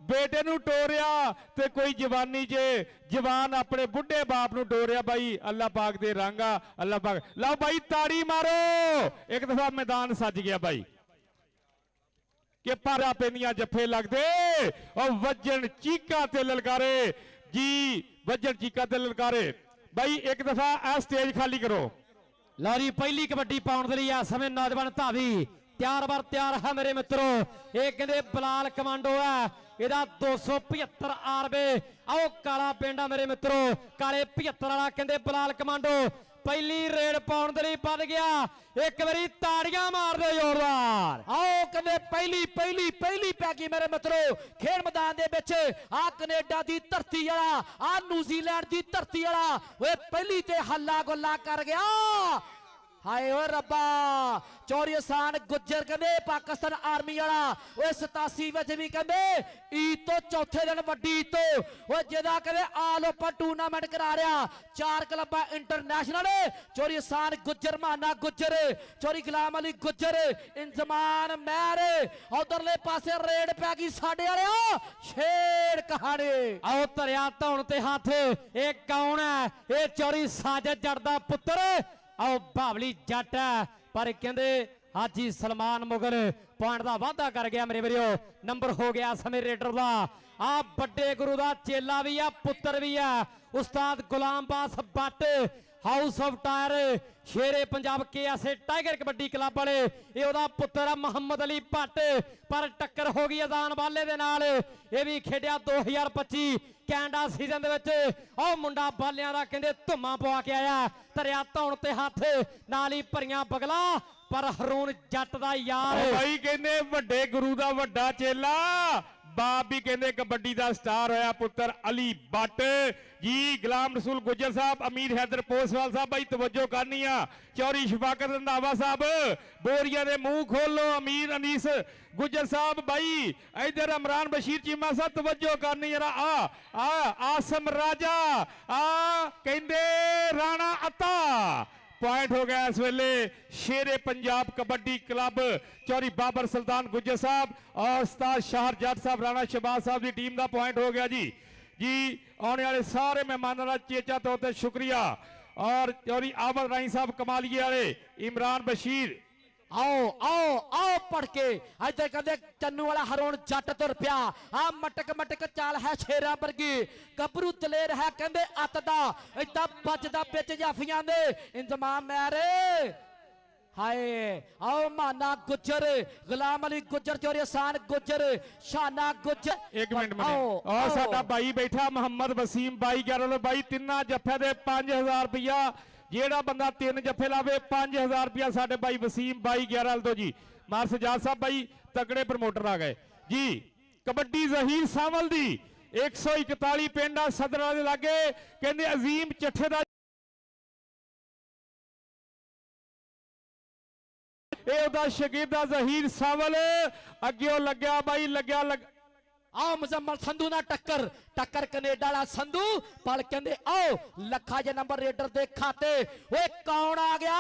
बेटे नू टोरिया ते कोई जवानी च जवान अपने बुढ़े बाप नू टोरिया। भाई अल्लाह पाक दे रंगा, अल्लाह पाक। लो भाई ताड़ी मारो, एक दफा मैदान सज गया भाई कि पारा पेनिया जफे लगदे और वजन चीका ते ललकारे जी, वजन चीका ते ललकारे। भाई एक दफा आ स्टेज खाली करो। लो जी पहली कबड्डी पाउण दे लई समय नौजवान धावी तैयार बार तैयार है मेरे मित्रों। ये कहते बलाल कमांडो है, ਇਹਦਾ 275 आरबे। आओ काला पेंडा मेरे मित्रों, काले 75 वाला कहते बलाल कमांडो पहली रेड पाउण दे लई पद गया। एक बारी ताड़ियां मार दे जोरदार। आओ कहते पहली पैगी मेरे मित्रों खेल मैदान दे विच। आ कनेडा दी धरती वाला, आ न्यूजीलैंड दी धरती वाला वे पहली ते हल्ला गुल्ला कर गया। हाय ओ रब्बा, चौरी आसान गुज्जर कहते पाकिस्तान आर्मी वाला वो 87 विच भी कहते ईद तो चौथे दिन वड्डी ईद तो वो जिहदा कहते आल ओपन टूर्नामेंट करा रहा। 4 क्लबा इंटरनेशनल चौरी आसान गुज्जर, माना गुज्जर, चौरी गुलाम अली गुज्जर, इंजमान मैर। उधरले पासे रेड पै गई साडे वाले शेर कहानी। आओ धरिया धौण ते हाथ, ये कौन है? ये चौरी साजिद जट दा पुत्र ਆਓ ਬਾਵਲੀ ਜੱਟ ਹੈ ਪਰ ਕਹਿੰਦੇ ਹਾਜੀ ਸਲਮਾਨ ਮੁਗਲ ਪੁਆਇੰਟ ਦਾ ਵਾਅਦਾ ਕਰ ਗਿਆ ਮੇਰੇ ਵੀਰੋ। ਨੰਬਰ ਹੋ ਗਿਆ ਸਮੇਂ ਰੇਡਰ ਦਾ। ਆ ਵੱਡੇ ਗੁਰੂ ਦਾ ਚੇਲਾ ਵੀ ਆ, ਪੁੱਤਰ ਵੀ ਆ, ਉਸਤਾਦ Ghulam Abbas Butt, house of tyre, Shere Punjab KSA tiger kabaddi club ਵਾਲੇ। ਇਹ ਉਹਦਾ ਪੁੱਤਰ ਆ ਮੁਹੰਮਦ ਅਲੀ ਭੱਟ, ਪਰ ਟੱਕਰ ਹੋ ਗਈ ਅਜ਼ਾਨ ਵਾਲੇ ਦੇ ਨਾਲ। ਇਹ ਵੀ ਖੇਡਿਆ 2025 ਕੈਨੇਡਾ ਸੀਜ਼ਨ ਦੇ ਵਿੱਚ। ਉਹ ਮੁੰਡਾ ਬਾਲਿਆਂ ਦਾ ਕਹਿੰਦੇ ਧੁੰਮਾ ਪਵਾ ਕੇ ਆਇਆ, ਧਰਿਆ ਧੌਣ ਤੇ ਹੱਥ, ਨਾਲ ਹੀ ਭਰੀਆਂ ਬਗਲਾ, ਪਰ ਹਰੂਨ ਜੱਟ ਦਾ ਯਾਰ। ਭਾਈ ਕਹਿੰਦੇ ਵੱਡੇ ਗੁਰੂ ਦਾ ਵੱਡਾ ਚੇਲਾ, ਬਾਪ ਵੀ ਕਹਿੰਦੇ ਕਬੱਡੀ ਦਾ ਸਟਾਰ ਹੋਇਆ ਪੁੱਤਰ ਅਲੀ ਬੱਟ ਜੀ। ਗੁਲਾਮ ਰਸੂਲ ਗੁੱਜਰ ਸਾਹਿਬ, ਅਮੀਰ ਹੈਦਰ ਪੋਸਵਾਲ ਸਾਹਿਬ ਬਾਈ ਤਵੱਜੋ ਕਰਨੀ ਆ। ਚੌਰੀ ਸ਼ਫਾਕਤ ਰੰਧਾਵਾ ਸਾਹਿਬ, ਬੋਰੀਆਂ ਦੇ ਮੂੰਹ ਖੋਲੋ। ਅਮੀਰ ਅਨੀਸ ਗੁੱਜਰ ਸਾਹਿਬ ਬਾਈ, ਇਧਰ ਇਮਰਾਨ ਬਸ਼ੀਰ ਚੀਮਾ ਸਾਹਿਬ ਤਵੱਜੋ ਕਰਨੀ ਜਰਾ। ਆਸਮ ਰਾਜਾ, ਕਹਿੰਦੇ ਰਾਣਾ ਅਤਾ। ਪੁਆਇੰਟ ਹੋ ਗਿਆ ਇਸ ਵੇਲੇ ਸ਼ੇਰੇ ਪੰਜਾਬ ਕਬੱਡੀ ਕਲੱਬ ਚੌਰੀ ਬਾਬਰ ਸੁਲਤਾਨ ਗੁੱਜਰ ਸਾਹਿਬ ਔਰ ਉਸਤਾਦ ਸ਼ਾਹਰ ਜੱਟ ਸਾਹਿਬ, ਰਾਣਾ ਸ਼ਬਾਜ਼ ਸਾਹਿਬ ਦੀ ਟੀਮ ਦਾ ਪੁਆਇੰਟ ਹੋ ਗਿਆ ਜੀ। ਆਉਣੇ ਵਾਲੇ ਸਾਰੇ ਮਹਿਮਾਨਾਂ ਦਾ ਚੇਚਾ ਤੌਰ ਤੇ ਸ਼ੁਕਰੀਆ। ਔਰ ਚੌਰੀ ਆਬਦ ਰਾਈ ਸਾਹਿਬ ਕਮਾਲੀਏ ਵਾਲੇ, ਇਮਰਾਨ ਬਸ਼ੀਰ। आओ आओ आओ पढ़ के इधर कहते चन्नू वाला हरोन जट तुर पिया। आ मटक मटक चाल है शेरा वर्गी, गबरू दलेर है कहते अत दा, इदा बजदा बिच जाफियां दे इंतजाम मैरे। हाय आओ माना गुजर, गुलाम अली गुजर, चोरी आसान गुजर, शाना गुजर। एक मिनट और साडा भाई बैठा मोहम्मद वसीम बाई 11 बाई, तिना जफे दे 5000 रुपया। ਜਿਹੜਾ ਬੰਦਾ 3 ਜੱਫੇ ਲਾਵੇ 5000 ਰੁਪਇਆ ਸਾਡੇ ਬਾਈ ਵਸੀਮ ਬਾਈ 11 ਤੋਂ ਜੀ। ਮਾਰ ਸਜਾਦ ਸਾਹਿਬ ਬਾਈ ਤਗੜੇ ਪ੍ਰਮੋਟਰ ਆ ਗਏ ਜੀ। ਕਬੱਡੀ ਜ਼ਹੀਰ ਸਾਵਲ ਦੀ 141 ਪਿੰਡ ਆ ਸਦਰਾਂ ਦੇ ਲਾਗੇ, ਕਹਿੰਦੇ ਅਜ਼ੀਮ ਚੱਠੇ ਦਾ ਇਹ ਉਹਦਾ ਸ਼ਗੀਰਦਾ ਜ਼ਹੀਰ ਸਾਵਲ। ਅੱਗੇ ਲੱਗਿਆ ਬਾਈ, ਲੱਗਿਆ आओ मुजम्मल संधू ना टक्कर, टक्कर कनेडा वाला संधू पल कहते आओ लखा जे नंबर रेडर दे खाते। ओए कौन आ गया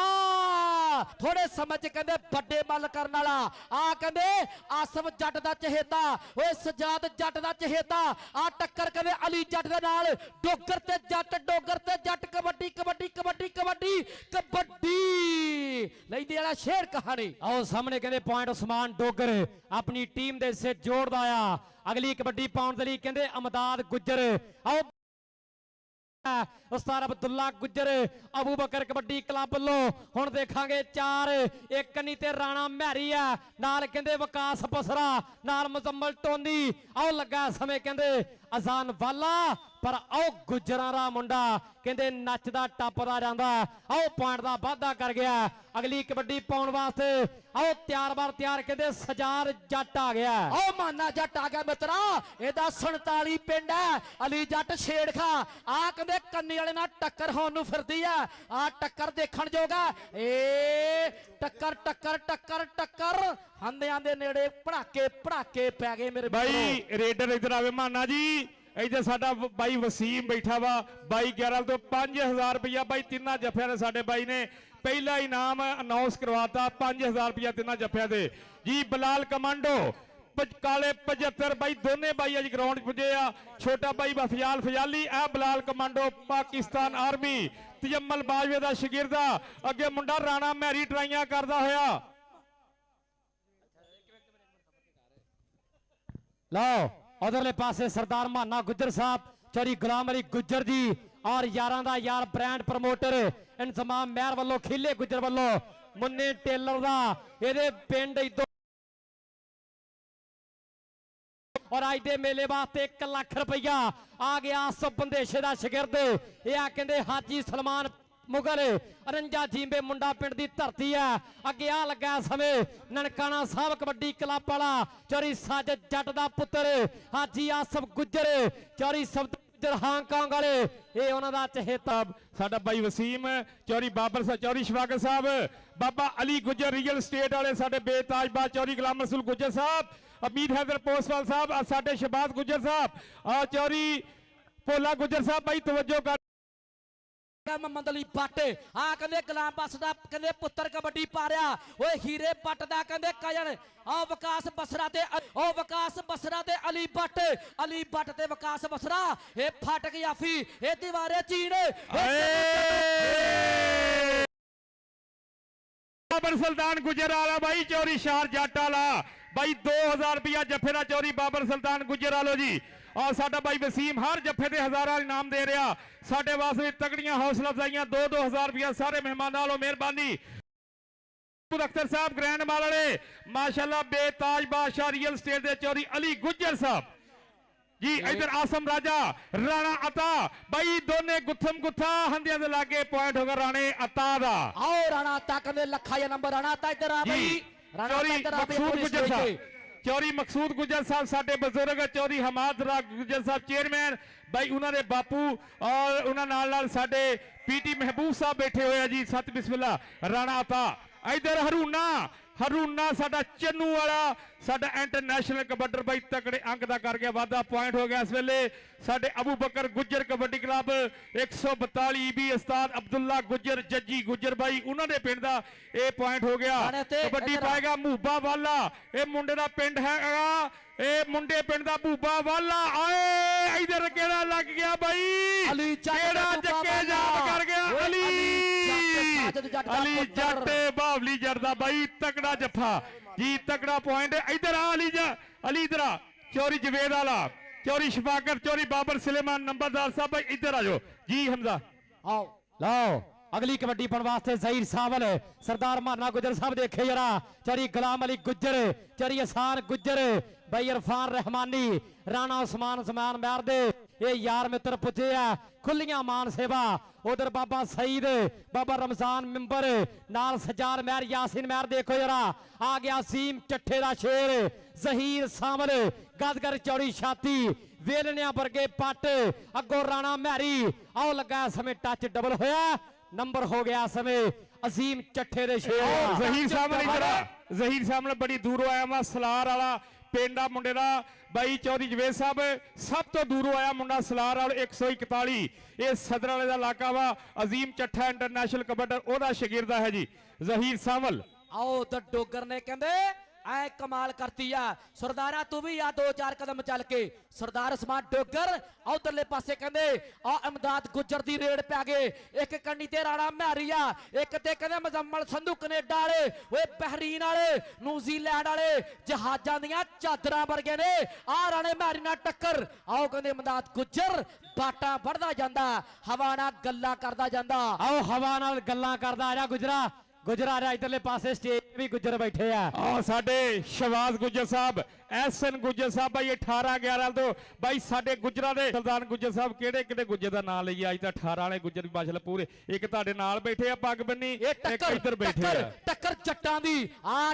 थोड़े समय च कहते बड़े मल करने वाला। आ कहते आसफ जट दा चहेता, ओए सजाद जट दा चहेता। आ टक्कर कहते अली जट दे नाल, डोगर ते जट, डोगर ते जट। कबड्डी कबड्डी कबड्डी कबड्डी कबड्डी लैंदे वाला शेर कहानी। आओ सामने कहते पॉइंट उस्मान डोगर अपनी टीम दे से जोड़दा आ। अगली कबड्डी पाउंड दे लई कहते अमदाद गुज्जर। आओ उस्ताद अब्दुल्ला गुज्जर अबू बकर कबड्डी क्लब लो। हुण देखांगे 4 एक नहीं ते राणा मैरी है, नाल कहते विकास बसरा, नाल मुजम्मल टोनी। आओ लगा समय कहते अजान वाला, पर आओ गुजरां दा मुंडा कहते नचदा टपदा जांदा। आओ पॉइंट दा वाधा कर गया। अगली कबड्डी पाउण वास्ते आओ तैयार बार तैयार कहते सजार जट आ गया। आओ माना जट आ गया मित्रा, एदा 47 पिंड है। अली जट छेड़खा आ कहते कन्नी वाले नाल टक्कर होण नूं फिरदी है। आ टक्कर देखण जोगा, ए टक्कर टक्कर टक्कर टक्कर हंदियां दे नेड़े पड़ाके पड़ाके पै गए मेरे भाई। रेडर इधर आवे माना जी, इधर साडा बाई वसीम बैठा वा बाई 11 तो 5000 रुपया बाई तिना जफिया ने साडे बाई ने पहला इनाम अनाउंस करवाता 5000 रुपया तिना जफिया दे जी। बलाल कमांडो काले 75 बाई दोने बाई अज ग्राउंड पुजे आ। छोटा बाई फजाल फजाली, आ बलाल कमांडो पाकिस्तान आर्मी, तजम्मल बाजवे दा शगिरदा। अगे मुंडा राणा मैरी ट्राइयां करदा होया। लो उधरले पासे सरदार माना गुज्जर साहब, चौरी गुलाम अली गुज्जर जी और यारां दा यार ब्रांड प्रमोटर इंतजाम मेहर वालों, खिले गुज्जर वालों, मुन्ने टेलर दा एदे पिंड इदो। और अज दे मेले वास्ते 1 लाख रुपया आ गया। सब बंदेशे दा शगिर्द ये आ कहंदे हाजी सलमान मुगल, अरंजा जींबे मुंडा पिंड दी धरती है। अगे आ लगा समय ननकाना साहब कबड्डी क्लब वाला, चौरी साजिद जट दा पुत्र हाजी आसफ गुज्जर, चौरी सब हांगकांग वाले, ये उन्हां दा चहेता साडा भाई वसीम, चौरी बाबर साहब, चौरी शफाकत साहब, बाबा अली गुज्जर रियल स्टेट वाले साडे बेताजबाज चौरी गुलाम रसूल गुज्जर साहब, अमीर हैदर पोस्टवाल साहब, साडे शहबाज गुज्जर साहब और चौरी भोला गुज्जर साहब। भाई तवज्जो कर मोहम्मद अली भट्ट आ कहंदे गुलाम बस दा कहंदे पुत्र कबड्डी पा रहा। ओए हीरे भट्ट दा कहंदे कजन आ विकास बसरा ते ओ विकास बसरा ते अली भट्ट, अली भट्ट ते विकास बसरा। ए फाटक याफी ए दीवारे चीन ਬਾਬਰ ਸੁਲਤਾਨ ਗੁਜਰ ਵਾਲਾ ਬਾਈ ਚੌਰੀ ਸ਼ਾਰ ਜੱਟ ਵਾਲਾ ਬਾਈ 2000 ਰੁਪਇਆ ਜੱਫੇ ਦਾ ਚੌਰੀ ਬਾਬਰ ਸੁਲਤਾਨ ਗੁਜਰ ਵਾਲੋ ਜੀ। ਔਰ ਸਾਡਾ ਬਾਈ ਵਸੀਮ ਹਰ ਜੱਫੇ ਦੇ ਹਜ਼ਾਰਾਂ ਇਨਾਮ ਦੇ ਰਿਹਾ। ਸਾਡੇ ਵਾਸਤੇ ਤਗੜੀਆਂ ਹੌਸਲਾ ਅਫਜ਼ਾਈਆਂ 2-2000 ਰੁਪਇਆ ਸਾਰੇ ਮਹਿਮਾਨਾਂ ਵੱਲੋਂ ਮਿਹਰਬਾਨੀ। ਅਖਤਰ ਸਾਹਿਬ ਗ੍ਰੈਂਡ ਮਾਲ ਵਾਲੇ ਮਾਸ਼ਾਅੱਲਾ ਬੇਤਾਜ ਬਾਦਸ਼ਾਹ ਰੀਅਲ ਸਟੇਟ ਦੇ ਚੌਰੀ ਅਲੀ ਗੁੱਜਰ ਸਾਹਿਬ ਜੀ। ਇਧਰ ਆਸਮ ਰਾਜਾ ਰਾਣਾ ਅਤਾ ਬਾਈ ਦੋਨੇ ਗੁੱਥਮ ਗੁੱਥਾ ਹੰਦਿਆਂ ਦੇ ਲਾਗੇ ਪੁਆਇੰਟ ਹੋ ਗਿਆ ਰਾਣੇ ਅਤਾ ਦਾ। ਆਓ ਰਾਣਾ ਅਤਾ ਕਹਿੰਦੇ ਲੱਖਾ ਜਾਂ ਨੰਬਰ ਰਾਣਾ ਅਤਾ ਇੱਧਰ ਆ ਬਈ। ਰਾਣਾ ਅਤਾ ਚੌਰੀ ਇੱਧਰ ਆ ਬਈ ਮਕਸੂਦ ਆਪਣੀ ਗੁੱਜਰ stage ਸਾਹਿਬ ਤੇ। ਚੌਰੀ ਮਕਸੂਦ ਗੁੱਜਰ ਸਾਹਿਬ ਸਾਡੇ ਬਜ਼ੁਰਗ ਚੌਰੀ ਹਮਾਦ ਰਾਗ ਗੁੱਜਰ ਸਾਹਿਬ ਚੇਅਰਮੈਨ ਬਾਈ ਉਹਨਾਂ ਦੇ ਬਾਪੂ ਔਰ ਉਹਨਾਂ ਨਾਲ ਸਾਡੇ ਪੀਟੀ ਮਹਿਬੂਬ ਸਾਹਿਬ ਬੈਠੇ ਹੋਏ ਆ ਜੀ। ਸਤ ਬਿਸਮਿਲ੍ਲਾ ਰਾਣਾ ਅਤਾ। ਇਧਰ ਹਰੂਨਾ ਸਾਡਾ ਚੰਨੂ ਵਾਲਾ ਸਾਡਾ ਇੰਟਰਨੈਸ਼ਨਲ ਕਬੱਡਰ ਬਾਈ ਤਕੜੇ ਅੰਕ ਦਾ ਕਰ ਗਿਆ ਵਾਧਾ ਪੁਆਇੰਟ ਹੋ ਗਿਆ ਇਸ ਵੇਲੇ। ਸਾਡੇ ਅਬੂ ਬਕਰ ਗੁੱਜਰ ਕਬੱਡੀ ਕਲੱਬ 142 ਵੀ ਉਸਤਾਦ ਅਬਦੁੱਲਾ ਗੁੱਜਰ ਜੱਜੀ ਗੁੱਜਰ ਬਾਈ ਉਹਨਾਂ ਦੇ ਪਿੰਡ ਦਾ ਇਹ ਪੁਆਇੰਟ ਹੋ ਗਿਆ। ਕਬੱਡੀ ਪਾਏਗਾ ਮੂਬਾ ਵਾਲਾ ਇਹ ਮੁੰਡੇ ਦਾ ਪਿੰਡ ਹੈਗਾ ਇਹ ਮੁੰਡੇ ਪਿੰਡ ਦਾ ਭੂਬਾ ਵਾਲਾ। ਆਏ ਇਧਰ ਕਿਹੜਾ ਲੱਗ ਗਿਆ ਬਾਈ ਕਿਹੜਾ ਚੱਕੇ ਜਾਮ ਕਰ ਗਿਆ ਅਲੀ ਜੱਟ ਬਾਵਲੀ ਜੱਟ ਦਾ ਬਾਈ ਤਕੜਾ ਜੱਫਾ ਜੀ ਤਕੜਾ ਪੁਆਇੰਟ। ਇਧਰ ਆ ਅਲੀ ਇਧਰ ਆ ਚੌਰੀ ਜਵੇਦ ਵਾਲਾ ਚੌਰੀ ਸ਼ਫਾਕਰ ਚੌਰੀ ਬਾਬਰ ਸੁਲੇਮਾਨ ਨੰਬਰਦਾਰ ਸਾਹਿਬ ਬਾਈ ਇਧਰ ਆ ਜਾਓ ਜੀ ਹਮਜ਼ਾ। ਆਓ ਲਓ ਅਗਲੀ ਕਬੱਡੀ ਪਾਉਣ ਵਾਸਤੇ ਜ਼ਹੀਰ ਸਾਵਲ ਸਰਦਾਰ ਮਾਨਾ ਗੁੱਜਰ ਸਾਹਿਬ ਦੇਖੇ ਜਰਾ ਚੌਰੀ ਗੁਲਾਮ ਅਲੀ ਗੁੱਜਰ ਚੌਰੀ ਅਸਾਨ ਗੁੱਜਰ ਬਾਈ ਇਰਫਾਨ ਰਹਿਮਾਨੀ ਰਾਣਾ ਉਸਮਾਨ ਸਮਾਨ ਮਹਿਰ ਦੇ ਇਹ ਯਾਰ ਮਿੱਤਰ ਪੁੱਜੇ ਆ ਖੁੱਲੀਆਂ ਮਾਨ ਸੇਵਾ। ਉਧਰ ਬਾਬਾ ਸਈਦ ਬਾਬਾ ਰਮਜ਼ਾਨ ਮਿੰਬਰ ਨਾਲ ਸਜਾਦ ਮਹਿਰ ਯਾਸੀਨ ਮਹਿਰ ਦੇਖੋ ਜਰਾ ਆ ਗਿਆ ਸੀਮ ਚੱਠੇ ਦਾ ਸ਼ੇਰ ਜ਼ਹੀਰ ਸਾਵਲ ਗਦਗਰ ਚੌੜੀ ਛਾਤੀ ਵੇਲਣਿਆਂ ਵਰਗੇ ਪੱਟ ਅੱਗੋਂ ਰਾਣਾ ਮਹਿਰੀ। ਆਓ ਲੱਗਾ ਸਮੇਂ ਟੱਚ ਡਬਲ ਹੋਇਆ ਨੰਬਰ ਹੋ ਗਿਆ ਸਮੇਂ ਅਜ਼ੀਮ ਚੱਠੇ ਦੇ ਸ਼ੇਰ ਜ਼ਹੀਰ ਸਾਹਮਣੇ ਇਧਰ ਜ਼ਹੀਰ ਸਾਹਮਣੇ ਬੜੀ ਦੂਰੋਂ ਆਇਆ ਵਾ ਸਲਾਰ ਵਾਲਾ ਪਿੰਡ ਆ ਮੁੰਡੇ ਦਾ ਬਾਈ ਚੌਧਰੀ ਜਵੇਦ ਸਾਹਿਬ ਸਭ ਤੋਂ ਦੂਰੋਂ ਆਇਆ ਮੁੰਡਾ ਸਲਾਰ ਵਾਲ 141 ਇਹ ਸਦਰ ਵਾਲੇ ਦਾ ਇਲਾਕਾ ਵਾ ਅਜ਼ੀਮ ਚੱਠਾ ਇੰਟਰਨੈਸ਼ਨਲ ਕਬੱਡਰ ਉਹਦਾ ਸ਼ਾਗਿਰਦ ਹੈ ਜੀ ਜ਼ਹੀਰ ਸਾਵਲ। ਆਓ ਤਾਂ ਡੋਗਰ ਨੇ ਕਹਿੰਦੇ ਐ ਕਮਾਲ ਕਰਤੀ ਆ ਸਰਦਾਰਾ ਤੂੰ ਵੀ ਆ 2-4 ਕਦਮ ਚੱਲ ਕੇ ਸਰਦਾਰ ਉਸਮਾਨ ਡੋਗਰ ਉਧਰਲੇ ਪਾਸੇ ਕਹਿੰਦੇ ਆ ਇਮਦਾਦ ਗੁੱਜਰ ਦੀ ਰੇਡ ਪੈ ਗਏ ਇੱਕ ਕੰਨੀ ਤੇ ਰਾਣਾ ਮਹਿਰੀ ਆ ਇੱਕ ਤੇ ਕਹਿੰਦੇ ਮੁਜ਼ੰਮਲ ਸੰਧੂ ਕੈਨੇਡਾ ਵਾਲੇ ਓਏ ਬਹਿਰੀਨ ਵਾਲੇ ਨਿਊਜ਼ੀਲੈਂਡ ਵਾਲੇ ਜਹਾਜ਼ਾਂ ਦੀਆਂ ਚਾਦਰਾਂ ਵਰਗੇ ਨੇ ਆ ਰਾਣੇ ਮਹਿਰੀ ਨਾਲ ਟੱਕਰ। ਆਓ ਕਹਿੰਦੇ ਇਮਦਾਦ ਗੁੱਜਰ ਬਾਟਾ ਵੜਦਾ ਜਾਂਦਾ ਹਵਾ ਨਾਲ ਗੱਲਾਂ ਕਰਦਾ ਜਾਂਦਾ। ਆਓ ਹਵਾ ਨਾਲ ਗੱਲਾਂ ਕਰਦਾ ਆ ਜਾ ਗੁਜਰਾ ਗੁਜਰਾ ਰਿਹਾ ਇਧਰਲੇ ਪਾਸੇ ਸਟੇਜ ਵੀ ਗੁੱਜਰ ਬੈਠੇ ਆ ਸਾਡੇ ਸ਼ਵਾਜ਼ ਗੁੱਜਰ ਸਾਹਿਬ ਐਸਐਨ ਗੁੱਜਰ ਸਾਹਿਬ ਬਾਈ 18-11 ਤੋਂ ਬਾਈ ਸਾਡੇ ਗੁੱਜਰਾਂ ਦੇ ਸਰਦਾਰ ਗੁੱਜਰ ਸਾਹਿਬ ਕਿਹੜੇ ਗੁੱਜਰ ਦਾ ਨਾਮ ਲਈਏ ਅੱਜ ਤਾਂ 18 ਵਾਲੇ ਗੁੱਜਰ ਮਾਸ਼ਾਅੱਲਾ ਪੂਰੇ ਇੱਕ ਤੁਹਾਡੇ ਨਾਲ ਬੈਠੇ ਆ ਪੱਗ ਬੰਨੀ ਇੱਕ ਇੱਧਰ ਬੈਠੇ ਆ ਟੱਕਰ ਜੱਟਾਂ ਦੀ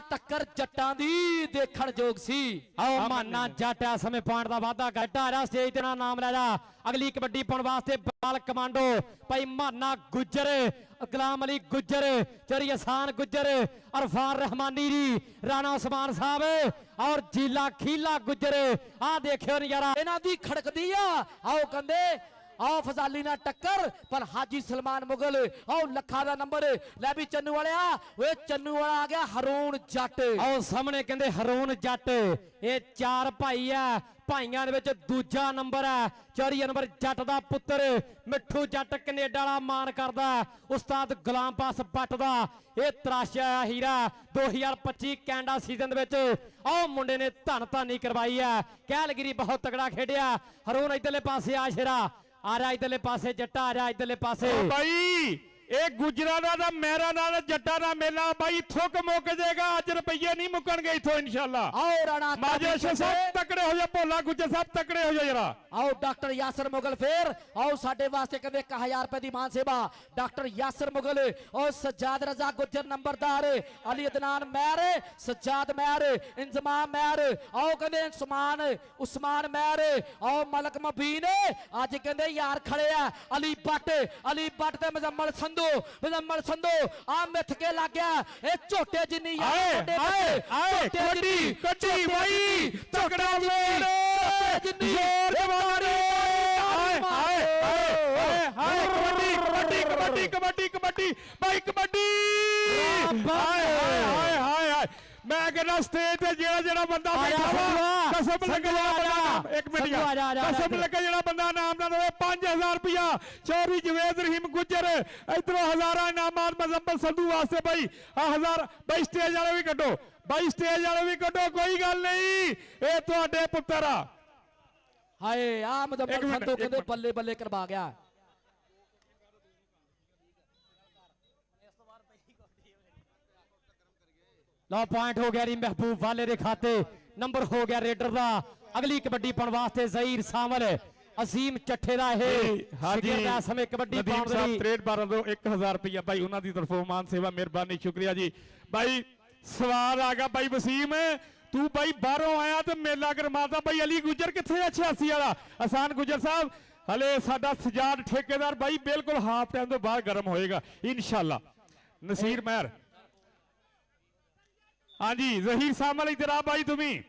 ਟੱਕਰ ਜੱਟਾਂ ਦੀ ਦੇਖਣ ਯੋਗ ਸੀ। ਆਓ ਮਾਨਾ ਜੱਟ ਆ ਸਮੇਂ ਪੁਆਇੰਟ ਦਾ ਵਾਧਾ ਘਟਾ ਰਿਹਾ ਸਟੇਜ ਤੇ ਨਾਮ ਲੈ ਜਾ ਅਗਲੀ ਕਬੱਡੀ ਪਾਉਣ ਵਾਸਤੇ ਬਾਲ ਕਮਾਂਡੋ ਭਾਈ ਮਾਨਾ ਗੁੱਜਰ ਗੁਲਾਮ ਅਲੀ ਗੁੱਜਰ ਚਰੀ ਅਸਾਨ ਗੁੱਜਰ ਅਰਫਾਨ ਰਹਿਮਾਨੀ ਜੀ ਰਾਣਾ ਉਸਮਾਨ ਸਾਹਿਬ ਔਰ ਜੀਲਾ ਖੀਲਾ ਗੁੱਜਰ ਆ ਦੇਖਿਓ ਨਜ਼ਾਰਾ ਇਹਨਾਂ ਦੀ ਖੜਕਦੀ ਆ। ਆਓ ਕਹਿੰਦੇ ਆਓ ਫਜ਼ਾਲੀ ਨਾਲ ਟੱਕਰ ਪਰ ਹਾਜੀ ਸਲਮਾਨ ਮੁਗਲ ਆਓ ਲੱਖਾਂ ਦਾ ਨੰਬਰ ਲੈ ਵੀ ਚੰਨੂ ਵਾਲਿਆ ਓਏ ਚੰਨੂ ਵਾਲਾ ਆ ਗਿਆ ਹਰੂਨ ਜੱਟ। ਆਓ ਸਾਹਮਣੇ ਕਹਿੰਦੇ ਹਰੂਨ ਜੱਟ ਇਹ ਚਾਰ ਭਾਈ ਆ ਭਾਈਆਂ ਦੇ ਵਿੱਚ ਦੂਜਾ ਨੰਬਰ ਹੈ ਚੌਰੀ ਨੰਬਰ ਜੱਟ ਦਾ ਪੁੱਤਰ ਮਿੱਠੂ ਜੱਟ ਕੈਨੇਡਾ ਵਾਲਾ ਮਾਨ ਕਰਦਾ ਉਸਤਾਦ ਗੁਲਾਮ ਪਾਸ ਬੱਟ ਦਾ ਇਹ ਤਰਾਸ਼ਿਆ ਹੀਰਾ 2025 ਕੈਨੇਡਾ ਸੀਜ਼ਨ ਦੇ ਵਿੱਚ ਆਓ ਮੁੰਡੇ ਨੇ ਧਾਨੀ ਕਰਵਾਈ ਹੈ ਕੈਲਗਰੀ ਬਹੁਤ ਤਗੜਾ ਖੇਡਿਆ। ਹਰੂਨ ਇਧਰਲੇ ਪਾਸੇ ਆ ਸ਼ੇਰਾ ਆ ਰਿਹਾ ਇਧਰਲੇ ਪਾਸੇ ਜੱਟਾ ਆ ਰਿਹਾ ਇਧਰਲੇ ਪਾਸੇ ਬਾਈ ਇਹ ਗੁਜਰਾਂ ਦਾ ਮਹਿਰਾ ਨਾਲ ਜੱਟਾਂ ਦਾ ਮੇਲਾ ਬਾਈ ਥੁੱਕ ਮੁੱਕ ਜਾਏਗਾ ਅੱਜ ਰੁਪਈਏ ਨਹੀਂ ਮੁੱਕਣਗੇ ਇਥੋਂ ਇਨਸ਼ਾਅੱਲਾ। ਆਓ ਰਾਣਾ ਮਾਜੇ ਸਾਹਿਬ ਤਕੜੇ ਹੋ ਜਾ ਭੋਲਾ ਗੁੱਜਰ ਸਾਹਿਬ ਤਕੜੇ ਹੋ ਜਾ ਜਰਾ। ਆਓ ਡਾਕਟਰ ਯਾਸਰ ਮੁਗਲ ਫੇਰ ਆਓ ਸਾਡੇ ਵਾਸਤੇ ਕਹਿੰਦੇ 1000 ਰੁਪਏ ਦੀ ਮਾਨ ਸੇਵਾ ਡਾਕਟਰ ਯਾਸਰ ਮੁਗਲ ਔਰ ਸਜਾਦ ਰਜ਼ਾ ਗੁੱਜਰ ਨੰਬਰਦਾਰ ਅਲੀ ਅਦਨਾਨ ਮਹਿਰ ਸਜਾਦ ਮਹਿਰ ਇੰਜ਼ਮਾਮ ਮਹਿਰ ਆਓ ਕਹਿੰਦੇ ਉਸਮਾਨ ਮਹਿਰ ਆਓ ਮਲਕ ਮਬੀਨ ਅੱਜ ਕਹਿੰਦੇ ਯਾਰ ਖੜੇ ਆ ਅਲੀ ਬੱਟ ਤੇ ਮੁਜ਼ੰਮਲ ਸੰਧੂ ਆ ਮਿੱਥ ਕੇ ਲੱਗ ਗਿਆ ਇਹ ਝੋਟੇ ਜਿੰਨੀ ਯਾਰ ਕਬੱਡੀ ਕੱਚੀ ਬਾਈ ਤਕੜਾ ਮੋੜ ਜਿੰਨੀ ਕਬੱਡੀ ਬਾਈ ਕਬੱਡੀ ਹਾਏ ਮੈਂ ਕਹਿੰਦਾ ਸਟੇਜ ਤੇ ਜਿਹੜਾ ਬੰਦਾ ਬੈਠਾ ਵਾ ਕਸਮ ਲੱਗੇ ਜਿਹੜਾ ਬੰਦਾ ਇੱਕ ਮਿੰਟ ਕਸਮ ਲੱਗੇ ਜਿਹੜਾ ਬੰਦਾ ਨਾਮ ਦਾ ਦੇਵੇ 5000 ਰੁਪਇਆ ਚੌਧਰੀ ਜਵੇਦ ਰਹੀਮ ਗੁੱਜਰ। ਇਧਰੋਂ ਹਜ਼ਾਰਾਂ ਇਨਾਮਾਤ ਮਜ਼ੰਬਲ ਸੰਧੂ ਵਾਸਤੇ ਬਾਈ ਆ 1000 ਬਾਈ ਸਟੇਜ ਵਾਲੇ ਵੀ ਕੱਢੋ, ਬਾਈ ਸਟੇਜ ਵਾਲੇ ਵੀ ਕੱਢੋ, ਕੋਈ ਗੱਲ ਨਹੀਂ ਇਹ ਤੁਹਾਡੇ ਪੁੱਤਰ ਆ। ਹਾਏ ਆ ਮਜ਼ੰਬਲ ਸੰਧੂ ਕਹਿੰਦੇ ਬੱਲੇ ਬੱਲੇ ਕਰਵਾ ਗਿਆ। ਲਓ ਪੁਆਇੰਟ ਹੋ ਗਿਆ ਜੀ ਮਹਿਬੂਬ ਵਾਲੇ ਦੇ ਖਾਤੇ। ਨੰਬਰ ਹੋ ਗਿਆ ਰੇਡਰ ਦਾ। ਅਗਲੀ ਕਬੱਡੀ ਪਾਉਣ ਵਾਸਤੇ ਜ਼ਹੀਰ ਸਾਮਲ ਅਸੀਮ ਚੱਠੇ ਦਾ ਇਹ ਹਾਂਜੀ ਦਾ ਸਮੇਂ ਕਬੱਡੀ ਪਾਉਣ ਦੇ ਲਈ 63 ਤੋਂ 1000 ਰੁਪਇਆ ਬਾਈ ਉਹਨਾਂ ਦੀ ਤਰਫੋਂ ਮਾਨ ਸੇਵਾ ਮਿਹਰਬਾਨੀ ਸ਼ੁਕਰੀਆ ਜੀ। ਬਾਈ ਸਵਾਲ ਆ ਗਿਆ ਬਾਈ ਵਸੀਮ, ਤੂੰ ਬਾਈ ਬਾਹਰੋਂ ਆਇਆ ਤੇ ਮੇਲਾ ਕਰਮਾਤਾ। ਬਾਈ ਅਲੀ ਗੁੱਜਰ ਕਿੱਥੇ ਆ 86 ਵਾਲਾ ਆਸਾਨ ਗੁੱਜਰ ਸਾਹਿਬ? ਹਲੇ ਸਾਡਾ ਸਜਾਦ ਠੇਕੇਦਾਰ ਬਾਈ ਬਿਲਕੁਲ ਹਾਫ ਟਾਈਮ ਤੋਂ ਬਾਅਦ ਗਰਮ ਹੋਏਗਾ ਇਨਸ਼ਾਅੱਲਾ। ਨਸੀਰ ਮਹਿਰ ਹਾਂਜੀ ਜ਼ਹੀਰ ਸਾਮਲ ਇਧਰ ਆ ਬਾਈ, ਤੁਮੀ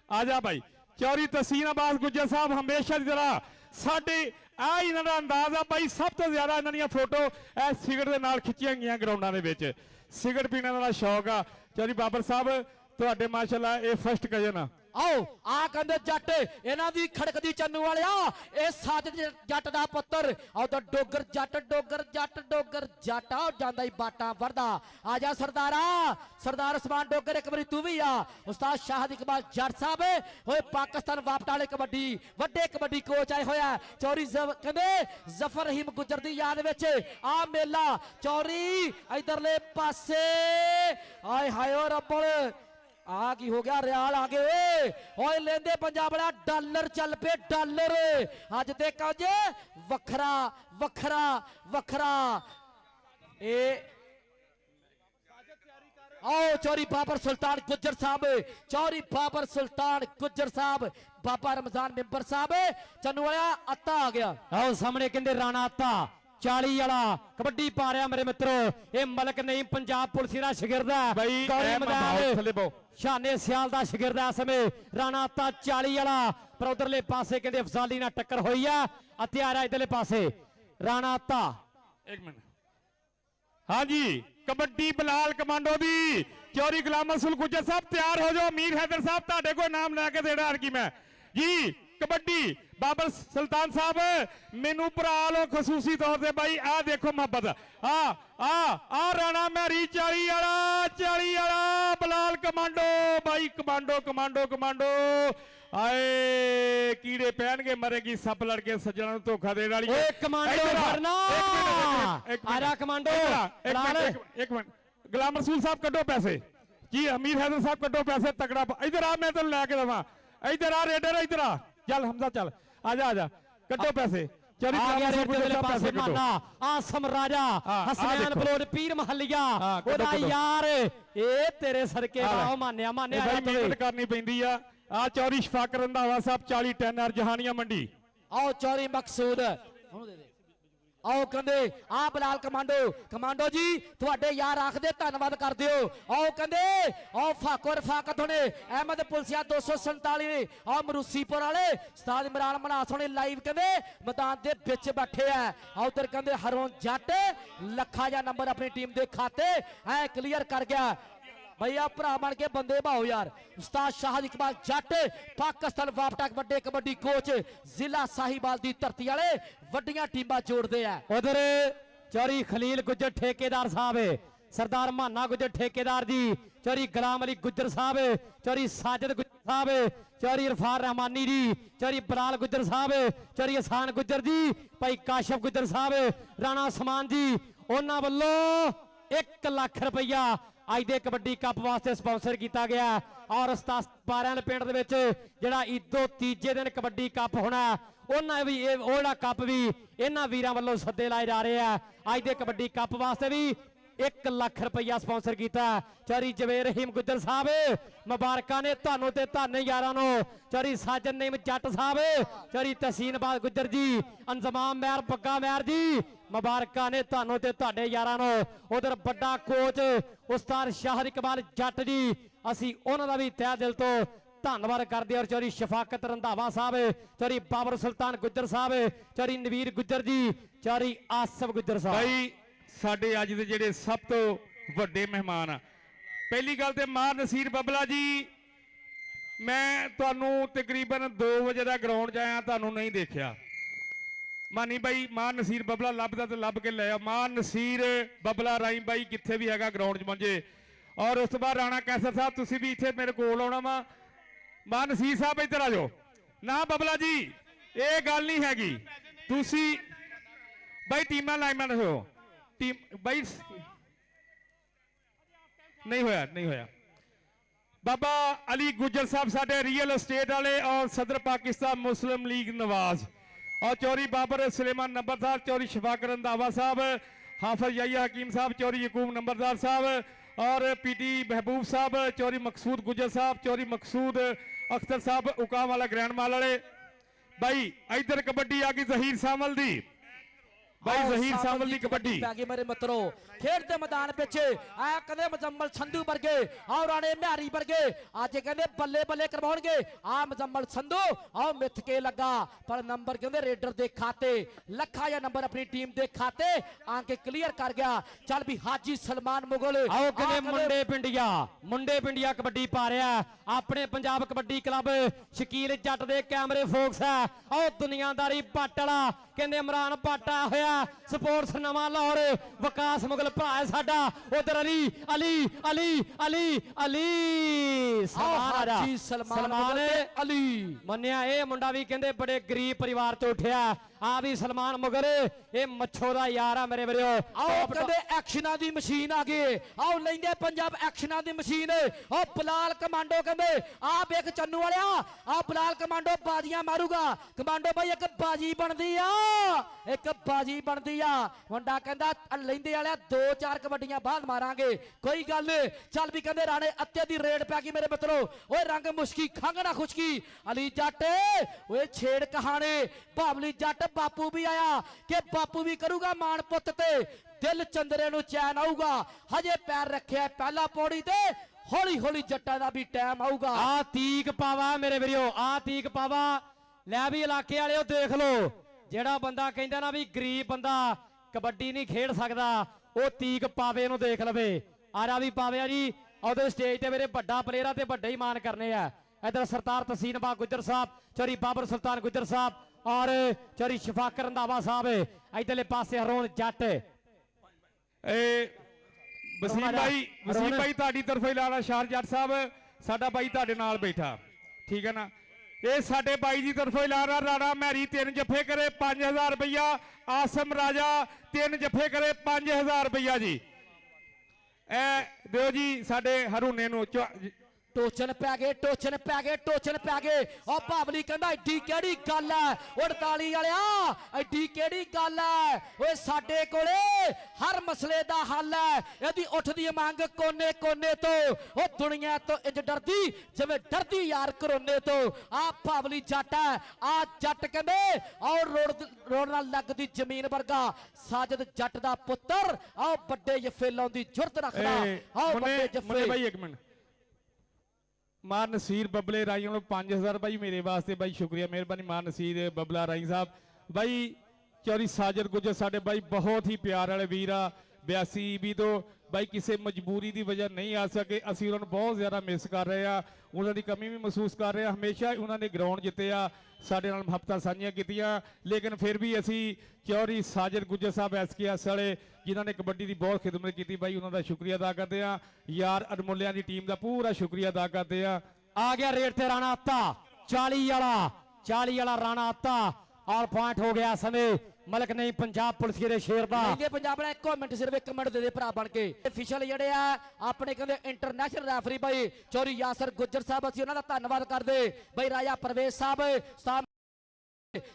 ਆ ਜਾ ਬਾਈ। ਚੌਰੀ ਤਸੀਨ ਅਬਾਸ ਗੁੱਜਰ ਸਾਹਿਬ ਹਮੇਸ਼ਾ ਦੀ ਤਰ੍ਹਾਂ ਸਾਡੇ ਆ ਇਹਨਾਂ ਦਾ ਅੰਦਾਜ਼ ਆ ਬਾਈ, ਸਭ ਤੋਂ ਜ਼ਿਆਦਾ ਇਹਨਾਂ ਦੀਆਂ ਫੋਟੋ ਇਹ ਸਿਗਰਟ ਦੇ ਨਾਲ ਖਿੱਚੀਆਂ ਗਈਆਂ ਗਰਾਊਂਡਾਂ ਦੇ ਵਿੱਚ। ਸਿਗਰਟ ਪੀਣ ਦਾ ਸ਼ੌਕ ਆ। ਚੌਰੀ ਬਾਬਰ ਸਾਹਿਬ ਤੁਹਾਡੇ ਮਾਸ਼ਾਅੱਲਾ ਇਹ ਫਸਟ ਕਜਨ ਆ। ਆਓ ਆ ਕਹਿੰਦੇ ਜੱਟ ਇਹਨਾਂ ਦੀ ਖੜਕਦੀ ਚੰਨੂ ਵਾਲਿਆ, ਇਹ ਸਾਜਦ ਜੱਟ ਦਾ ਪੁੱਤਰ। ਉਧਰ ਡੋਗਰ ਜੱਟ ਡੋਗਰ ਜੱਟ ਡੋਗਰ ਜੱਟ ਆ ਜਾਂਦਾ ਹੀ ਬਾਟਾਂ ਵਰਦਾ। ਆ ਜਾ ਸਰਦਾਰਾ, ਸਰਦਾਰ ਉਸਮਾਨ ਡੋਗਰ ਇੱਕ ਵਾਰੀ ਤੂੰ ਵੀ ਆ। ਉਸਤਾਦ ਸ਼ਾਹਦ ਇਕਬਾਲ ਜੱਟ ਸਾਹਿਬ ਹੋਏ ਪਾਕਿਸਤਾਨ ਵਾਪਟ ਵਾਲੇ ਕਬੱਡੀ ਵੱਡੇ ਕਬੱਡੀ ਕੋਚ ਆਏ ਹੋਇਆ। ਚੌਰੀ ਕਹਿੰਦੇ ਜ਼ਫਰ ਰਹੀਮ ਗੁੱਜਰ ਦੀ ਯਾਦ ਵਿੱਚ ਆ ਮੇਲਾ। ਚੌਰੀ ਇਧਰਲੇ ਪਾਸੇ ਆਏ ਹਾਏ ਓ ਰੱਬਲ ਆ ਕੀ ਹੋ ਗਿਆ? ਰਿਆਲ ਆ ਗਏ ਓਏ ਲੈਂਦੇ ਪੰਜਾਬ ਵਾਲਾ ਡਾਲਰ ਚੱਲ ਪਏ ਡਾਲਰ। ਅੱਜ ਤੇ ਕੁਝ ਵੱਖਰਾ ਵੱਖਰਾ ਵੱਖਰਾ। ਇਹ ਆਓ ਚੌਰੀ ਬਾਬਰ ਸੁਲਤਾਨ ਗੁੱਜਰ ਸਾਹਿਬ, ਚੌਰੀ ਬਾਬਰ ਸੁਲਤਾਨ ਗੁੱਜਰ ਸਾਹਿਬ, ਬਾਬਾ ਰਮਜ਼ਾਨ ਮੈਂਬਰ ਸਾਹਿਬ ਚੰਨੂ ਵਾਲਾ ਅੱਤਾ ਆ ਗਿਆ। ਆਓ ਸਾਹਮਣੇ ਕਹਿੰਦੇ ਰਾਣਾ ਅੱਤਾ 40 ਵਾਲਾ ਕਬੱਡੀ ਪਾ ਰਿਹਾ ਮੇਰੇ ਮਿੱਤਰੋ। ਇਹ ਮਲਕ ਨਹੀਂ ਪੰਜਾਬ ਪੁਲਿਸ ਦਾ ਸ਼ਾਗਿਰਦ ਹੈ ਬਾਈ ਗੌਰੀ ਮੈਦਾਨ ਥੱਲੇ ਪਾਓ। ਸ਼ਾਨੇ ਸਿਆਲ ਦਾ ਸ਼ਾਗਿਰਦ ਹੈ ਸਮੇਂ ਰਾਣਾ ਅੱਤਾ 40 ਵਾਲਾ। ਪਰ ਉਧਰਲੇ ਪਾਸੇ ਕਹਿੰਦੇ ਅਫਜ਼ਾਲੀ ਨਾਲ ਟੱਕਰ ਹੋਈ ਆ। ਹਥਿਆਰਾ ਇਧਰਲੇ ਪਾਸੇ ਰਾਣਾ ਅੱਤਾ। ਇੱਕ ਮਿੰਟ ਹਾਂਜੀ ਕਬੱਡੀ ਬਲਾਲ ਕਮਾਂਡੋ ਦੀ ਚੌਰੀ ਗੁਲਾਮ ਰਸੂਲ ਗੁੱਜਰ ਸਾਹਿਬ ਤਿਆਰ ਹੋ ਜਾਓ। ਮੀਰ ਹੈਦਰ ਸਾਹਿਬ ਤੁਹਾਡੇ ਕੋਲ ਨਾਮ ਲੈ ਕੇ ਦੇਣਾ ਕੀ ਮੈਂ ਜੀ। ਕਬੱਡੀ ਬਾਬਰ ਸੁਲਤਾਨ ਸਾਹਿਬ ਮੈਨੂੰ ਭਰਾ ਲੋ ਖਸੂਸੀ ਤੌਰ ਤੇ ਬਾਈ ਆ ਦੇਖੋ ਮੁਹੱਬਤ ਆ ਰਾਣਾ ਮੈਰੀ 40 ਵਾਲਾ ਬਲਾਲ ਕਮਾਂਡੋ ਬਾਈ। ਕਮਾਂਡੋ ਕਮਾਂਡੋ ਕਮਾਂਡੋ ਆਏ ਕੀੜੇ ਪਹਿਨਗੇ ਮਰੇਗੀ ਸੱਪ ਲੜ ਕੇ ਸੱਜਣਾ ਨੂੰ ਧੋਖਾ ਦੇਣ ਵਾਲੀ। ਓਏ ਕਮਾਂਡੋ ਫੜਨਾ ਆਰਾ ਕਮਾਂਡੋ। ਇੱਕ ਮਿੰਟ ਗੁਲਾਮ ਰਸੂਲ ਸਾਹਿਬ ਕੱਢੋ ਪੈਸੇ ਜੀ। ਅਮੀਰ ਹੈਦਰ ਸਾਹਿਬ ਕੱਢੋ ਪੈਸੇ ਤਕੜਾ। ਇਧਰ ਆ ਮੈਂ ਤੈਨੂੰ ਲੈ ਕੇ ਦੇਵਾਂ। ਇਧਰ ਆ ਰੇਡਰ ਇਧਰ ਆ ਚੱਲ ਹਮਜ਼ਾ ਚੱਲ ਆ ਜਾ ਕੱਢੋ ਪੈਸੇ। ਚੌਰੀ ਪਾਸੇ ਮਾਨਾ ਆਸਮ ਰਾਜਾ ਹਸਨੈਨ ਬਲੋਡ ਪੀਰ ਮਹੱਲੀਆ ਉਹਦਾ ਯਾਰ ਇਹ ਤੇਰੇ ਸਦਕੇ ਆਓ ਮਾਨਿਆ ਮਿਹਨਤ ਕਰਨੀ ਪੈਂਦੀ ਆ। ਆ ਚੌਰੀ ਸ਼ਫਾਕ ਰੰਧਾਵਾ ਸਾਹਿਬ 40 ਟੈਨਰ ਜਹਾਨੀਆਂ ਮੰਡੀ। ਆਓ ਚੌਰੀ ਮਕਸੂਦ ਆਓ ਕਹਿੰਦੇ ਆ ਬਲਾਲ ਕਮਾਂਡੋ। ਕਮਾਂਡੋ ਜੀ ਤੁਹਾਡੇ ਯਾਰ ਆਖਦੇ ਧੰਨਵਾਦ ਕਰਦੇ ਹੋ। ਆਓ ਕਹਿੰਦੇ ਆਓ ਫਾਕੋ ਰਫਾਕਤ ਹੋਣੇ ਅਹਿਮਦ ਪੁਲਸੀਆ 247 ਆਓ ਮਰੂਸੀਪੁਰ ਵਾਲੇ ਉਸਤਾਦ ਇਮਰਾਨ ਮਨਾਸ ਹੋਣੇ ਲਾਈਵ ਕਹਿੰਦੇ ਮੈਦਾਨ ਦੇ ਵਿੱਚ ਬੈਠੇ ਆ। ਆਓ ਉਧਰ ਕਹਿੰਦੇ ਹਰੋਂ ਜੱਟ ਲੱਖਾ ਜਾਂ ਨੰਬਰ ਆਪਣੀ ਟੀਮ ਦੇ ਖਾਤੇ ਐ ਕਲੀਅਰ ਕਰ ਗਿਆ। भैया भरा बन के बंदे भाओ यार। उस्ताद शाहद इकबाल जट पाकिस्तान वापटक वड्डे कबड्डी कोच जिला साहिवाल दी धरती वाले वड्डियां टीमां जोड़दे आ। उधर चौरी खलील गुज्जर ठेकेदार साहब सरदार माना गुज्जर ठेकेदार जी, चौरी गुलाम अली गुज्जर साहब, चौरी साजिद गुज्जर साहब, चौरी इरफान रहमानी जी, चौरी बलाल गुज्जर साहब, चौरी हसान गुज्जर जी, भाई काशिफ गुज्जर साहब, राणा समान जी उन्हां वल्लों 1 लाख रुपया ਅੱਜ ਦੇ ਕਬੱਡੀ ਕੱਪ ਵਾਸਤੇ ਸਪਾਂਸਰ ਕੀਤਾ ਗਿਆ। ਔਰ 17 ਪਿੰਡ ਦੇ ਵਿੱਚ ਜਿਹੜਾ ਈਦੋ ਤੀਜੇ ਦਿਨ ਕਬੱਡੀ ਕੱਪ ਹੋਣਾ ਉਹਨਾਂ ਵੀ ਇਹ ਉਹੜਾ ਕੱਪ ਵੀ ਇਹਨਾਂ ਵੀਰਾਂ ਵੱਲੋਂ ਸੱਦੇ ਲਾਏ ਜਾ ਰਹੇ ਆ। ਅੱਜ ਦੇ ਕਬੱਡੀ ਕੱਪ ਵਾਸਤੇ ਵੀ 1 ਲੱਖ ਰੁਪਇਆ ਸਪਾਂਸਰ ਕੀਤਾ। ਚੌਰੀ ਜਵੇਰ ਰਹੀਮ ਗੁੱਜਰ ਸਾਹਿਬ ਮੁਬਾਰਕਾਂ ਨੇ ਤੁਹਾਨੂੰ ਤੇ ਤੁਹਾਨੂੰ ਯਾਰਾਂ ਨੂੰ। ਚੌਰੀ ਸਾਜਨ ਨੇਮ ਜੱਟ ਸਾਹਿਬ, ਚੌਰੀ ਤਸੀਨਬਾਦ ਗੁੱਜਰ ਜੀ, ਅੰਜ਼ਮਾਮ ਮਹਿਰ ਬੱਗਾ ਮਹਿਰ ਜੀ ਮੁਬਾਰਕਾਂ ਨੇ ਤੁਹਾਨੂੰ ਤੇ ਤੁਹਾਡੇ ਯਾਰਾਂ ਨੂੰ। ਉਧਰ ਵੱਡਾ ਕੋਚ ਉਸਤਾਦ ਸ਼ਾਹਦ ਇਕਬਾਲ ਜੱਟ ਜੀ ਅਸੀਂ ਉਹਨਾਂ ਦਾ ਵੀ ਤਹਿ ਦਿਲ ਤੋਂ ਧੰਨਵਾਦ ਕਰਦੇ ਹਾਂ। ਚੌਰੀ ਸ਼ਫਾਕਤ ਰੰਧਾਵਾ ਸਾਹਿਬ, ਚੌਰੀ ਬਾਬਰ ਸੁਲਤਾਨ ਗੁੱਜਰ ਸਾਹਿਬ, ਚੌਰੀ ਨਵੀਰ ਗੁੱਜਰ ਜੀ, ਚੌਰੀ ਆਸਫ ਗੁੱਜਰ ਸਾਹਿਬ। ਭਾਈ ਸਾਡੇ ਅੱਜ ਦੇ ਜਿਹੜੇ ਸਭ ਤੋਂ ਵੱਡੇ ਮਹਿਮਾਨ ਆ, ਪਹਿਲੀ ਗੱਲ ਤੇ ਮਾਰ ਨਸੀਰ ਬੱਬਲਾ ਜੀ, ਮੈਂ ਤੁਹਾਨੂੰ ਤਕਰੀਬਨ 2 ਵਜੇ ਦਾ ਗਰਾਊਂਡ 'ਚ ਆਇਆ, ਤੁਹਾਨੂੰ ਨਹੀਂ ਦੇਖਿਆ। ਮਾਨੀ ਬਾਈ ਮਾਨ ਨਸੀਰ ਬਬਲਾ ਲੱਭਦਾ ਤੇ ਲੱਭ ਕੇ ਲੈ ਆ। ਮਾਨ ਨਸੀਰ ਬਬਲਾ ਰਾਈ ਬਾਈ ਕਿੱਥੇ ਵੀ ਹੈਗਾ ਗਰਾਊਂਡ 'ਚ ਪਹੁੰਚੇ। ਔਰ ਉਸ ਤੋਂ ਬਾਅਦ ਰਾਣਾ ਕੈਸਰ ਸਾਹਿਬ ਤੁਸੀਂ ਵੀ ਇੱਥੇ ਮੇਰੇ ਕੋਲ ਆਉਣਾ ਵਾ। ਮਾਨ ਨਸੀਰ ਸਾਹਿਬ ਇੱਧਰ ਆ ਜਾਓ ਨਾ। ਬਬਲਾ ਜੀ ਇਹ ਗੱਲ ਨਹੀਂ ਹੈਗੀ, ਤੁਸੀਂ ਬਾਈ ਟੀਮਾਂ ਲਾਈਮਾਂ ਹੋਓ। ਟੀਮ ਬਾਈ ਨਹੀਂ ਹੋਇਆ। ਬਾਬਾ ਅਲੀ ਗੁੱਜਰ ਸਾਹਿਬ ਸਾਡੇ ਰੀਅਲ एस्टेट ਵਾਲੇ ਔਰ ਸਦਰ ਪਾਕਿस्तान मुस्लिम लीग नवाज और चौरी बाबर सुलेमान नंबरदार, चौरी शफाकर रंधावा साहब, हाफिज याहिया हकीम साहब, चौरी यकूब नंबरदार साहब और पीटी महबूब साहब, चौरी मकसूद गुजर साहब, चौरी मकसूद अख्तर साहब उकाम वाला ग्रैंड माल वाले। भाई इधर कबड्डी आ गई जहीर सामल दी। भाई जहीर सामल दी कबड्डी ਪੈ ਗਈ ਮੇਰੇ ਮਿੱਤਰੋ। ਖੇਡ ਦੇ ਮੈਦਾਨ ਵਿੱਚ ਆ ਕਦੇ ਮੁਜ਼ੰਮਲ ਸੰਧੂ ਵਰਗੇ ਆਹ ਰਾਣੇ ਮਿਹਾਰੀ ਵਰਗੇ ਅੱਜ ਕਹਿੰਦੇ ਬੱਲੇ ਬੱਲੇ ਕਰਵਾਉਣਗੇ। ਆ ਮੁਜ਼ੰਮਲ ਸੰਧੂ ਆਹ ਮਿੱਥ ਕੇ ਲੱਗਾ ਪਰ ਨੰਬਰ ਕਹਿੰਦੇ ਰੇਡਰ ਦੇ ਖਾਤੇ ਲੱਖਾਂ ਜਾਂ ਨੰਬਰ ਆਪਣੀ ਟੀਮ ਦੇ ਖਾਤੇ ਆ ਕੇ ਕਲੀਅਰ ਕਰ ਗਿਆ। ਚੱਲ ਵੀ ਹਾਜੀ ਸਲਮਾਨ ਮੁਗਲ ਆਓ ਕਹਿੰਦੇ ਮੁੰਡੇ ਪਿੰਡੀਆ ਕਬੱਡੀ ਪਾ ਰਿਹਾ ਆਪਣੇ ਪੰਜਾਬ ਕਬੱਡੀ ਕਲੱਬ ਸ਼ਕੀਲ ਜੱਟ ਦੇ ਕੈਮਰੇ ਫੋਕਸ ਹੈ। ਆਓ ਦੁਨੀਆਦਾਰੀ ਭੱਟ ਵਾਲਾ ਕਹਿੰਦੇ ਇਮਰਾਨ ਭੱਟ ਆਇਆ ਹੋਇਆ ਸਪੋਰਟਸ ਨਵਾਂ ਲਾਹੌਰ ਵਿਕਾਸ ਮੁਗਲ ਭਰਾ ਹੈ ਸਾਡਾ। ਉਧਰ ਅਲੀ ਸਲਮਾਨ ਅਲੀ ਮੰਨਿਆ ਇਹ ਮੁੰਡਾ ਵੀ ਕਹਿੰਦੇ ਬੜੇ ਗਰੀਬ ਪਰਿਵਾਰ ਤੋਂ ਉੱਠਿਆ। ਆ ਵੀ ਸਲਮਾਨ ਮੁਗਲ ਇਹ ਮੱਛੋ ਦਾ ਯਾਰ ਆ ਮੇਰੇ ਵੀਰੋ। ਆਓ ਕਹਿੰਦੇ ਐਕਸ਼ਨਾਂ ਦੀ ਮਸ਼ੀਨ ਆ ਗਈ। ਆਓ ਲੈਂਦੇ ਪੰਜਾਬ ਐਕਸ਼ਨਾਂ ਦੀ ਮਸ਼ੀਨ। ਉਹ ਬਲਾਲ ਕਮਾਂਡੋ ਕਹਿੰਦੇ ਆ ਵੇਖ ਚੰਨੂ ਵਾਲਿਆ ਆ ਬਲਾਲ ਕਮਾਂਡੋ ਬਾਜ਼ੀਆਂ ਮਾਰੂਗਾ। ਕਮਾਂਡੋ ਬਾਈ ਇੱਕ ਬਾਜੀ ਬਣਦੀ ਆ ਮੁੰਡਾ ਕਹਿੰਦਾ ਲੈਂਦੇ ਵਾਲਿਆ 2-4 ਕਬੱਡੀਆਂ ਬਾਅਦ ਮਾਰਾਂਗੇ ਕੋਈ ਗੱਲ ਨਹੀਂ। ਚੱਲ ਵੀ ਕਹਿੰਦੇ ਰਾਣੇ ਅੱਤੇ ਦੀ ਰੇਡ ਪੈ ਗਈ ਮੇਰੇ ਮਿੱਤਰੋ। ਓਏ ਰੰਗ ਮੁਸ਼ਕੀ ਖੰਗ ਨਾ ਖੁਸ਼ਕੀ ਅਲੀ ਜੱਟ ਓਏ ਛੇੜ ਕਹਾਣੇ ਬਾਬਲੀ ਜੱਟ ਬਾਪੂ ਵੀ ਆਇਆ ਕਿ ਬਾਪੂ ਵੀ ਕਰੂਗਾ ਮਾਣ ਪੁੱਤ ਤੇ ਦਿਲ ਚੰਦਰੇ ਨੂੰ ਚੈਨ ਆਊਗਾ। ਹਜੇ ਪੈਰ ਰੱਖਿਆ ਪਹਿਲਾ ਪੌੜੀ ਤੇ ਹੌਲੀ ਹੌਲੀ ਜੱਟਾਂ ਦਾ ਵੀ ਟਾਈਮ ਆਊਗਾ। ਆ ਤੀਕ ਪਾਵਾ ਮੇਰੇ ਵੀਰੋ ਆ ਤੀਕ ਪਾਵਾ। ਲੈ ਵੀ ਇਲਾਕੇ ਵਾਲਿਓ ਦੇਖ ਲਓ ਜਿਹੜਾ ਬੰਦਾ ਕਹਿੰਦਾ ਨਾ ਵੀ ਗਰੀਬ ਬੰਦਾ ਕਬੱਡੀ ਨਹੀਂ ਖੇਡ ਸਕਦਾ ਉਹ ਤੀਕ ਪਾਵੇ ਨੂੰ ਦੇਖ ਲਵੇ। ਆਰਾ ਵੀ ਪਾਵੇ ਆ ਜੀ। ਉਹਦੇ ਸਟੇਜ ਤੇ ਮੇਰੇ ਵੱਡਾ ਪਲੇਅਰ ਆ ਤੇ ਵੱਡੇ ਹੀ ਮਾਨ ਕਰਨੇ ਆ। इधर सरदार तहसीन बा गुजर साहब, चौरी बाबर सुल्तान गुजर साहब और चौरी शफाकर रंधावा साहब। इधरले पासे हरोन जट वसीम भाई ਤੁਹਾਡੀ ਤਰਫੋਂ ਲਾਲਾ ਸ਼ਾਰ ਜੱਟ ਸਾਹਿਬ ਸਾਡਾ ਬਾਈ ਤੁਹਾਡੇ ਨਾਲ ਬੈਠਾ ਠੀਕ ਹੈ ਨਾ। ਇਹ ਸਾਡੇ ਬਾਈ ਦੀ ਤਰਫੋਂ ਲਾਲਾ ਰਾਣਾ ਮੈਰੀ 3 ਜੱਫੇ ਕਰੇ 5000 ਰੁਪਇਆ। ਆਸਮ ਰਾਜਾ 3 ਜੱਫੇ ਕਰੇ 5000 ਰੁਪਇਆ ਜੀ। ਇਹ ਦਿਓ ਜੀ ਸਾਡੇ ਹਰੂਨੇ ਨੂੰ टोचन पै गए टोचन पै गए टोचन पै गए। और भावली कहंदा एडी केड़ी गल है 48 वालिया एडी केड़ी गल है ओए साडे कोले हर मसले दा हल है। एदी उठदी मंग कोने कोने तो ओ दुनिया तो इंज डरदी जिवें डरदी यार करोने तो। आ भावली जट है आ जट कहंदे और रोड नाल लगदी जमीन वर्गा साजिद जट दा पुत्र आ बड़े जफे लाउंदी जुरत रखदा। आ बड़े जफे भाई एक मिनट मां नसीर बबले राई 5000 भाई मेरे वास्ते भाई शुक्रिया मेहरबानी मां नसीर बबला राई साहब। भाई चौरी साजिद गुजर साडे भाई बहुत ही प्यार वाले वीर आ 82 भी तो भाई किसी मजबूरी की वजह नहीं आ सके असी उन्होंने बहुत ज़्यादा मिस कर रहे हैं उन्होंने कमी भी महसूस कर रहे हैं। हमेशा उन्होंने ग्राउंड जिते साडे नाल मुहब्बतां साझियां कीतियां लेकिन फिर भी असी चौरी साजिद गुजर साहब SKS वाले जिन्होंने कबड्डी की बहुत खिदमत की भाई उन्होंने शुक्रिया अदा करते हैं। यार अनमुलिया की टीम का पूरा शुक्रिया अदा करते हैं। आ गया रेड से राणा अत्ता 40 वाला राणा अत्ता और पॉइंट हो गया समय मलक नहीं पंजाब पुलिस के शेर दा पंजाब ने 1 मिनट सिर्फ 1 मिनट दे भरा बन के ऑफिशियल जेडे आ अपने कहंदे इंटरनेशनल रेफरी भाई चौरी यासर गुजर साहब असि उन्हां दा धन्नवाद करदे भाई राजा परवेज साहब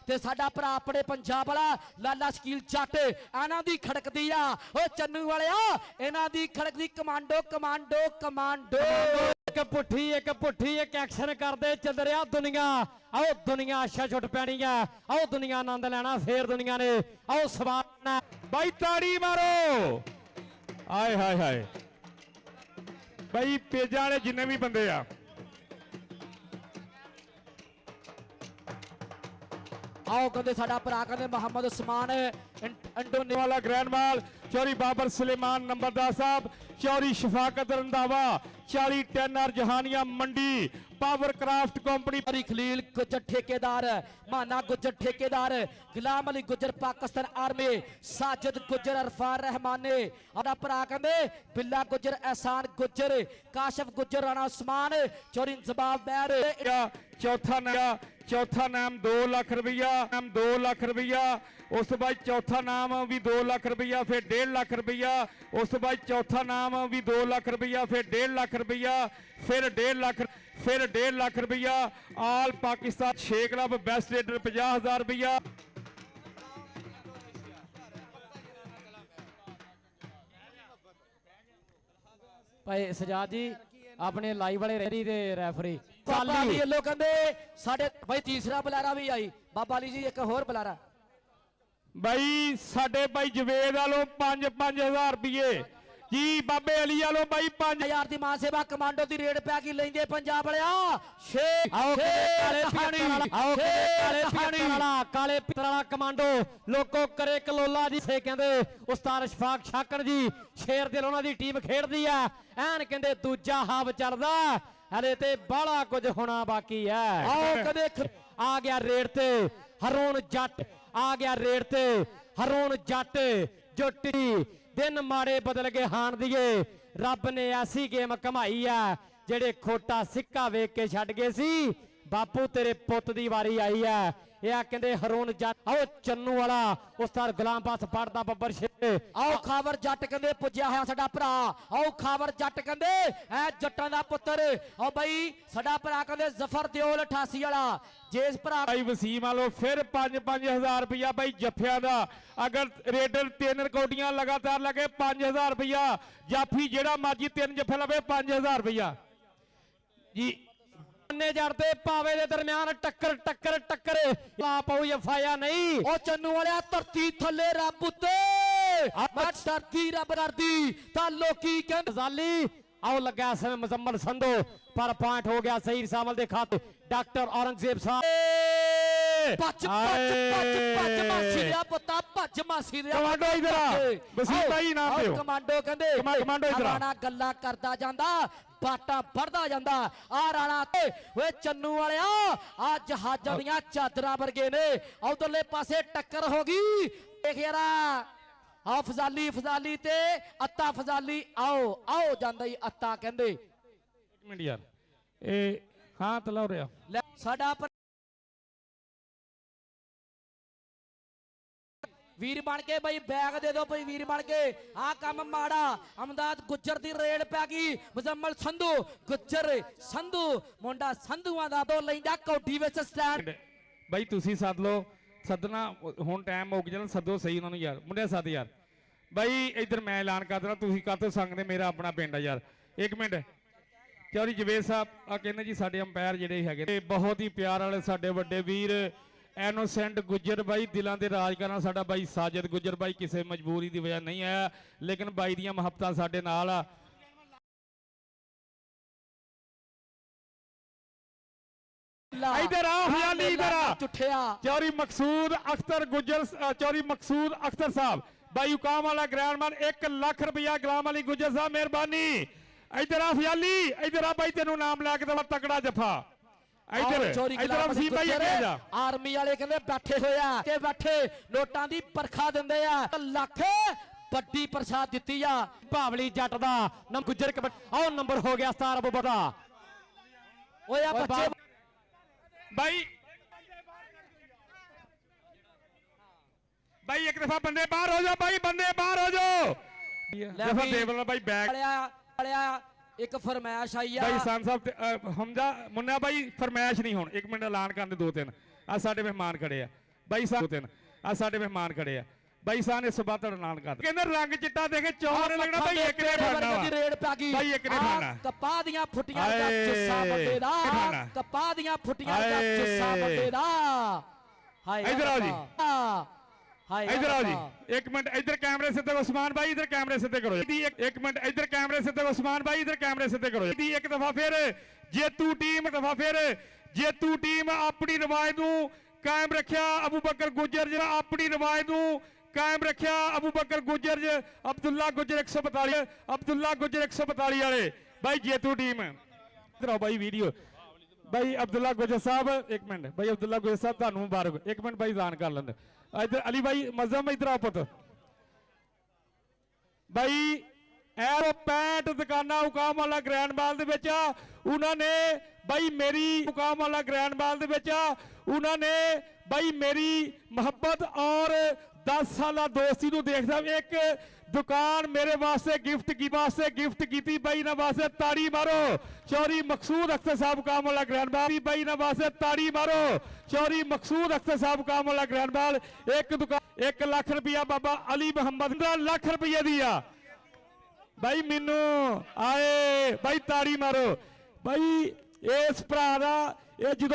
ते साडा भरा अपने पंजाब वाला लाला शकील जट इन्हां दी खड़कदी आ ओ चन्नू वालिया इन्हां दी खड़कदी कमांडो कमांडो कमांडो एक पुठी एक एक्शन करदे चंदरिया दुनिया आओ दुनिया अच्छा छुट पैनी है आओ दुनिया आनंद लेना फिर दुनिया ने आओ सवाल भाई ताड़ी मारो आए हाय हाय भाई पेजा वाले जिन्ने भी बंदे आ ਆਓ ਕਹਿੰਦੇ ਸਾਡਾ ਭਰਾ ਕਹਿੰਦੇ ਮੁਹੰਮਦ ਉਸਮਾਨ ਇੰਡੋਨੇ वाला ग्रैंड माल चौरी बाबर सुलेमान नंबरदार साहब चौरी शफाकत रंधावा 40 टेनर Jahania Mandi power craft company Ali Khalil Gujjar ठेकेदार माना गुज्जर ठेकेदार गुलाम अली गुज्जर पाकिस्तान आर्मी साजिद गुज्जर अरफान रहमाने साडा भरा कहंदे बिल्ला गुज्जर एहसान गुज्जर काशिफ गुज्जर राणा उस्मान चौरी जवाब बैर चौथा नाम 2 लाख रुपया नाम 2 लाख रुपया उस तो बाद चौथा नाम भी 2 लाख रुपया फिर 1.5 लाख रुपया उस तो बाद चौथा नाम भी 2 लाख रुपया फिर 1.5 लाख रुपया फिर 1.5 लाख रुपया all Pakistan 6 club best raider 50,000 रुपया ਭਾਈ ਸਜਾਦ ਜੀ ਆਪਣੇ ਲਾਈਵ ਵਾਲੇ ਰੈਫਰੀ ਦੇ ਰੈਫਰੀ ਬਾਬਾ ਅਲੀ ਵੱਲੋਂ ਕਹਿੰਦੇ ਸਾਡੇ ਭਾਈ ਤੀਸਰਾ ਬੁਲਾਰਾ ਵੀ ਆਈ ਬਾਬਾ ਅਲੀ ਜੀ ਇੱਕ ਹੋਰ ਬੁਲਾਰਾ ਬਾਈ ਸਾਡੇ ਬਾਈ ਜਵੇਦ ਵਾਲੋਂ 5-5000 ਰੁਪਏ ਜੀ ਬਾਬੇ ਅਲੀ ਵਾਲੋਂ ਬਾਈ 5000 ਦੀ ਮਾਂ ਸੇਵਾ ਕਮਾਂਡੋ ਦੀ ਰੇਡ ਪੈ ਗਈ ਲੈਂਦੇ ਪੰਜਾਬ ਵਾਲਿਆ ਆਓ ਕਾਲੇ ਪਿੱਤਲ ਵਾਲਾ ਆਓ ਕਾਲੇ ਪਿੱਤਲ ਵਾਲਾ ਕਾਲੇ ਪਿੱਤਲ ਵਾਲਾ ਕਮਾਂਡੋ ਲੋਕੋ ਕਰੇ ਕਲੋਲਾ ਜੀ ਸੇ ਕਹਿੰਦੇ ਉਸਤਾਦ ਸ਼ਫਾਕ ਸ਼ਾਕਰ ਜੀ ਸ਼ੇਰ ਦਿਲ ਉਹਨਾਂ ਦੀ ਟੀਮ ਖੇਡਦੀ ਆ ਐਨ ਕਹਿੰਦੇ ਦੂਜਾ ਹਾਫ ਚੱਲਦਾ ਹਲੇ ਤੇ ਬਾਹਲਾ ਕੁਝ ਹੋਣਾ ਬਾਕੀ ਹੈ ਆਓ ਕਦੇ ਆ ਗਿਆ ਰੇਡ ਤੇ ਹਰੋਨ ਜੱਟ ਆ ਗਿਆ ਰੇਡ ਤੇ ਹਰੋਨ ਜੱਟ ਜੁੱਟੀ ਦਿਨ ਮਾੜੇ ਬਦਲ ਕੇ ਹਾਣ ਦੀਏ ਰੱਬ ਨੇ ਐਸੀ ਗੇਮ ਕਮਾਈ ਆ ਜਿਹੜੇ ਖੋਟਾ ਸਿੱਕਾ ਵੇਖ ਕੇ ਛੱਡ ਗਏ ਸੀ ਬਾਪੂ ਤੇਰੇ ਪੁੱਤ ਦੀ ਵਾਰੀ ਆਈ ਆ ਇਹ ਆ ਕਹਿੰਦੇ ਹਰੋਨ ਜੱਟ ਆਓ ਚੰਨੂ ਵਾਲਾ ਉਸਤਾਦ ਗੁਲਾਮ ਪਾਸ ਪੜਦਾ ਬੱਬਰ ਸ਼ੇਰ ਆਓ ਖਾਵਰ ਜੱਟ ਕਹਿੰਦੇ ਪੁੱਜਿਆ ਹੋਇਆ ਸਾਡਾ ਭਰਾ ਆਓ ਖਾਵਰ ਜੱਟ ਕਹਿੰਦੇ ਐ ਜੱਟਾਂ ਦਾ ਪੁੱਤਰ ਆਓ ਬਈ ਸਾਡਾ ਭਰਾ ਕਹਿੰਦੇ ਜ਼ਫਰ ਦਿਓਲ 88 ਵਾਲਾ ਜੇਸ ਭਰਾ ਬਾਈ ਵਸੀਮ ਵਾਲੋ ਫਿਰ 5-5000 ਰੁਪਇਆ ਬਾਈ ਜੱਫਿਆਂ ਦਾ ਅਗਰ ਰੇਡਰ 3 ਰਿਕਾਰਡੀਆਂ ਲਗਾਤਾਰ ਲੱਗੇ 5000 ਰੁਪਇਆ ਜਾਫੀ ਜਿਹੜਾ ਮਰਜੀ 3 ਜੱਫੇ ਲਵੇ 5000 ਰੁਪਇਆ ਜੀ ਨੇ ਜੜ ਤੇ ਪਾਵੇ ਦੇ ਦਰਮਿਆਨ ਟੱਕਰ ਲਾ ਪਾਉ ਜਫਾਇਆ ਨਹੀਂ ਉਹ ਚੰਨੂ ਵਾਲਿਆ ਧਰਤੀ ਥੱਲੇ ਰੱਬ ਉੱਤੇ ਮੈਂ ਡਰਦੀ ਰੱਬ ਡਰਦੀ ਤਾਂ ਲੋਕੀ ਕਹਿੰਦੇ ਜ਼ਾਲੀ ਆਓ ਲੱਗਾ ਸਮੇਂ ਮੁਜ਼ੰਮਲ ਸੰਧੂ ਪਰ ਪੁਆਇੰਟ ਹੋ ਗਿਆ ਸਹੀਰ ਸਾਮਲ ਦੇ ਖਾਤੇ ਡਾਕਟਰ ਔਰੰਗਜ਼ੇਬ ਸਾਹਿਬ ਭੱਜ ਮਾਸੀ ਦਾ ਪੁੱਤਾ ਭੱਜ ਮਾਸੀ ਦਾ ਕਮਾਂਡੋ ਇਧਰ ਆ ਵਸੀਮ ਭਾਈ ਇਨਾਮ ਦਿਓ ਕਮਾਂਡੋ ਕਹਿੰਦੇ ਕਮਾਂਡੋ ਇਧਰ ਆ ਰਾਣਾ ਗੱਲਾਂ ਕਰਦਾ ਜਾਂਦਾ ਬਾਟਾ ਫੜਦਾ ਜਾਂਦਾ ਆ ਰਾਣਾ ਤੇ ਓਏ ਚੰਨੂ ਵਾਲਿਆ ਆ ਜਹਾਜ਼ਾਂ ਦੀਆਂ ਚਾਦਰਾਂ ਵਰਗੇ ਨੇ ਉਧਰਲੇ ਪਾਸੇ ਟੱਕਰ ਹੋ ਗਈ ਦੇਖ ਯਾਰਾ ਆ ਫਜ਼ਾਲੀ ਤੇ ਅੱਤਾ ਫਜ਼ਾਲੀ ਆਓ ਜਾਂਦਾ ਹੀ ਅੱਤਾ ਕਹਿੰਦੇ ਇੱਕ ਮਿੰਟ ਯਾਰ ਇਹ ਹਾਂ ਤਲਾ ਰਿਹਾ ਸਾਡਾ ਵੀਰ ਬਣ ਕੇ ਬਈ ਬੈਗ ਦੇ ਦਿਓ ਬਈ ਵੀਰ ਬਣ ਕੇ ਆ ਕੰਮ ਮਾੜਾ ਅਮਦਾਦ ਗੁੱਜਰ ਦੀ ਰੇਡ ਪੈ ਗਈ ਮੁਜ਼ੰਮਲ ਸੰਧੂ ਗੁੱਜਰ ਸੰਧੂ ਮੁੰਡਾ ਸੰਧੂਆਂ ਦਾ ਦੋ ਲੈਂਦਾ ਕੌਡੀ ਵਿੱਚ ਸਟੈਂਡ ਬਾਈ ਤੁਸੀਂ ਸੱਦ ਲਓ ਸੱਦਣਾ ਹੁਣ ਟਾਈਮ ਮੁੱਕ ਜਾਣਾ ਸੱਦੋ ਸਹੀ ਉਹਨਾਂ ਨੂੰ ਯਾਰ ਮੁੰਡਿਆ ਸੱਦ ਯਾਰ ਬਾਈ ਇੱਧਰ ਮੈਂ ਐਲਾਨ ਕਰ ਦੇਣਾ ਤੁਸੀਂ ਕਾਹਤੋਂ ਸੰਗਦੇ ਮੇਰਾ ਆਪਣਾ ਪਿੰਡ ਆ ਯਾਰ ਇੱਕ ਮਿੰਟ ਚੌਰੀ ਜਵੇਦ ਸਾਹਿਬ ਆ ਕਹਿੰਦੇ ਜੀ ਸਾਡੇ ਅੰਪਾਇਰ ਜਿਹੜੇ ਹੈਗੇ ਬਹੁਤ ਹੀ ਪਿਆਰ ਵਾਲੇ ਸਾਡੇ ਵੱਡੇ ਵੀਰ ਐਨੋਸੈਂਟ ਗੁੱਜਰ ਬਾਈ ਦਿਲਾਂ ਦੇ ਰਾਜ ਕਰਨਾ ਸਾਡਾ ਬਾਈ ਸਾਜਦ ਗੁੱਜਰ ਬਾਈ ਕਿਸੇ ਮਜਬੂਰੀ ਦੀ ਵਜ੍ਹਾ ਨਹੀਂ ਆਇਆ ਲੇਕਿਨ ਬਾਈ ਦੀਆਂ ਮੁਹੱਬਤਾਂ ਸਾਡੇ ਨਾਲ ਆ इधर आओ हरियाली इधर आ चौरी मकसूद अख्तर गुजर चौरी मकसूद अख्तर साहब भाई उकाम वाला ग्रैंड मान 1 लाख रुपया गुलाम अली गुजर साहब मेहरबानी इधर आ हरियाली इधर आ भाई तेनू नाम लैके दवा तगड़ा जफा इधर वसीम भाई अगे जा आर्मी वाले कहंदे बैठे होया के बैठे नोटां दी परखा दिंदे आ ਲੱਖ ਵੱਡੀ ਪ੍ਰਸਾਦ ਦਿੱਤੀ ਆ ਭਾਵਲੀ ਜੱਟ ਦਾ ਨੰਬਰ ਗੁਜਰ ਆਓ ਨੰਬਰ ਹੋ ਗਿਆ 17 ਅਬੂ ਬਦਾ ਓਏ ਆ ਬੱਚੇ भाई भाई एक दफा बंदे बाहर हो जाओ भाई बंदे बाहर हो जाओ दफा देवल भाई बैग वालिया एक फरमाइश आई भाई सान साहब हमजा मुन्ना भाई फरमाइश नहीं होण एक मिनट ऐलान करने 2-3 आ साडे मेहमान खड़े आ भाई सान 2-3 आ साडे मेहमान खड़े आ भाई सान इस बात ऐलान कर कहंदे रंग चिट्टा देखे चौरे लगना भाई एक ने फड़ना रेड पा गई भाई एक ने फड़ना कपा दियां फुटियां दा जुस्सा बंदे दा कपा दियां फुटियां दा जुस्सा बंदे दा हाय इधर आओ जी हाय इधर आओ जी एक मिनट इधर कैमरे से देखो उस्मान भाई इधर कैमरे से देखो एक मिनट इधर कैमरे से देखो उस्मान भाई इधर कैमरे से देखो एक दफा फिर जेतू टीम अपनी रिवाज नूं ਕਾਇਮ ਰੱਖਿਆ ਅਬੂ ਬਕਰ ਗੁੱਜਰ ਜਿਹੜਾ ਆਪਣੀ ਰਵਾਇਤ ਨੂੰ ਕਾਇਮ ਰੱਖਿਆ ਅਬੂ ਬਕਰ ਗੁੱਜਰ ਅਬਦੁੱਲਾ ਗੁੱਜਰ 142 ਅਬਦੁੱਲਾ ਗੁੱਜਰ 142 ਵਾਲੇ ਬਾਈ ਜੇਤੂ ਟੀਮ ਇਧਰ ਆਓ ਬਾਈ ਵੀਡੀਓ ਬਾਈ ਅਬਦੁੱਲਾ ਗੁੱਜਰ ਸਾਹਿਬ ਇੱਕ ਮਿੰਟ ਬਾਈ ਅਬਦੁੱਲਾ ਗੁੱਜਰ ਸਾਹਿਬ ਤੁਹਾਨੂੰ ਮੁਬਾਰਕ ਇੱਕ ਮਿੰਟ ਬਾਈ ਐਲਾਨ ਕਰ ਲੈਂਦੇ ਇਧਰ ਅਲੀ ਬਾਈ ਮਜ਼ਮ ਇਧਰ ਆਓ ਪੁੱਤ ਬਾਈ ਐਰੋ 65 ਦੁਕਾਨਾਂ ਹੁਕਾਮ ਵਾਲਾ ਗ੍ਰੈਂਡ ਬਾਲ ਦੇ ਵਿੱਚ ਉਹਨਾਂ ਨੇ ਬਾਈ ਮੇਰੀ ਹੁਕਾਮ ਵਾਲਾ ਗ੍ਰੈਂਡ ਬਾਲ ਦੇ ਵਿੱਚ ਉਹਨਾਂ ਨੇ ਬਾਈ ਮੇਰੀ ਮੁਹੱਬਤ ਔਰ 10 ਸਾਲਾ ਦੋਸਤੀ ਨੂੰ ਦੇਖਦਾ ਇੱਕ ਦੁਕਾਨ ਮੇਰੇ ਵਾਸਤੇ ਗਿਫਟ ਕੀਤੀ ਬਾਈ ਨਾ ਵਾਸਤੇ ਤਾੜੀ ਮਾਰੋ ਚੌਰੀ ਮਕਸੂਦ ਅਖਤਰ ਸਾਹਿਬ ਹੁਕਾਮ ਵਾਲਾ ਗ੍ਰੈਂਡ ਬਾਲ ਬਾਈ ਨਾ ਵਾਸਤੇ ਤਾੜੀ ਮਾਰੋ ਚੌਰੀ ਮਕਸੂਦ ਅਖਤਰ ਸਾਹਿਬ ਹੁਕਾਮ ਵਾਲਾ ਗ੍ਰੈਂਡ ਬਾਲ ਇੱਕ ਦੁਕਾਨ 1 ਲੱਖ ਰੁਪਇਆ ਬਾਬਾ ਅਲੀ ਮੁਹੰਮਦ 15 ਲੱਖ ਰੁਪਏ ਦੀ ਆ ਬਾਈ ਮੈਨੂੰ ਆਏ ਬਾਈ ਤਾੜੀ ਮਾਰੋ ਬਾਈ ਇਸ ਭਰਾ ਦਾ ਇਹ ਜਦੋਂ